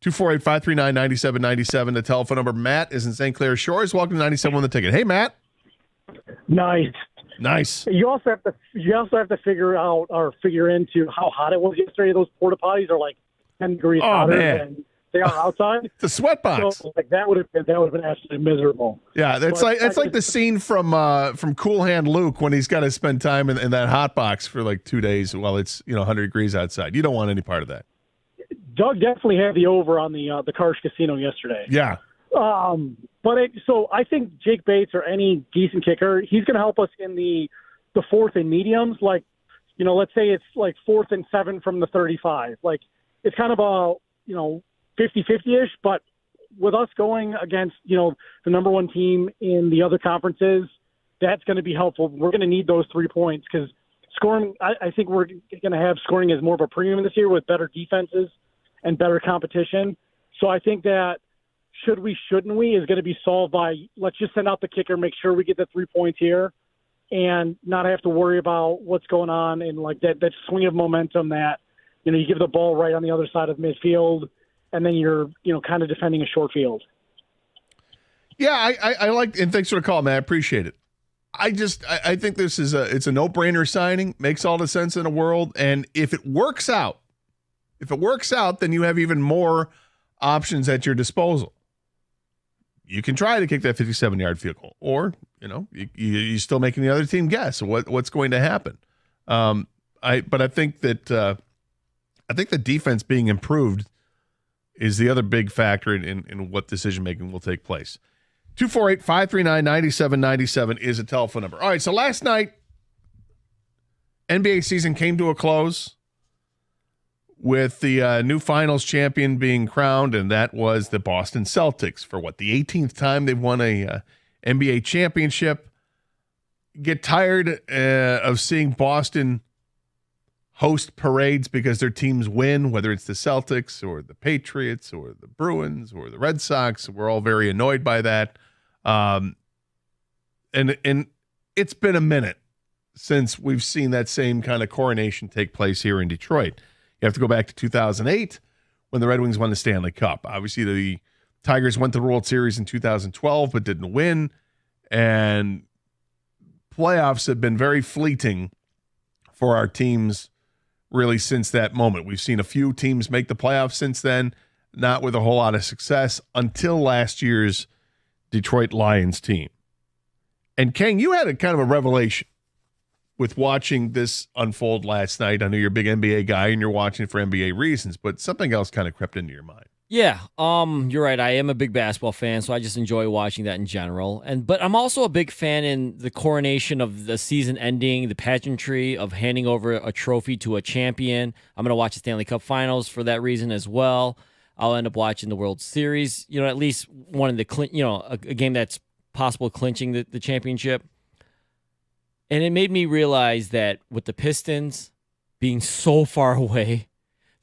Speaker 12: 248-539-9797. The telephone number. Matt is in St. Clair Shores. Welcome to 97 on the ticket. Hey, Matt.
Speaker 16: Nice. You also have to figure into how hot it was yesterday. Those porta potties are like 10 degrees hotter than they are outside.
Speaker 12: It's a sweat box.
Speaker 16: So, that would have been absolutely miserable.
Speaker 12: Yeah, that's like the scene from Cool Hand Luke when he's got to spend time in that hot box for like 2 days while it's 100 degrees outside. You don't want any part of that.
Speaker 16: Doug definitely had the over on the Karsh Casino yesterday.
Speaker 12: Yeah.
Speaker 16: So I think Jake Bates or any decent kicker, he's going to help us in the fourth and mediums. Like, let's say it's like 4th and 7 from the 35. Like, it's kind of a 50-50-ish. But with us going against the number one team in the other conferences, that's going to be helpful. We're going to need those 3 points because scoring. I think we're going to have scoring as more of a premium this year with better defenses and better competition. So I think that shouldn't we is going to be solved by let's just send out the kicker, make sure we get the 3 points here, and not have to worry about what's going on and like that swing of momentum that you give the ball right on the other side of midfield, and then you're kind of defending a short field.
Speaker 12: Yeah, I like, and thanks for the call, man. I appreciate it. I think this is it's a no-brainer signing. Makes all the sense in the world, and if it works out, then you have even more options at your disposal. You can try to kick that 57-yard field goal, or you're still making the other team guess what's going to happen. But I think that the defense being improved is the other big factor in what decision making will take place. 248-539-9797 is a telephone number. All right, so last night NBA season came to a close with the new finals champion being crowned, and that was the Boston Celtics. For the 18th time they've won a NBA championship. Get tired of seeing Boston host parades because their teams win, whether it's the Celtics or the Patriots or the Bruins or the Red Sox. We're all very annoyed by that. And it's been a minute since we've seen that same kind of coronation take place here in Detroit. You have to go back to 2008 when the Red Wings won the Stanley Cup. Obviously, the Tigers went to the World Series in 2012 but didn't win. And playoffs have been very fleeting for our teams really since that moment. We've seen a few teams make the playoffs since then, not with a whole lot of success until last year's Detroit Lions team. And King, you had a kind of a revelation with watching this unfold last night. I know you're a big NBA guy and you're watching for NBA reasons, but something else kind of crept into your mind.
Speaker 11: Yeah, you're right. I am a big basketball fan, so I just enjoy watching that in general. But I'm also a big fan in the coronation of the season ending, the pageantry of handing over a trophy to a champion. I'm going to watch the Stanley Cup Finals for that reason as well. I'll end up watching the World Series, at least one of the, a game that's possible clinching the championship. And it made me realize that with the Pistons being so far away,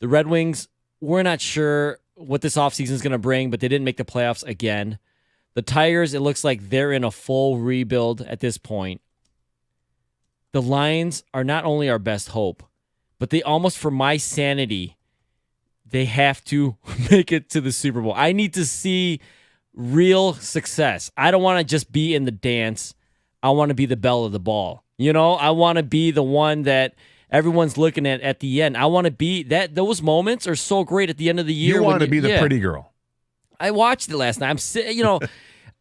Speaker 11: the Red Wings, we're not sure what this offseason is going to bring, but they didn't make the playoffs again. The Tigers, it looks like they're in a full rebuild at this point. The Lions are not only our best hope, but they almost, for my sanity, they have to make it to the Super Bowl. I need to see real success. I don't want to just be in the dance. I want to be the belle of the ball. I want to be the one that everyone's looking at the end. I want to be that. Those moments are so great at the end of the year.
Speaker 12: You want to be the pretty girl.
Speaker 11: I watched it last night.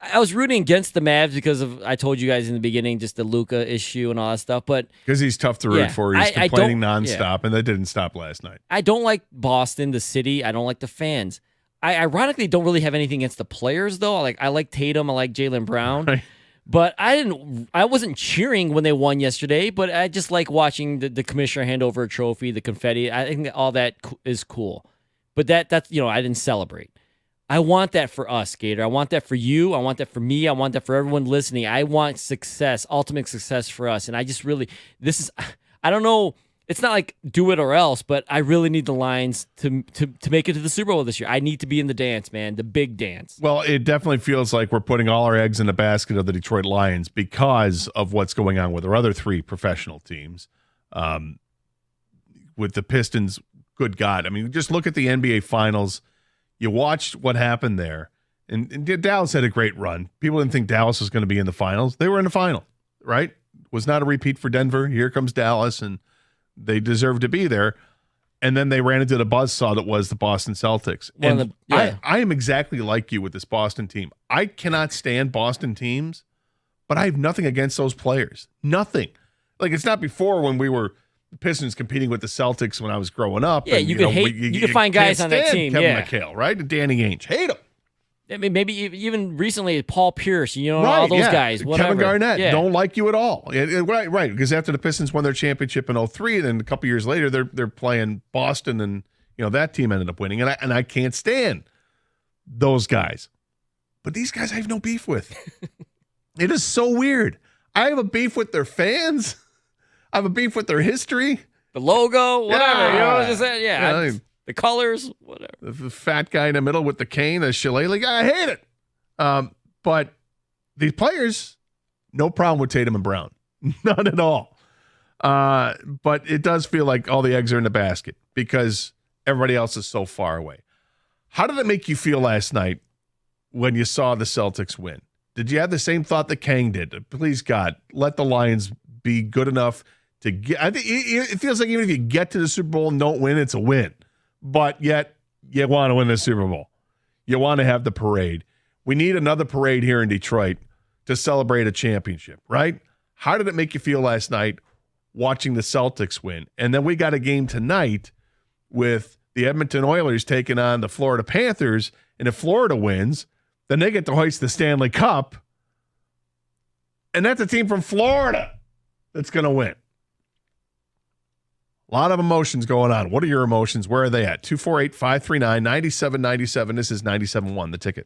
Speaker 11: I was rooting against the Mavs because of, I told you guys in the beginning, just the Luka issue and all that stuff. But
Speaker 12: because he's tough to root for. He's complaining nonstop, and that didn't stop last night.
Speaker 11: I don't like Boston, the city. I don't like the fans. I ironically don't really have anything against the players, though. I like Tatum. I like Jaylen Brown.
Speaker 12: Right.
Speaker 11: But I wasn't cheering when they won yesterday, but I just like watching the commissioner hand over a trophy, the confetti. I think all that is cool. But that's I didn't celebrate. I want that for us, Gator. I want that for you. I want that for me. I want that for everyone listening. I want success, ultimate success for us. And I just really, I don't know it's not like do it or else, but I really need the Lions to make it to the Super Bowl this year. I need to be in the dance, man, the big dance.
Speaker 12: Well, it definitely feels like we're putting all our eggs in the basket of the Detroit Lions because of what's going on with our other 3 professional teams. With the Pistons, good God. I mean, just look at the NBA Finals. You watched what happened there. And Dallas had a great run. People didn't think Dallas was going to be in the finals. They were in the final, right? Was not a repeat for Denver. Here comes Dallas, and they deserve to be there. And then they ran into the buzzsaw that was the Boston Celtics. I am exactly like you with this Boston team. I cannot stand Boston teams, but I have nothing against those players. Nothing. Like, it's not before when we were Pistons competing with the Celtics when I was growing up.
Speaker 11: Yeah,
Speaker 12: and,
Speaker 11: you could find guys on that team.
Speaker 12: Kevin McHale, right? And Danny Ainge. Hate him.
Speaker 11: I mean, maybe even recently, Paul Pierce, all those guys. Whatever.
Speaker 12: Kevin Garnett, don't like you at all. Right, because after the Pistons won their championship in 2003, then a couple years later, they're playing Boston, and that team ended up winning. And I can't stand those guys. But these guys I have no beef with. It is so weird. I have a beef with their fans. I have a beef with their history.
Speaker 11: The logo, whatever. The colors, whatever.
Speaker 12: The fat guy in the middle with the cane, the shillelagh guy, I hate it. But these players, no problem with Tatum and Brown. None at all. But it does feel like all the eggs are in the basket because everybody else is so far away. How did it make you feel last night when you saw the Celtics win? Did you have the same thought that Kang did? Please, God, let the Lions be good enough to get. I think it feels like even if you get to the Super Bowl and don't win, it's a win. But yet, you want to win the Super Bowl. You want to have the parade. We need another parade here in Detroit to celebrate a championship, right? How did it make you feel last night watching the Celtics win? And then we got a game tonight with the Edmonton Oilers taking on the Florida Panthers. And if Florida wins, then they get to hoist the Stanley Cup. And that's a team from Florida that's going to win. A lot of emotions going on. What are your emotions? Where are they at? 248-539-9797. This is 97.1, The Ticket.